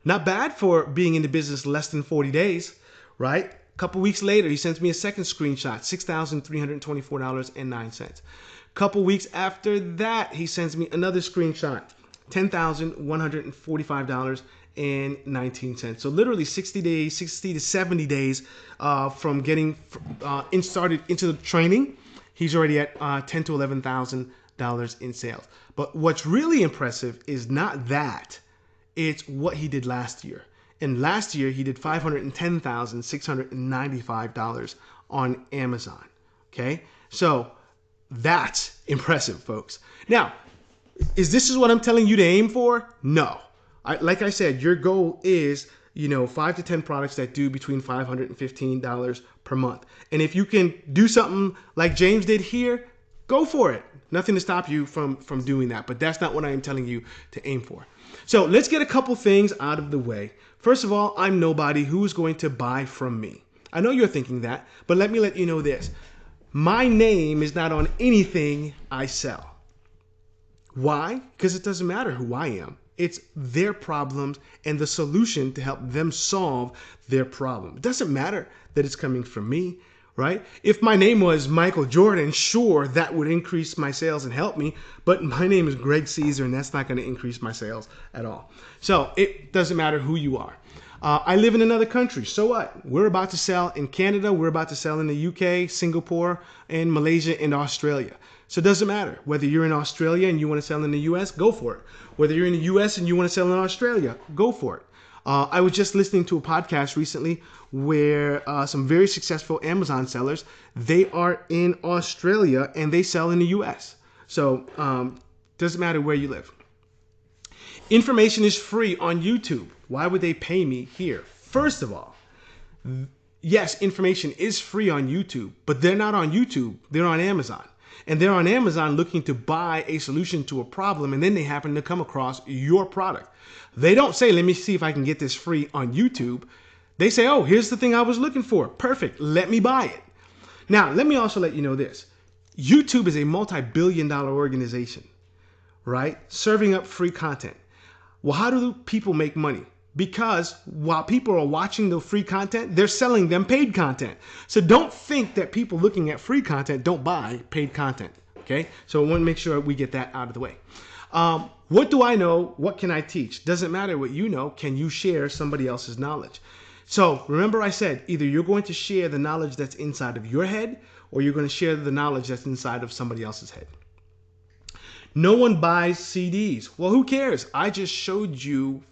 Not bad for being in the business less than 40 days, right? A couple weeks later, he sends me a second screenshot, $6,324.09. Couple weeks after that, he sends me another screenshot, $10,145.19. So literally 60 days, 60 to 70 days from getting started into the training, he's already at $10,000 to $11,000 in sales. But what's really impressive is not that, it's what he did last year. And last year, he did $510,695 on Amazon. Okay, so that's impressive, folks. Now, is what I'm telling you to aim for? No. Like I said, your goal is 5 to 10 products that do between $500 and $15 per month. And if you can do something like James did here, go for it. Nothing to stop you from doing that. But that's not what I am telling you to aim for. So let's get a couple things out of the way. First of all, I'm nobody who's going to buy from me. I know you're thinking that, but let me let you know this. My name is not on anything I sell. Why? Because it doesn't matter who I am. It's their problems and the solution to help them solve their problem. It doesn't matter that it's coming from me, right? If my name was Michael Jordan, sure, that would increase my sales and help me, but my name is Greg Cesar, and that's not going to increase my sales at all. So it doesn't matter who you are. I live in another country. So what? We're about to sell in Canada. We're about to sell in the UK, Singapore, and Malaysia, and Australia. So it doesn't matter. Whether you're in Australia and you want to sell in the US, go for it. Whether you're in the US and you want to sell in Australia, go for it. I was just listening to a podcast recently where some very successful Amazon sellers, they are in Australia and they sell in the US. So doesn't matter where you live. Information is free on YouTube. Why would they pay me here? First of all, yes, information is free on YouTube, but they're not on YouTube. They're on Amazon. And they're on Amazon looking to buy a solution to a problem, and then they happen to come across your product. They don't say, let me see if I can get this free on YouTube. They say, oh, here's the thing I was looking for. Perfect. Let me buy it. Now, let me also let you know this. YouTube is a multi-billion-dollar organization, right? Serving up free content. Well, how do people make money? Because while people are watching the free content, they're selling them paid content. So don't think that people looking at free content don't buy paid content, okay? So I want to make sure we get that out of the way. What do I know? What can I teach? Doesn't matter what you know. Can you share somebody else's knowledge? So remember I said, either you're going to share the knowledge that's inside of your head, or you're going to share the knowledge that's inside of somebody else's head. No one buys CDs. Well, who cares? I just showed you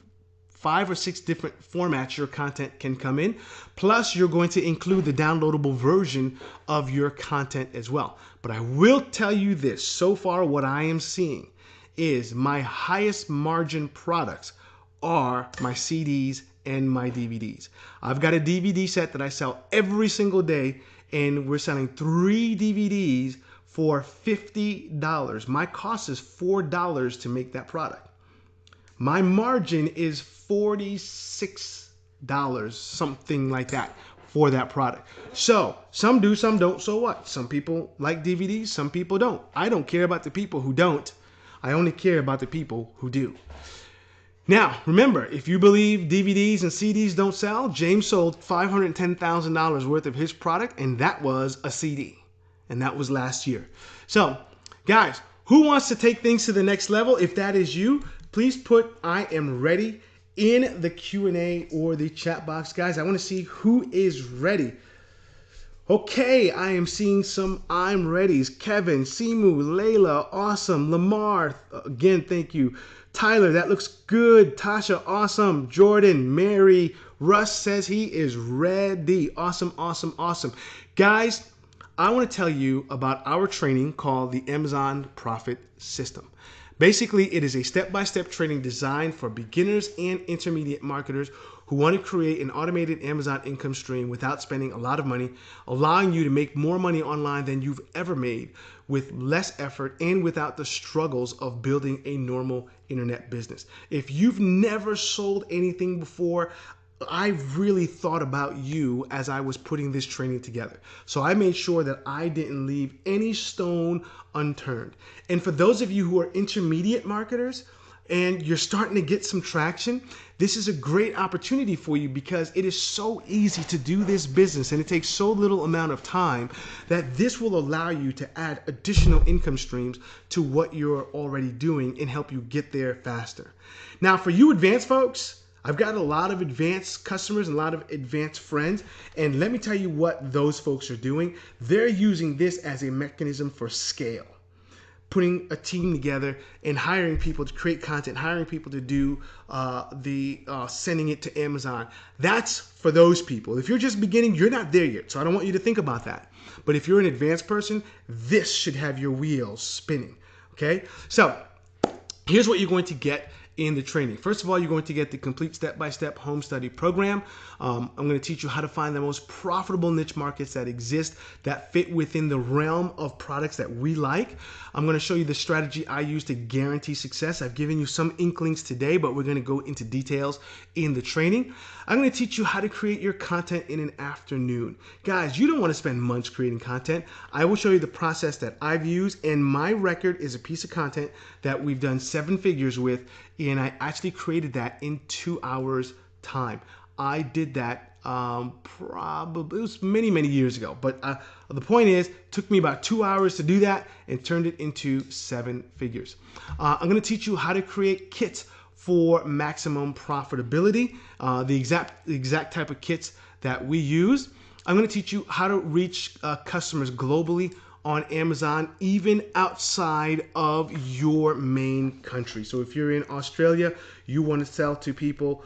5 or 6 different formats your content can come in. Plus, you're going to include the downloadable version of your content as well. But I will tell you this. So far, what I am seeing is my highest margin products are my CDs and my DVDs. I've got a DVD set that I sell every single day, and we're selling 3 DVDs for $50. My cost is $4 to make that product. My margin is $46, something like that, for that product. So some do, some don't. So what? Some people like DVDs, some people don't. I don't care about the people who don't. I only care about the people who do. Now, remember, if you believe DVDs and CDs don't sell, James sold $510,000 worth of his product, and that was a CD. And that was last year. So, guys, who wants to take things to the next level? If that is you, please put "I am ready" in the Q&A or the chat box. Guys, I want to see who is ready. Okay, I am seeing some "I'm readies." Kevin, Simu, Layla, awesome. Lamar, again, thank you. Tyler, that looks good. Tasha, awesome. Jordan, Mary, Russ says he is ready. Awesome, awesome, awesome. Guys, I want to tell you about our training called the Amazon Profit System. Basically, it is a step-by-step training designed for beginners and intermediate marketers who want to create an automated Amazon income stream without spending a lot of money, allowing you to make more money online than you've ever made with less effort and without the struggles of building a normal internet business. If you've never sold anything before, I really thought about you as I was putting this training together. So I made sure that I didn't leave any stone unturned. And for those of you who are intermediate marketers and you're starting to get some traction, this is a great opportunity for you because it is so easy to do this business and it takes so little amount of time that this will allow you to add additional income streams to what you're already doing and help you get there faster. Now, for you advanced folks, I've got a lot of advanced customers and a lot of advanced friends, and let me tell you what those folks are doing. They're using this as a mechanism for scale, putting a team together and hiring people to create content, hiring people to do sending it to Amazon. That's for those people. If you're just beginning, you're not there yet, so I don't want you to think about that. But if you're an advanced person, this should have your wheels spinning, okay? So here's what you're going to get in the training. First of all, you're going to get the complete step-by-step home study program. I'm going to teach you how to find the most profitable niche markets that exist that fit within the realm of products that we like. I'm going to show you the strategy I use to guarantee success. I've given you some inklings today, but we're going to go into details in the training. I'm going to teach you how to create your content in an afternoon. Guys, you don't want to spend months creating content. I will show you the process that I've used, and my record is a piece of content that we've done 7 figures with, and I actually created that in 2 hours time. I did that probably, it was many years ago, but the point is, it took me about 2 hours to do that and turned it into 7 figures. I'm going to teach you how to create kits for maximum profitability, the exact type of kits that we use. I'm going to teach you how to reach customers globally on Amazon, even outside of your main country. So if you're in Australia, you want to sell to people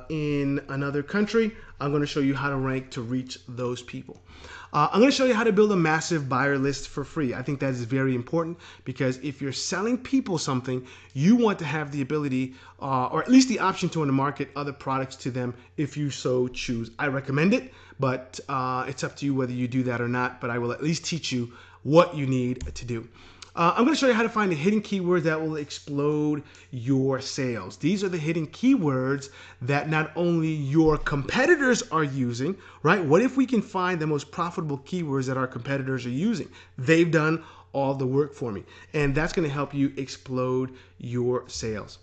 in another country, I'm going to show you how to rank to reach those people. I'm going to show you how to build a massive buyer list for free. I think that is very important because if you're selling people something, you want to have the ability or at least the option to want to market other products to them if you so choose. I recommend it, but it's up to you whether you do that or not, but I will at least teach you what you need to do. I'm going to show you how to find a hidden keyword that will explode your sales. These are the hidden keywords that not only your competitors are using, right? What if we can find the most profitable keywords that our competitors are using? They've done all the work for me, and that's going to help you explode your sales.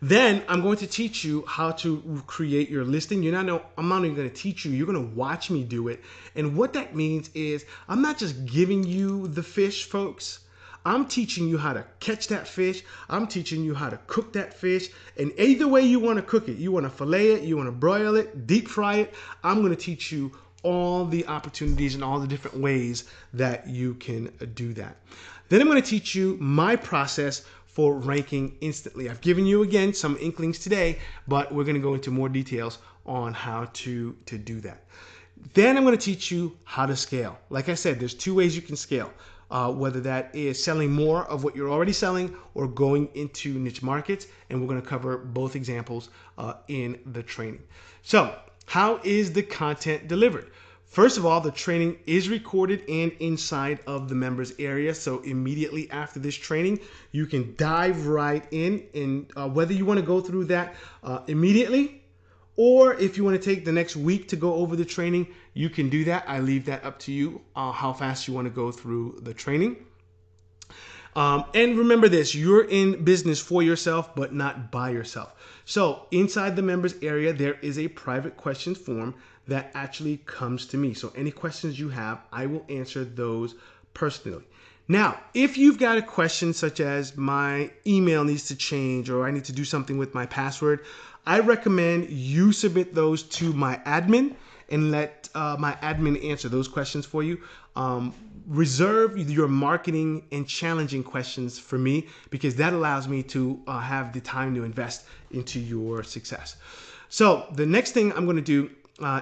Then I'm going to teach you how to create your listing. I'm not even going to teach you, you're going to watch me do it. And what that means is I'm not just giving you the fish, folks. I'm teaching you how to catch that fish. I'm teaching you how to cook that fish. And either way you want to cook it, you want to fillet it, you want to broil it, deep fry it, I'm going to teach you all the opportunities and all the different ways that you can do that. Then I'm going to teach you my process for ranking instantly. I've given you, again, some inklings today, but we're going to go into more details on how to do that. Then I'm going to teach you how to scale. Like I said, there's 2 ways you can scale, whether that is selling more of what you're already selling or going into niche markets, and we're going to cover both examples in the training. So how is the content delivered? First of all, the training is recorded and inside of the members area. So immediately after this training, you can dive right in. And whether you want to go through that immediately, or if you want to take the next week to go over the training, you can do that. I leave that up to you, how fast you want to go through the training. And remember this, you're in business for yourself, but not by yourself. So inside the members area, there is a private questions form that actually comes to me. So any questions you have, I will answer those personally. Now, if you've got a question such as my email needs to change or I need to do something with my password, I recommend you submit those to my admin and let my admin answer those questions for you. Reserve your marketing and challenging questions for me because that allows me to have the time to invest into your success. So the next thing I'm going to do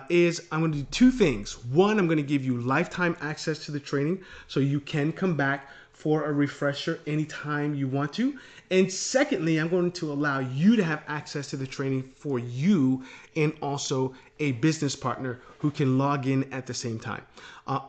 is I'm going to do two things. One, I'm going to give you lifetime access to the training so you can come back for a refresher anytime you want to. And secondly, I'm going to allow you to have access to the training for you and also a business partner who can log in at the same time.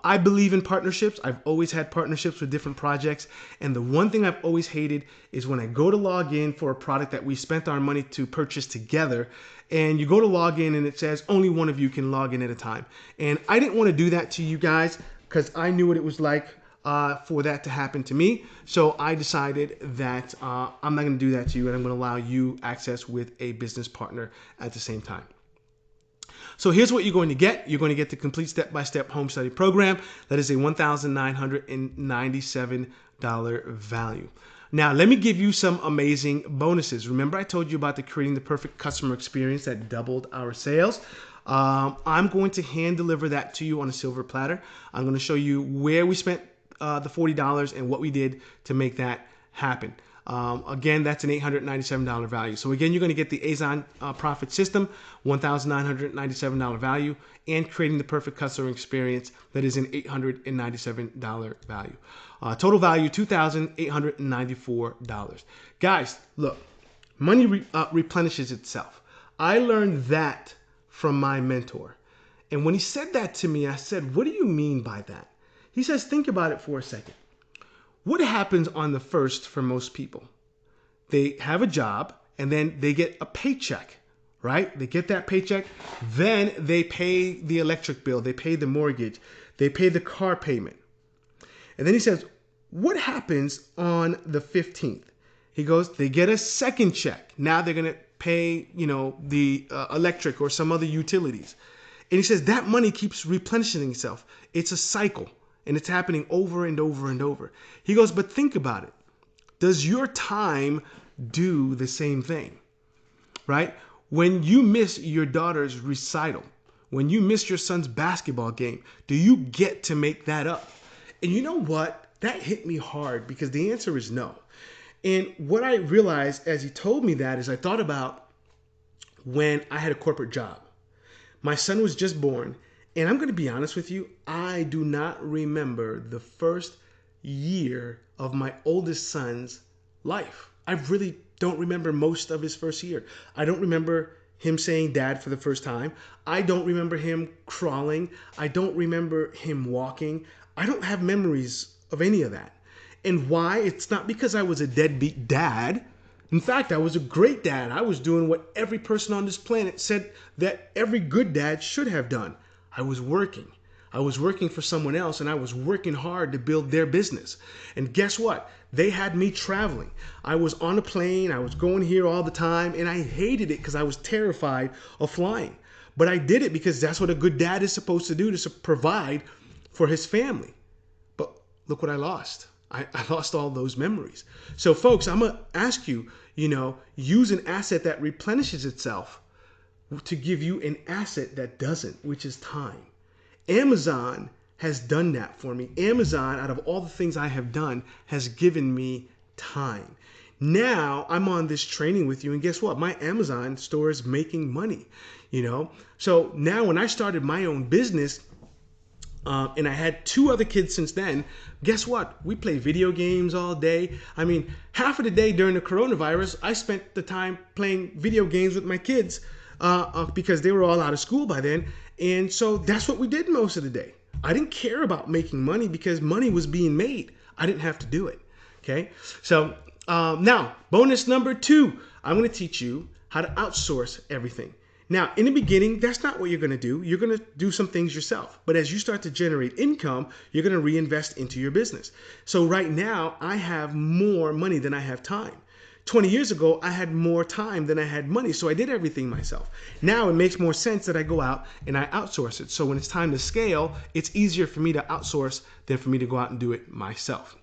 I believe in partnerships. I've always had partnerships with different projects. And the one thing I've always hated is when I go to log in for a product that we spent our money to purchase together, and you go to log in and it says only one of you can log in at a time. And I didn't want to do that to you guys because I knew what it was like for that to happen to me. So I decided that I'm not going to do that to you, and I'm going to allow you access with a business partner at the same time. So here's what you're going to get. You're going to get the complete step-by-step home study program. That is a $1,997 value. Now, let me give you some amazing bonuses. Remember I told you about the creating the perfect customer experience that doubled our sales? I'm going to hand deliver that to you on a silver platter. I'm going to show you where we spent the $40 and what we did to make that happen. Again, that's an $897 value. So again, you're going to get the Azon Profit System, $1,997 value, and creating the perfect customer experience that is an $897 value. Total value, $2,894. Guys, look, money replenishes itself. I learned that from my mentor. And when he said that to me, I said, what do you mean by that? He says, think about it for a second. What happens on the first for most people? They have a job and then they get a paycheck, right? They get that paycheck. Then they pay the electric bill. They pay the mortgage. They pay the car payment. And then he says, what happens on the 15th? He goes, they get a second check. Now they're going to pay, the electric or some other utilities. And he says that money keeps replenishing itself. It's a cycle. And it's happening over and over and over. He goes, but think about it. Does your time do the same thing? Right? When you miss your daughter's recital, when you miss your son's basketball game, do you get to make that up? And you know what? That hit me hard because the answer is no. And what I realized as he told me that is I thought about when I had a corporate job. My son was just born. And I'm going to be honest with you, I do not remember the first year of my oldest son's life. I really don't remember most of his first year. I don't remember him saying dad for the first time. I don't remember him crawling. I don't remember him walking. I don't have memories of any of that. And why? It's not because I was a deadbeat dad. In fact, I was a great dad. I was doing what every person on this planet said that every good dad should have done. I was working. I was working for someone else, and I was working hard to build their business. And guess what? They had me traveling. I was on a plane. I was going here all the time, and I hated it because I was terrified of flying. But I did it because that's what a good dad is supposed to do, to provide for his family. But look what I lost. I lost all those memories. So, folks, I'm going to ask you, use an asset that replenishes itself to give you an asset that doesn't, which is time. Amazon has done that for me. Amazon, out of all the things I have done, has given me time. Now I'm on this training with you, and guess what? My Amazon store is making money, So now when I started my own business, and I had 2 other kids since then, guess what? We play video games all day. I mean, half of the day during the coronavirus, I spent the time playing video games with my kids because they were all out of school by then. And so that's what we did most of the day. I didn't care about making money because money was being made. I didn't have to do it. Okay. So now, bonus number 2, I'm going to teach you how to outsource everything. Now, in the beginning, that's not what you're going to do. You're going to do some things yourself. But as you start to generate income, you're going to reinvest into your business. So right now, I have more money than I have time. 20 years ago, I had more time than I had money, so I did everything myself. Now it makes more sense that I go out and I outsource it. So when it's time to scale, it's easier for me to outsource than for me to go out and do it myself.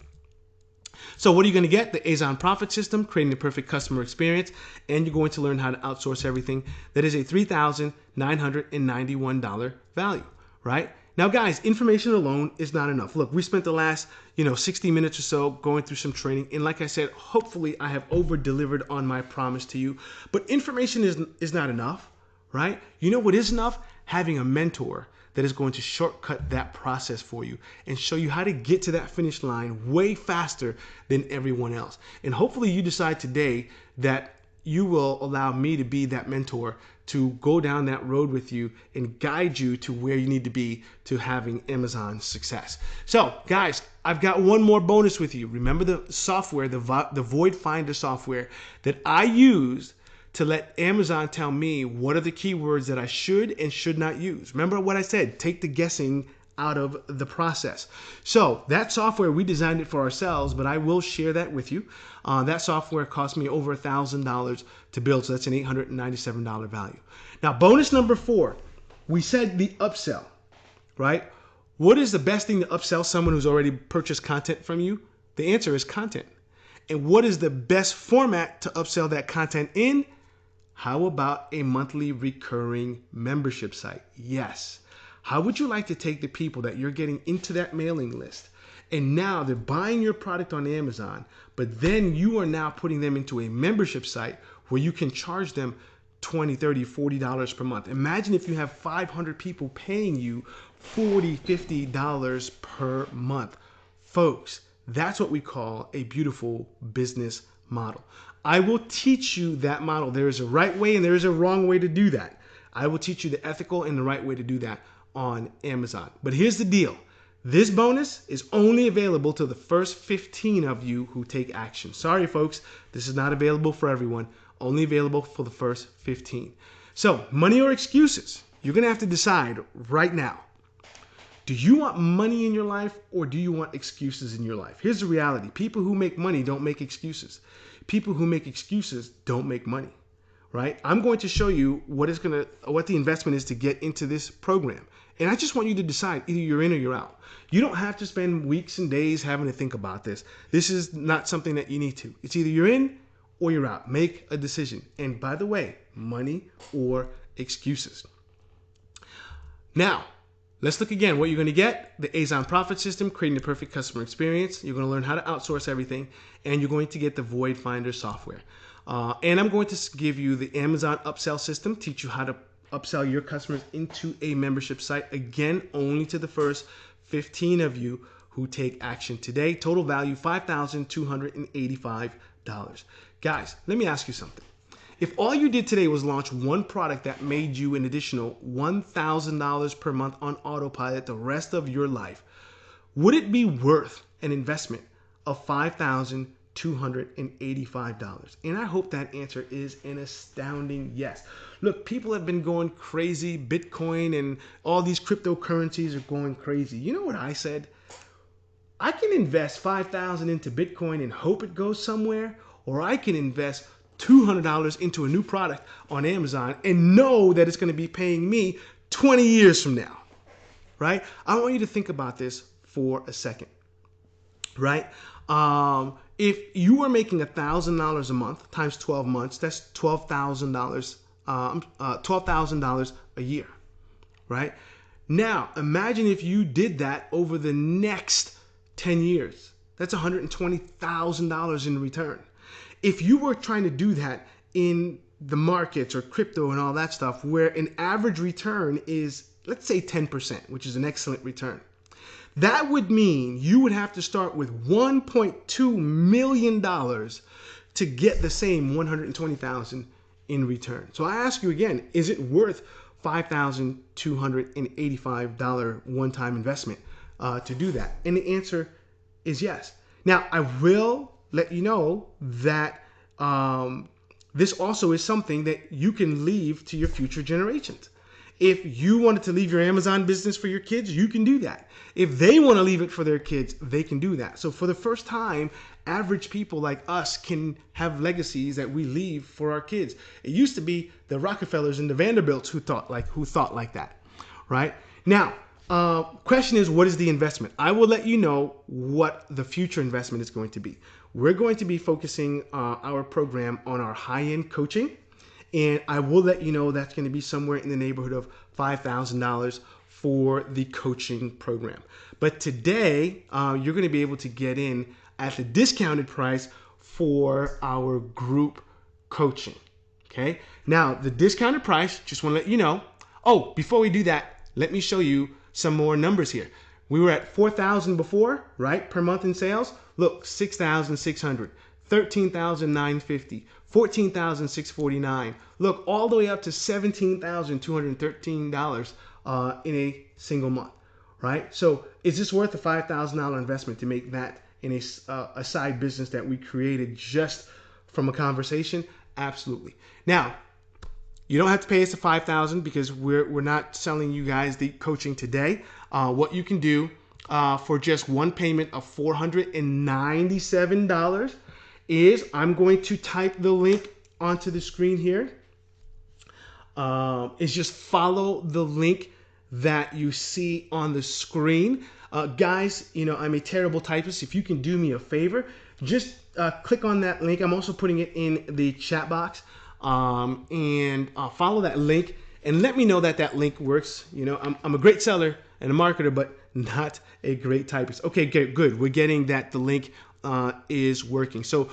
So what are you going to get? The Azon Profit System, creating the perfect customer experience, and you're going to learn how to outsource everything. That is a $3,991 value, right? Now, guys, information alone is not enough. Look, we spent the last, 60 minutes or so going through some training. And like I said, hopefully I have over-delivered on my promise to you. But information is not enough, right? You know what is enough? Having a mentor that is going to shortcut that process for you and show you how to get to that finish line way faster than everyone else. And hopefully you decide today that you will allow me to be that mentor to go down that road with you and guide you to where you need to be to having Amazon success. So guys, I've got one more bonus with you. Remember the software, the Void Finder software that I used to let Amazon tell me what are the keywords that I should and should not use. Remember what I said, take the guessing out of the process. So that software, we designed it for ourselves, but I will share that with you. That software cost me over $1,000 to build, so that's an $897 value. Now, bonus number 4, we said the upsell, right? What is the best thing to upsell someone who's already purchased content from you? The answer is content. And what is the best format to upsell that content in? How about a monthly recurring membership site? Yes. How would you like to take the people that you're getting into that mailing list and now they're buying your product on Amazon, but then you are now putting them into a membership site where you can charge them $20, $30, $40 per month. Imagine if you have 500 people paying you $40, $50 per month. Folks, that's what we call a beautiful business model. I will teach you that model. There is a right way and there is a wrong way to do that. I will teach you the ethical and the right way to do that on Amazon. But here's the deal. This bonus is only available to the first 15 of you who take action. Sorry, folks, this is not available for everyone. Only available for the first 15. So, money or excuses? You're going to have to decide right now. Do you want money in your life or do you want excuses in your life? Here's the reality. People who make money don't make excuses. People who make excuses don't make money, right? I'm going to show you what the investment is to get into this program. And I just want you to decide either you're in or you're out. You don't have to spend weeks and days having to think about this. This is not something that you need to. It's either you're in or you're out. Make a decision. And by the way, money or excuses. Now, let's look again. What you're going to get, the Azon Profit System, creating the perfect customer experience. You're going to learn how to outsource everything, and you're going to get the Void Finder software. And I'm going to give you the Amazon Upsell System, teach you how to upsell your customers into a membership site. Again, only to the first 15 of you who take action today. Total value, $5,285. Guys, let me ask you something. If all you did today was launch one product that made you an additional $1,000 per month on autopilot the rest of your life, would it be worth an investment of $5,285? And I hope that answer is an astounding yes. Look, people have been going crazy. Bitcoin and all these cryptocurrencies are going crazy. You know what I said? I can invest $5,000 into Bitcoin and hope it goes somewhere, or I can invest $200 into a new product on Amazon and know that it's going to be paying me 20 years from now, right? I want you to think about this for a second, right? If you were making $1,000 a month times 12 months, that's $12,000, $12,000 a year, right? Now, imagine if you did that over the next 10 years. That's $120,000 in return. If you were trying to do that in the markets or crypto and all that stuff, where an average return is, let's say 10%, which is an excellent return, that would mean you would have to start with $1.2 million to get the same $120,000 in return. So I ask you again, is it worth $5,285 one-time investment to do that? And the answer is yes. Now, I will let you know that this also is something that you can leave to your future generations. If you wanted to leave your Amazon business for your kids, you can do that. If they want to leave it for their kids, they can do that. So for the first time, average people like us can have legacies that we leave for our kids. It used to be the Rockefellers and the Vanderbilts who thought like that, right? Now, question is, what is the investment? I will let you know what the future investment is going to be. We're going to be focusing our program on our high-end coaching, and I will let you know that's going to be somewhere in the neighborhood of $5,000 for the coaching program. But today, you're going to be able to get in at the discounted price for our group coaching. Okay. Now, the discounted price, just want to let you know. Oh, before we do that, let me show you some more numbers here. We were at 4,000 before, right, per month in sales. Look, 6,600, 13,950, 14,649. Look, all the way up to $17,213 in a single month, right? So is this worth a $5,000 investment to make that in a side business that we created just from a conversation? Absolutely. Now, you don't have to pay us the $5,000 because we're not selling you guys the coaching today. What you can do for just one payment of $497 is, I'm going to type the link onto the screen here. Is just follow the link that you see on the screen. Guys, you know, I'm a terrible typist. If you can do me a favor, just click on that link. I'm also putting it in the chat box. And follow that link and let me know that that link works. You know, I'm a great seller and a marketer, but not a great typist. Okay, good. We're getting that the link is working. So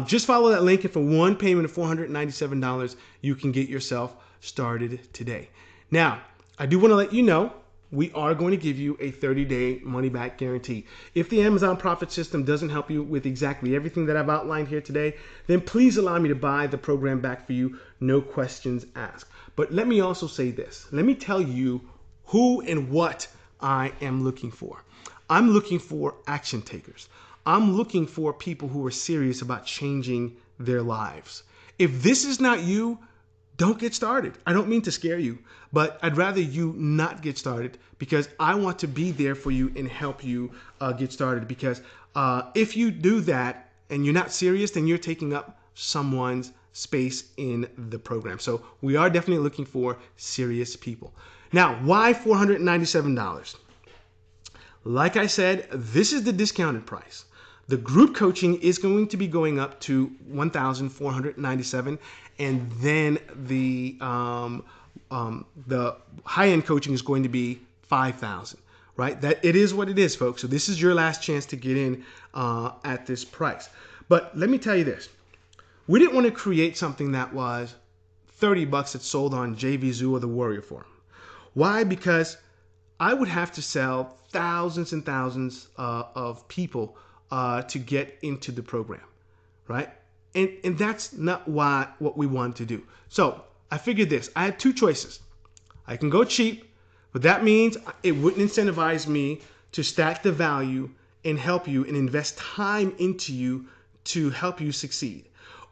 just follow that link, and for one payment of $497, you can get yourself started today. Now, I do want to let you know, we are going to give you a 30-day money-back guarantee. If the Amazon Profit System doesn't help you with exactly everything that I've outlined here today, then please allow me to buy the program back for you, no questions asked. But let me also say this. Let me tell you who and what I am looking for. I'm looking for action takers. I'm looking for people who are serious about changing their lives. If this is not you, don't get started. I don't mean to scare you, but I'd rather you not get started, because I want to be there for you and help you get started. Because if you do that and you're not serious, then you're taking up someone's space in the program. So we are definitely looking for serious people. Now, why $497? Like I said, this is the discounted price. The group coaching is going to be going up to $1,497, and then the high-end coaching is going to be $5,000. Right? That it is what it is, folks. So this is your last chance to get in at this price. But let me tell you this: we didn't want to create something that was $30 that sold on JVZoo or the Warrior Forum. Why? Because I would have to sell thousands and thousands of people to get into the program, right? And that's not what we wanted to do. So I figured this. I had two choices. I can go cheap, but that means it wouldn't incentivize me to stack the value and help you and invest time into you to help you succeed.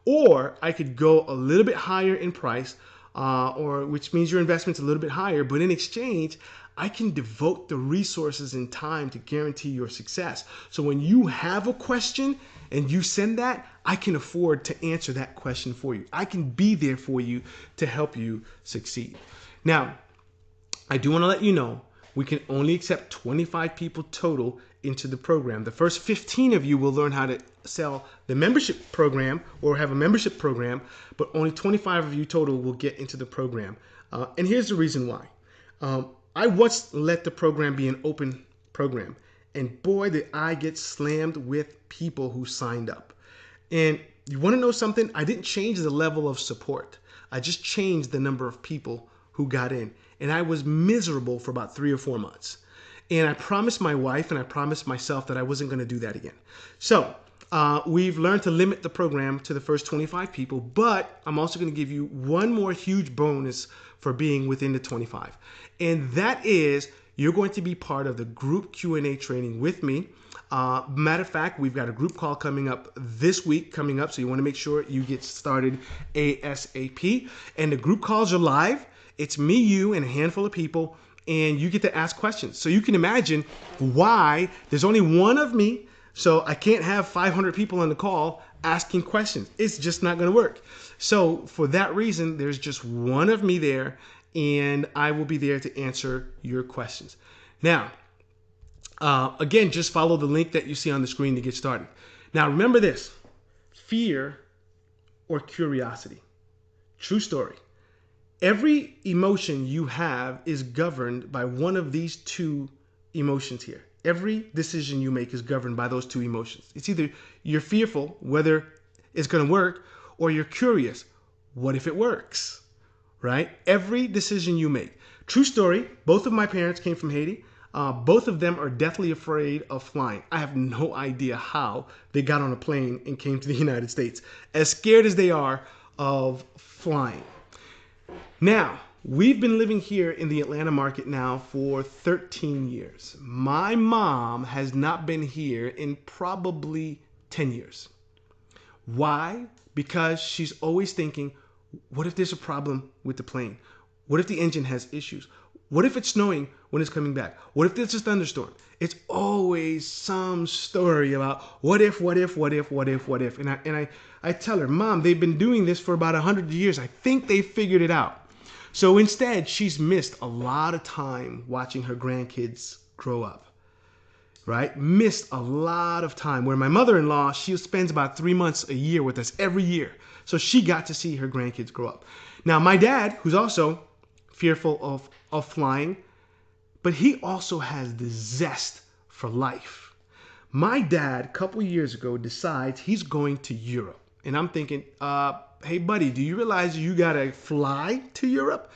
Or I could go a little bit higher in price, which means your investment's a little bit higher, but in exchange, I can devote the resources and time to guarantee your success. So when you have a question and you send that, I can afford to answer that question for you. I can be there for you to help you succeed. Now, I do want to let you know, we can only accept 25 people total into the program. The first 15 of you will learn how to sell the membership program or have a membership program, but only 25 of you total will get into the program. And here's the reason why. I once let the program be an open program, and boy, did I get slammed with people who signed up. And you want to know something? I didn't change the level of support. I just changed the number of people who got in. And I was miserable for about 3 or 4 months. And I promised my wife and I promised myself that I wasn't going to do that again. So We've learned to limit the program to the first 25 people, but I'm also going to give you one more huge bonus for being within the 25. And that is you're going to be part of the group Q&A training with me. Matter of fact, we've got a group call coming up this week so you want to make sure you get started ASAP. And the group calls are live. It's me, you, and a handful of people, and you get to ask questions. So you can imagine why there's only one of me, so I can't have 500 people on the call asking questions. It's just not going to work. So for that reason, there's just one of me there, and I will be there to answer your questions. Now, again, just follow the link that you see on the screen to get started. Now, remember this: fear or curiosity. True story. Every emotion you have is governed by one of these two emotions here. Every decision you make is governed by those two emotions. It's either you're fearful whether it's going to work, or you're curious, what if it works? Right? Every decision you make. True story, both of my parents came from Haiti. Both of them are deathly afraid of flying. I have no idea how they got on a plane and came to the United States, as scared as they are of flying. Now, we've been living here in the Atlanta market now for 13 years. My mom has not been here in probably 10 years. Why? Because she's always thinking, what if there's a problem with the plane? What if the engine has issues? What if it's snowing when it's coming back? What if there's a thunderstorm? It's always some story about what if. And I tell her, Mom, they've been doing this for about 100 years. I think they figured it out. So instead, she's missed a lot of time watching her grandkids grow up. Right? Missed a lot of time. Where my mother-in-law, she spends about 3 months a year with us every year. So she got to see her grandkids grow up. Now, my dad, who's also fearful of flying, but he also has the zest for life. My dad, a couple years ago, decides he's going to Europe. And I'm thinking, hey, buddy, do you realize you got to fly to Europe?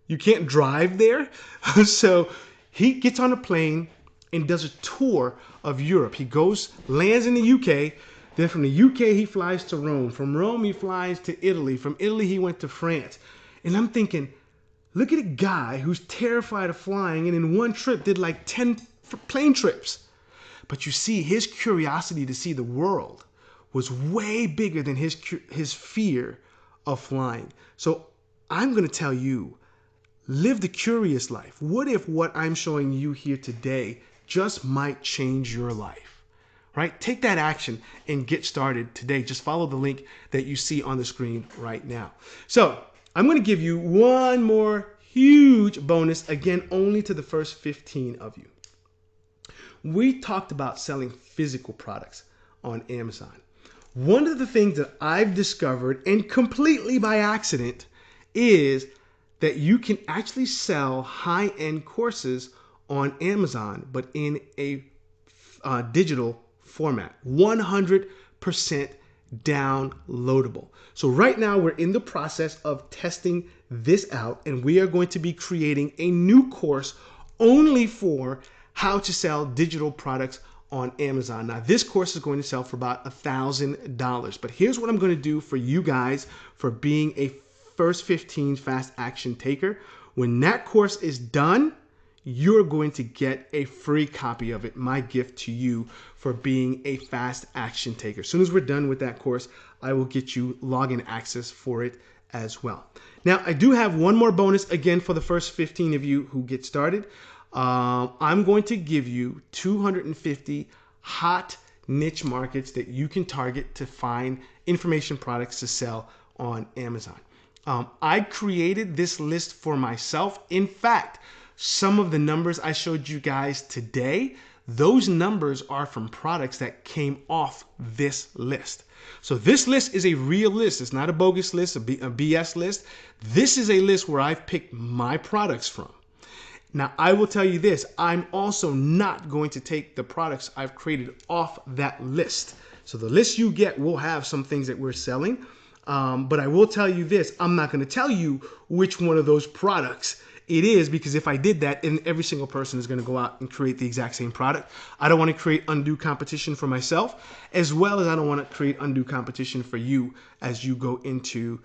You can't drive there. So he gets on a plane and does a tour of Europe. He goes, lands in the UK. Then from the UK, he flies to Rome. From Rome, he flies to Italy. From Italy, he went to France. And I'm thinking, look at a guy who's terrified of flying and in one trip did like 10 plane trips. But you see, his curiosity to see the world was way bigger than his fear of flying. So I'm going to tell you, live the curious life. What if what I'm showing you here today just might change your life? Right? Take that action and get started today. Just follow the link that you see on the screen right now. So I'm going to give you one more huge bonus, again, only to the first 15 of you. We talked about selling physical products on Amazon. One of the things that I've discovered, and completely by accident, is that you can actually sell high-end courses on Amazon, but in a digital format, 100% downloadable. So right now we're in the process of testing this out, and we are going to be creating a new course only for how to sell digital products on Amazon. Now, this course is going to sell for about $1,000, but here's what I'm going to do for you guys for being a first 15 fast action taker. When that course is done, you're going to get a free copy of it, my gift to you for being a fast action taker. As soon as we're done with that course, I will get you login access for it as well. Now, I do have one more bonus, again, for the first 15 of you who get started. I'm going to give you 250 hot niche markets that you can target to find information products to sell on Amazon. I created this list for myself. In fact, some of the numbers I showed you guys today, those numbers are from products that came off this list. So this list is a real list. It's not a bogus list, a BS list. This is a list where I've picked my products from. Now, I will tell you this, I'm also not going to take the products I've created off that list. So the list you get will have some things that we're selling, but I will tell you this, I'm not going to tell you which one of those products It is, because if I did that, then every single person is going to go out and create the exact same product. I don't want to create undue competition for myself, as well as I don't want to create undue competition for you as you go into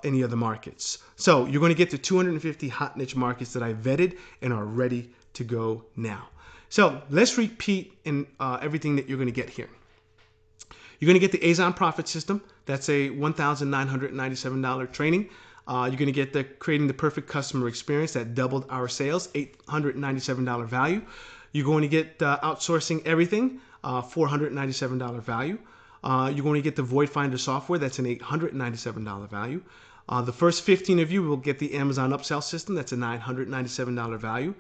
any other markets. So you're going to get to 250 hot niche markets that I vetted and are ready to go now. So let's repeat in everything that you're going to get here. You're going to get the Azon Profit System. That's a $1,997 training. You're going to get the Creating the Perfect Customer Experience that doubled our sales, $897 value. You're going to get Outsourcing Everything, $497 value. You're going to get the Void Finder software. That's an $897 value. The first 15 of you will get the Amazon Upsell system. That's a $997 value.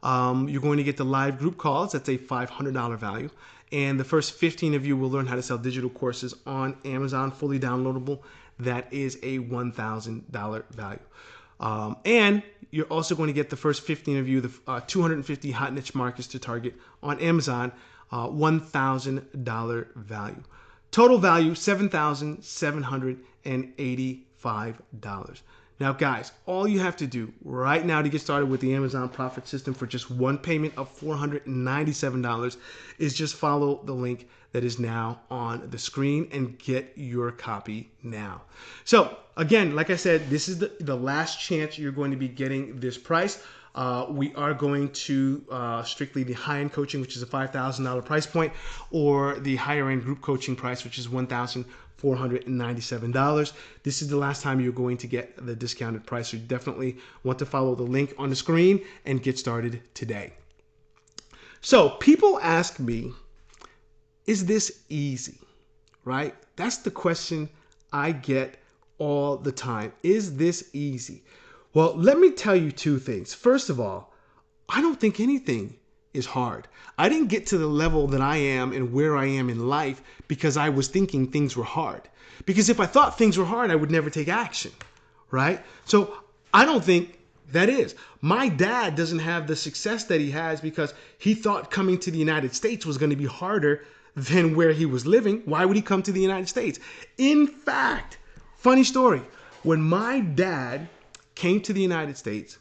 You're going to get the live group calls. That's a $500 value. And the first 15 of you will learn how to sell digital courses on Amazon, fully downloadable. That is a $1,000 value. And you're also going to get the first 15 of you the 250 hot niche markets to target on Amazon, $1,000 value. Total value, $7,785. Now, guys, all you have to do right now to get started with the Amazon Profit System for just one payment of $497 is just follow the link that is now on the screen and get your copy now. So, again, like I said, this is the last chance you're going to be getting this price. We are going to strictly the high-end coaching, which is a $5,000 price point, or the higher-end group coaching price, which is $1,497. This is the last time you're going to get the discounted price. So you definitely want to follow the link on the screen and get started today. So people ask me, is this easy? Right? That's the question I get all the time. Is this easy? Well, let me tell you two things. First of all, I don't think anything is hard. I didn't get to the level that I am and where I am in life because I was thinking things were hard. Because if I thought things were hard, I would never take action, right? So I don't think that is. My dad doesn't have the success that he has because he thought coming to the United States was going to be harder than where he was living. Why would he come to the United States? In fact, funny story, when my dad came to the United States,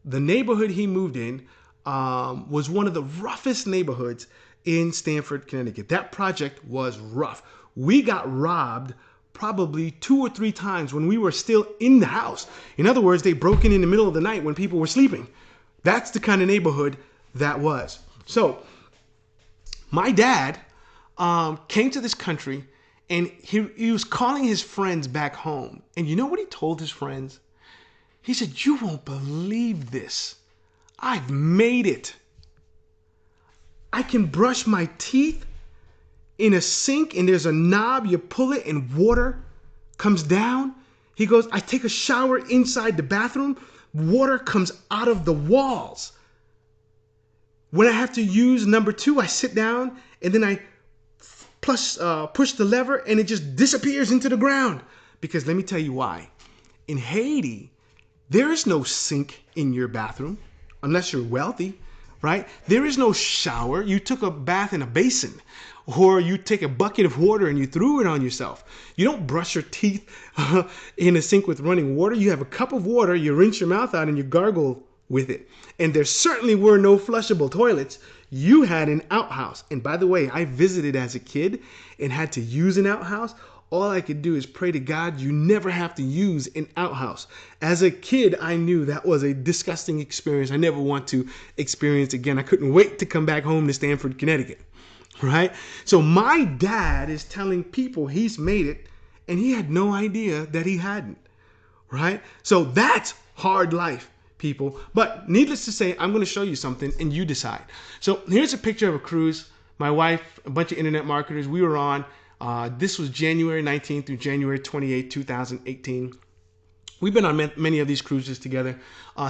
the neighborhood he moved in was one of the roughest neighborhoods in Stamford, Connecticut. That project was rough. We got robbed probably 2 or 3 times when we were still in the house. In other words, they broke in the middle of the night when people were sleeping. That's the kind of neighborhood that was. So my dad came to this country and he was calling his friends back home. And you know what he told his friends? He said, "You won't believe this. I've made it. I can brush my teeth in a sink and there's a knob, you pull it and water comes down." He goes, "I take a shower inside the bathroom, water comes out of the walls. When I have to use number 2, I sit down and then I push the lever and it just disappears into the ground." Because let me tell you why. In Haiti, there is no sink in your bathroom unless you're wealthy, right? There is no shower. You took a bath in a basin, or you take a bucket of water and you threw it on yourself. You don't brush your teeth in a sink with running water. You have a cup of water, you rinse your mouth out and you gargle with it. And there certainly were no flushable toilets. You had an outhouse. And by the way, I visited as a kid and had to use an outhouse. All I could do is pray to God you never have to use an outhouse. As a kid, I knew that was a disgusting experience I never want to experience again. I couldn't wait to come back home to Stamford, Connecticut, right? So my dad is telling people he's made it, and he had no idea that he hadn't, right? So that's hard life, people. But needless to say, I'm going to show you something, and you decide. So here's a picture of a cruise. My wife, a bunch of internet marketers, we were on. This was January 19th through January 28th, 2018. We've been on many of these cruises together.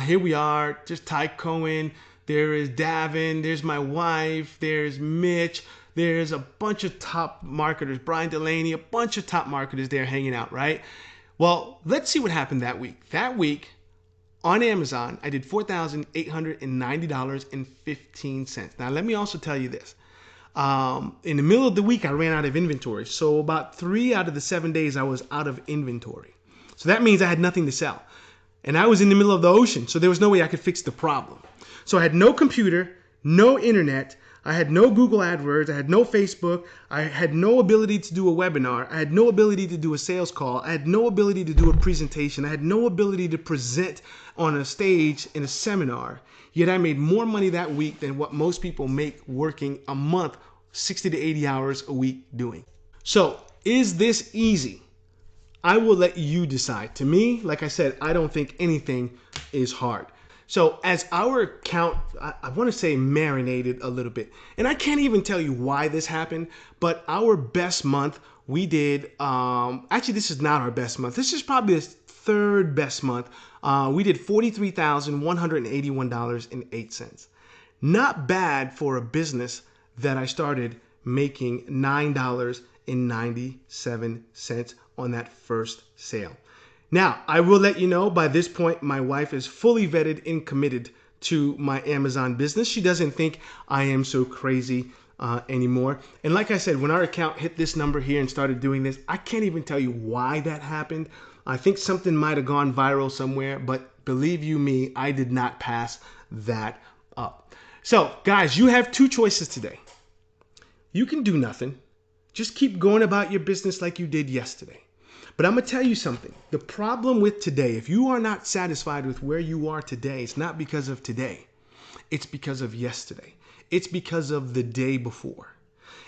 Here we are, just Ty Cohen. There is Davin. There's my wife. There's Mitch. There's a bunch of top marketers. Brian Delaney, a bunch of top marketers there hanging out, right? Well, let's see what happened that week. That week on Amazon, I did $4,890.15. Now, let me also tell you this. In the middle of the week, I ran out of inventory. So about 3 out of the 7 days, I was out of inventory. So that means I had nothing to sell. And I was in the middle of the ocean, so there was no way I could fix the problem. So I had no computer, no internet, I had no Google AdWords, I had no Facebook, I had no ability to do a webinar, I had no ability to do a sales call, I had no ability to do a presentation, I had no ability to present on a stage in a seminar. Yet I made more money that week than what most people make working a month, 60 to 80 hours a week doing. So, is this easy? I will let you decide. To me, like I said, I don't think anything is hard. So as our account, I want to say marinated a little bit, and I can't even tell you why this happened, but our best month we did, actually this is not our best month. This is probably the third best month. We did $43,181.08. Not bad for a business that I started making $9.97 on that first sale. Now, I will let you know by this point, my wife is fully vetted and committed to my Amazon business. She doesn't think I am so crazy anymore. And like I said, when our account hit this number here and started doing this, I can't even tell you why that happened. I think something might have gone viral somewhere, but believe you me, I did not pass that up. So guys, you have two choices today. You can do nothing. Just keep going about your business like you did yesterday. But I'm going to tell you something. The problem with today, if you are not satisfied with where you are today, it's not because of today. It's because of yesterday. It's because of the day before.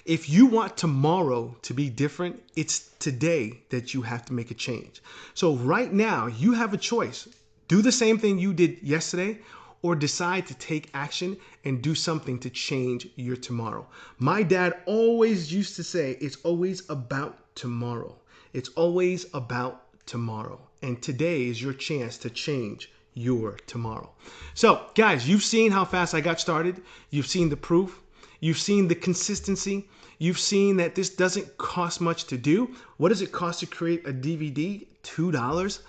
If you want tomorrow to be different, it's today that you have to make a change. So right now, you have a choice. Do the same thing you did yesterday, or decide to take action and do something to change your tomorrow. My dad always used to say, it's always about tomorrow. It's always about tomorrow. And today is your chance to change your tomorrow. So guys, you've seen how fast I got started. You've seen the proof. You've seen the consistency. You've seen that this doesn't cost much to do. What does it cost to create a DVD? $2.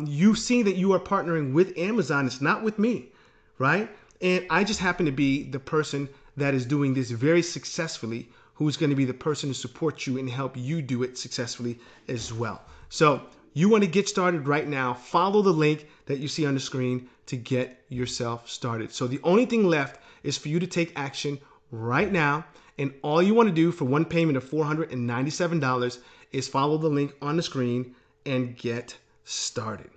You've seen that you are partnering with Amazon. It's not with me, right? And I just happen to be the person that is doing this very successfully, who's going to be the person to support you and help you do it successfully as well. So you want to get started right now. Follow the link that you see on the screen to get yourself started. So the only thing left is for you to take action right now. And all you want to do for one payment of $497 is follow the link on the screen and get started.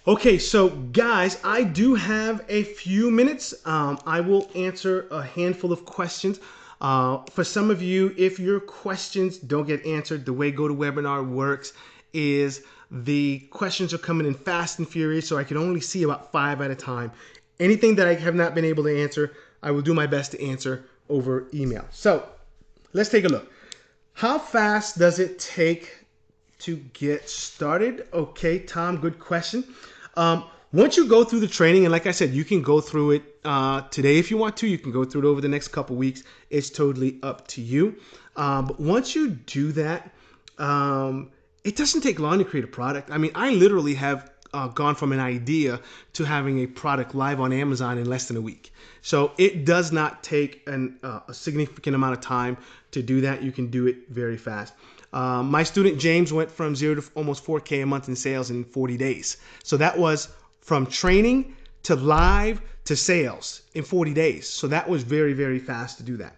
Okay, so guys, I do have a few minutes. I will answer a handful of questions. For some of you, if your questions don't get answered, the way GoToWebinar works is the questions are coming in fast and furious, so I can only see about 5 at a time. Anything that I have not been able to answer, I will do my best to answer over email. So let's take a look. How fast does it take to get started? Okay, Tom, good question. Once you go through the training, and like I said, you can go through it today if you want to. You can go through it over the next couple weeks. It's totally up to you. But once you do that, it doesn't take long to create a product. I mean, I literally have gone from an idea to having a product live on Amazon in less than a week. So it does not take a significant amount of time to do that. You can do it very fast. My student James went from 0 to almost 4K a month in sales in 40 days. So that was from training to live to sales in 40 days. So that was very, very fast to do that.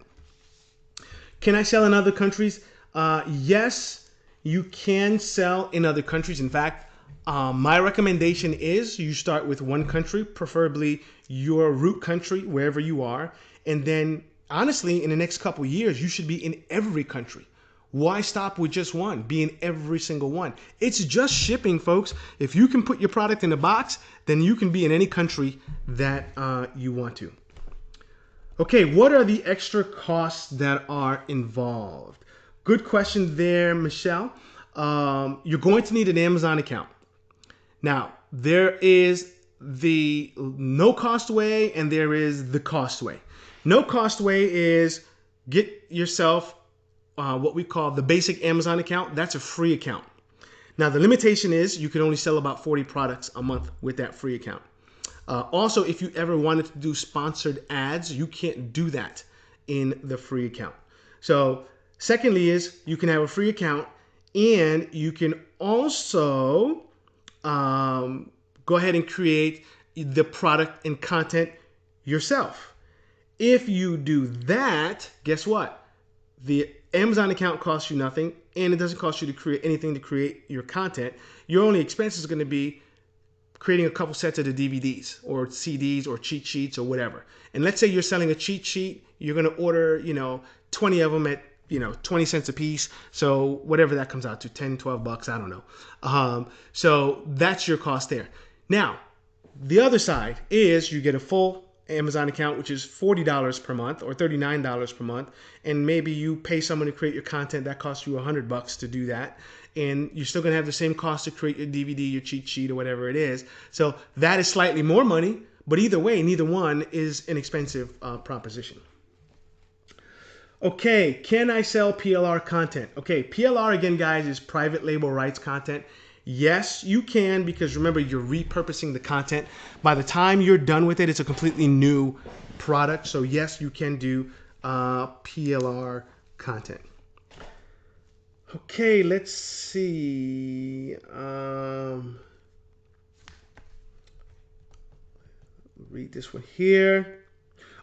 Can I sell in other countries? Yes, you can sell in other countries. In fact, my recommendation is you start with one country, preferably your root country, wherever you are. And then honestly, in the next couple of years, you should be in every country. Why stop with just one? Be in every single one. It's just shipping, folks. If you can put your product in a box, then you can be in any country that you want to. Okay, what are the extra costs that are involved? Good question there, Michelle. You're going to need an Amazon account. Now, there is the no-cost way and there is the cost way. No-cost way is get yourself what we call the basic Amazon account. That's a free account. Now, the limitation is you can only sell about 40 products a month with that free account. Also, if you ever wanted to do sponsored ads, you can't do that in the free account. So secondly is you can have a free account and you can also go ahead and create the product and content yourself. If you do that, guess what? The Amazon account costs you nothing, and it doesn't cost you to create anything to create your content. Your only expense is going to be creating a couple sets of the DVDs or CDs or cheat sheets or whatever. And let's say you're selling a cheat sheet, you're going to order, 20 of them at, 20 cents a piece. So whatever that comes out to, 10, 12 bucks, I don't know. So that's your cost there. Now, the other side is you get a full Amazon account, which is $40 per month or $39 per month. And maybe you pay someone to create your content that costs you $100 to do that. And you're still going to have the same cost to create your DVD, your cheat sheet, or whatever it is. So that is slightly more money, but either way, neither one is an expensive proposition. Okay, can I sell PLR content? Okay, PLR again, guys, is private label rights content. Yes, you can, because remember, you're repurposing the content. By the time you're done with it, it's a completely new product. So yes, you can do PLR content. Okay, let's see. Read this one here.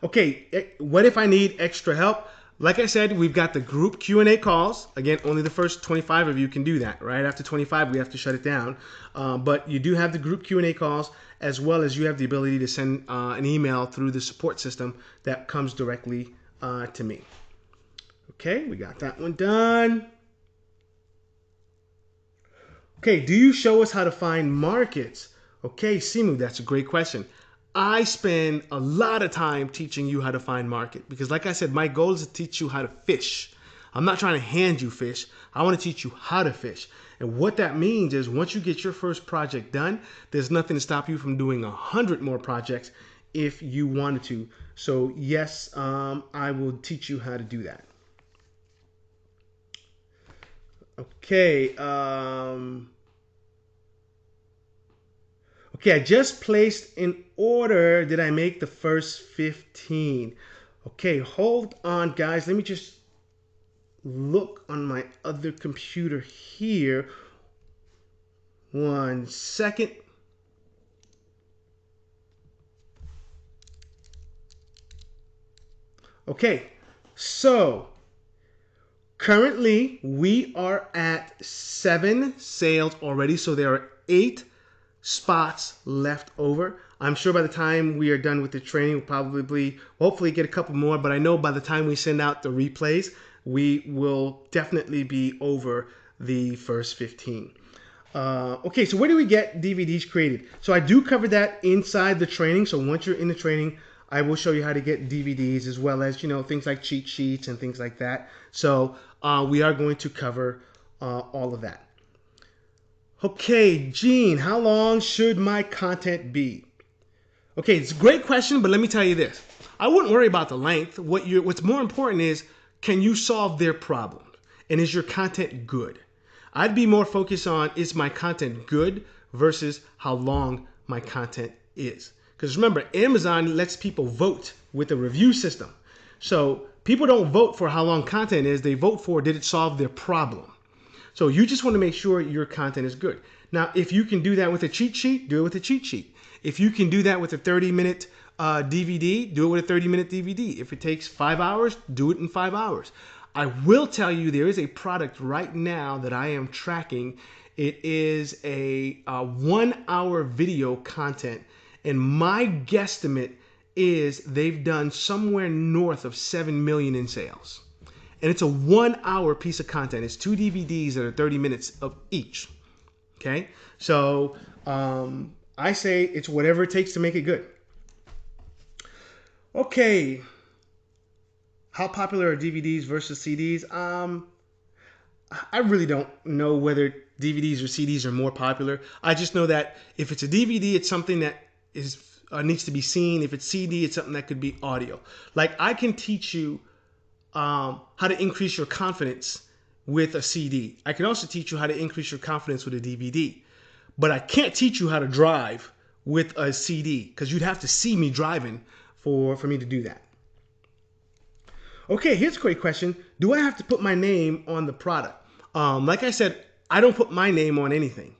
Okay, what if I need extra help? Like I said, we've got the group Q&A calls. Again, only the first 25 of you can do that. Right after 25, we have to shut it down. But you do have the group Q&A calls, as well as you have the ability to send an email through the support system that comes directly to me. Okay, we got that one done. Okay, do you show us how to find markets? Okay, Simu, that's a great question. I spend a lot of time teaching you how to find market because, like I said, my goal is to teach you how to fish. I'm not trying to hand you fish. I want to teach you how to fish. And what that means is once you get your first project done, there's nothing to stop you from doing 100 more projects if you wanted to. So yes, I will teach you how to do that. Okay. Okay, I just placed an order. Did I make the first 15? Okay, hold on, guys. Let me just look on my other computer here. 1 second. Okay, so currently we are at 7 sales already. So there are 8 spots left over. I'm sure by the time we are done with the training, we'll probably, hopefully get a couple more, but I know by the time we send out the replays, we will definitely be over the first 15. Okay, so where do we get DVDs created? So I do cover that inside the training. So once you're in the training, I will show you how to get DVDs as well as, things like cheat sheets and things like that. So we are going to cover all of that. Okay, Gene, how long should my content be? Okay, it's a great question, but let me tell you this. I wouldn't worry about the length. What's more important is, can you solve their problem? And is your content good? I'd be more focused on, is my content good versus how long my content is. Because remember, Amazon lets people vote with a review system. So people don't vote for how long content is. They vote for, did it solve their problem? So you just want to make sure your content is good. Now, if you can do that with a cheat sheet, do it with a cheat sheet. If you can do that with a 30-minute DVD, do it with a 30-minute DVD. If it takes 5 hours, do it in 5 hours. I will tell you there is a product right now that I am tracking. It is a 1-hour video content. And my guesstimate is they've done somewhere north of 7 million in sales. And it's a 1-hour piece of content. It's 2 DVDs that are 30 minutes of each. Okay? So I say it's whatever it takes to make it good. Okay. How popular are DVDs versus CDs? I really don't know whether DVDs or CDs are more popular. I just know that if it's a DVD, it's something that needs to be seen. If it's CD, it's something that could be audio. Like I can teach you how to increase your confidence with a CD. I can also teach you how to increase your confidence with a DVD. But I can't teach you how to drive with a CD because you'd have to see me driving for me to do that. Okay, here's a great question. Do I have to put my name on the product? Like I said, I don't put my name on anything.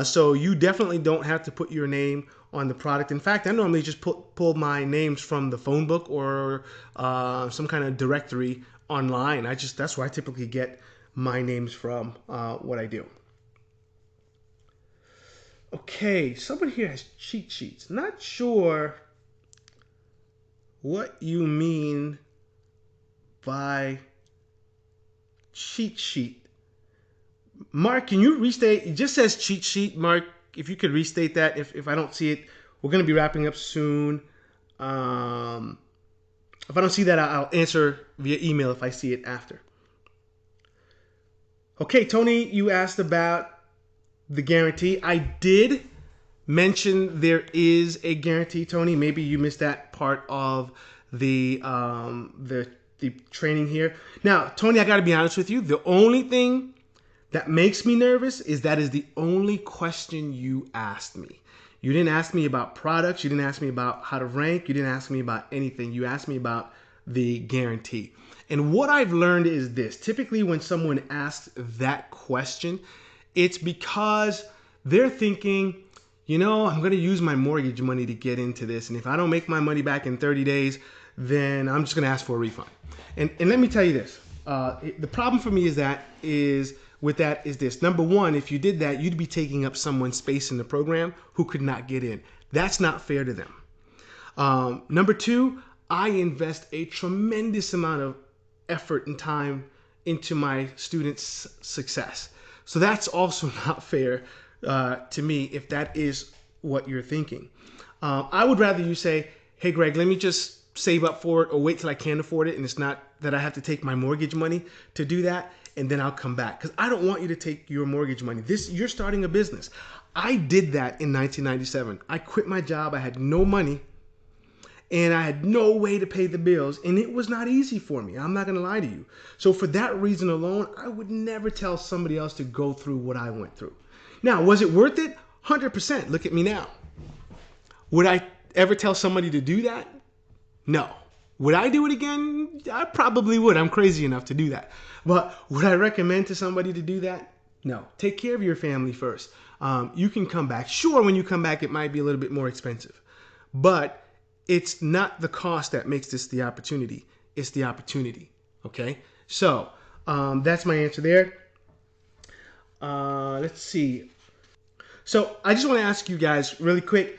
So you definitely don't have to put your name on the product. In fact, I normally just pull my names from the phone book or some kind of directory online. That's where I typically get my names from what I do. Okay, someone here has cheat sheets. Not sure what you mean by cheat sheet. Mark, can you restate? It just says cheat sheet. Mark, if you could restate that, if I don't see it, we're going to be wrapping up soon. Um, if I don't see that, I'll answer via email if I see it after. Okay, Tony, you asked about the guarantee. I did mention there is a guarantee, Tony. Maybe you missed that part of the training here. Now, Tony, I got to be honest with you. The only thing that makes me nervous is that is the only question you asked me. You didn't ask me about products. You didn't ask me about how to rank. You didn't ask me about anything. You asked me about the guarantee. And what I've learned is this. Typically when someone asks that question, it's because they're thinking, I'm going to use my mortgage money to get into this. And if I don't make my money back in 30 days, then I'm just going to ask for a refund. And let me tell you this. The problem for me is this. Number one, if you did that, you'd be taking up someone's space in the program who could not get in. That's not fair to them. Number two, I invest a tremendous amount of effort and time into my students' success. So that's also not fair to me if that is what you're thinking. I would rather you say, hey, Greg, let me just save up for it or wait till I can afford it and it's not that I have to take my mortgage money to do that and then I'll come back. Because I don't want you to take your mortgage money. You're starting a business. I did that in 1997. I quit my job. I had no money and I had no way to pay the bills and it was not easy for me. I'm not going to lie to you. So for that reason alone, I would never tell somebody else to go through what I went through. Now, was it worth it? 100%. Look at me now. Would I ever tell somebody to do that? No. Would I do it again? I probably would. I'm crazy enough to do that. But would I recommend to somebody to do that? No. Take care of your family first. You can come back. Sure, when you come back, it might be a little bit more expensive. But it's not the cost that makes this the opportunity. It's the opportunity. Okay? So that's my answer there. Let's see. So I just want to ask you guys really quick.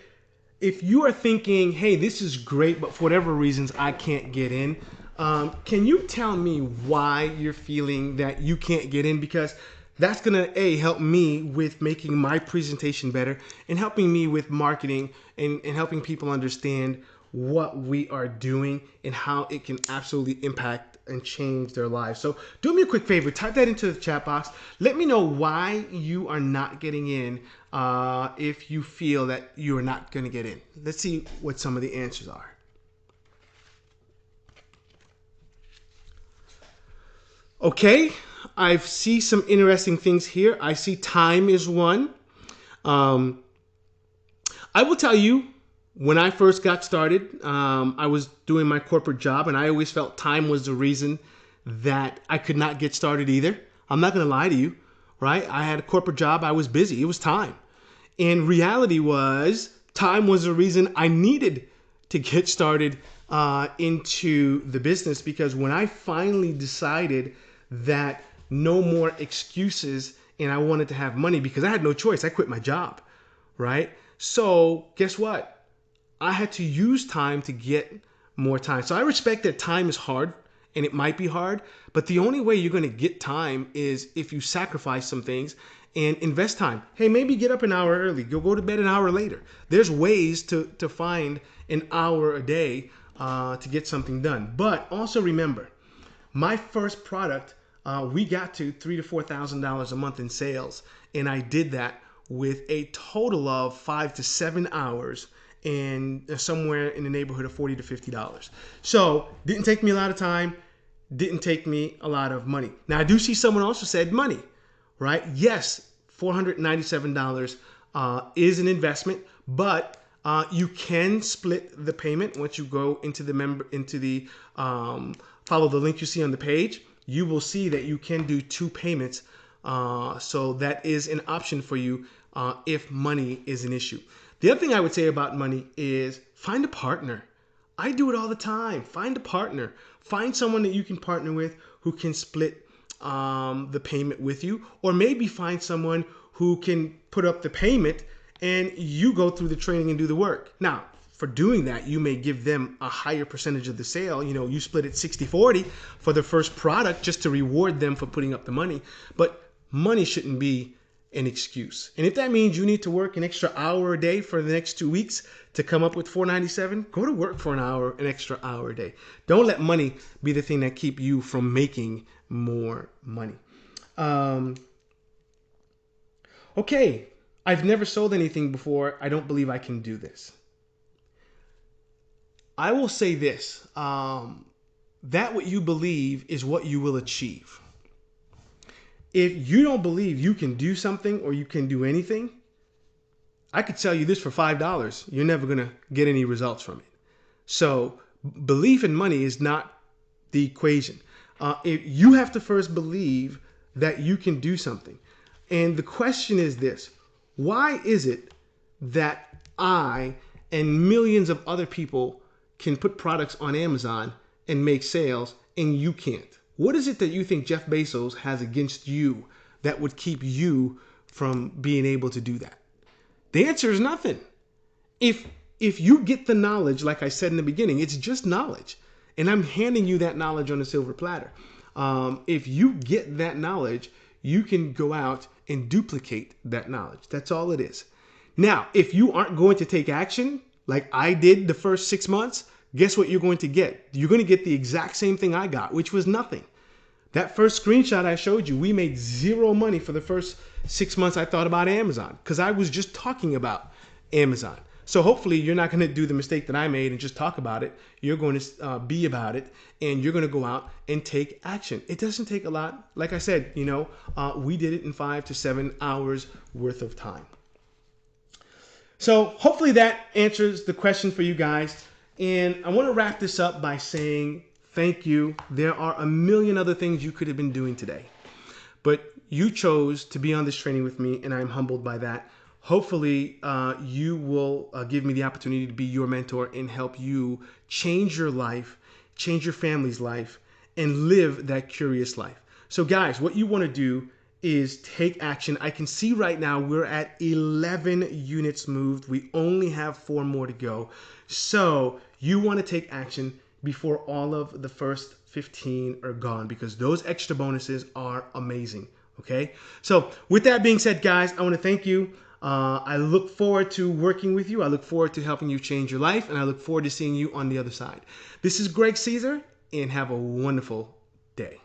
If you are thinking, hey, this is great, but for whatever reasons I can't get in, can you tell me why you're feeling that you can't get in? Because that's going to, help me with making my presentation better and helping me with marketing and helping people understand what we are doing and how it can absolutely impact and change their lives. So do me a quick favor, type that into the chat box. Let me know why you are not getting in if you feel that you are not going to get in. Let's see what some of the answers are. Okay, I see some interesting things here. I see time is one. I will tell you, when I first got started, I was doing my corporate job, and I always felt time was the reason that I could not get started either. I'm not going to lie to you, right? I had a corporate job. I was busy. It was time. And reality was time was the reason I needed to get started into the business, because when I finally decided that no more excuses and I wanted to have money, because I had no choice. I quit my job, right? So guess what? I had to use time to get more time. So I respect that time is hard and it might be hard, but the only way you're going to get time is if you sacrifice some things and invest time. Hey, maybe get up an hour early. Go to bed an hour later. There's ways to find an hour a day to get something done. But also remember, my first product, we got to $3,000 to $4,000 a month in sales. And I did that with a total of 5 to 7 hours and somewhere in the neighborhood of $40 to $50. So didn't take me a lot of time, didn't take me a lot of money. Now I do see someone also said money, right? Yes, $497 is an investment, but you can split the payment once you go into the follow the link you see on the page. You will see that you can do 2 payments So that is an option for you if money is an issue. The other thing I would say about money is find a partner. I do it all the time. Find a partner. Find someone that you can partner with who can split the payment with you, or maybe find someone who can put up the payment and you go through the training and do the work. Now, for doing that, you may give them a higher percentage of the sale. You know, you split it 60-40 for the first product just to reward them for putting up the money. But money shouldn't be an excuse. And if that means you need to work an extra hour a day for the next 2 weeks to come up with $497, go to work for an extra hour a day. Don't let money be the thing that keep you from making more money. Okay, I've never sold anything before. I don't believe I can do this. I will say this, that what you believe is what you will achieve. If you don't believe you can do something or you can do anything, I could sell you this for $5. You're never going to get any results from it. So belief in money is not the equation. If you have to first believe that you can do something. And the question is this: why is it that I and millions of other people can put products on Amazon and make sales and you can't? What is it that you think Jeff Bezos has against you that would keep you from being able to do that? The answer is nothing. If you get the knowledge, like I said in the beginning, it's just knowledge. And I'm handing you that knowledge on a silver platter. If you get that knowledge, you can go out and duplicate that knowledge. That's all it is. Now, if you aren't going to take action, like I did the first 6 months, guess what you're going to get? You're going to get the exact same thing I got, which was nothing. That first screenshot I showed you, we made zero money for the first 6 months I thought about Amazon because I was just talking about Amazon. So hopefully you're not going to do the mistake that I made and just talk about it. You're going to be about it, and you're going to go out and take action. It doesn't take a lot. Like I said, we did it in 5 to 7 hours worth of time. So hopefully that answers the question for you guys. And I want to wrap this up by saying thank you. There are a million other things you could have been doing today, but you chose to be on this training with me, and I'm humbled by that. Hopefully, you will give me the opportunity to be your mentor and help you change your life, change your family's life, and live that curious life. So guys, what you want to do is take action. I can see right now we're at 11 units moved. We only have 4 more to go. So you want to take action before all of the first 15 are gone, because those extra bonuses are amazing. Okay. So with that being said, guys, I want to thank you. I look forward to working with you. I look forward to helping you change your life, and I look forward to seeing you on the other side. This is Greg Cesar, and have a wonderful day.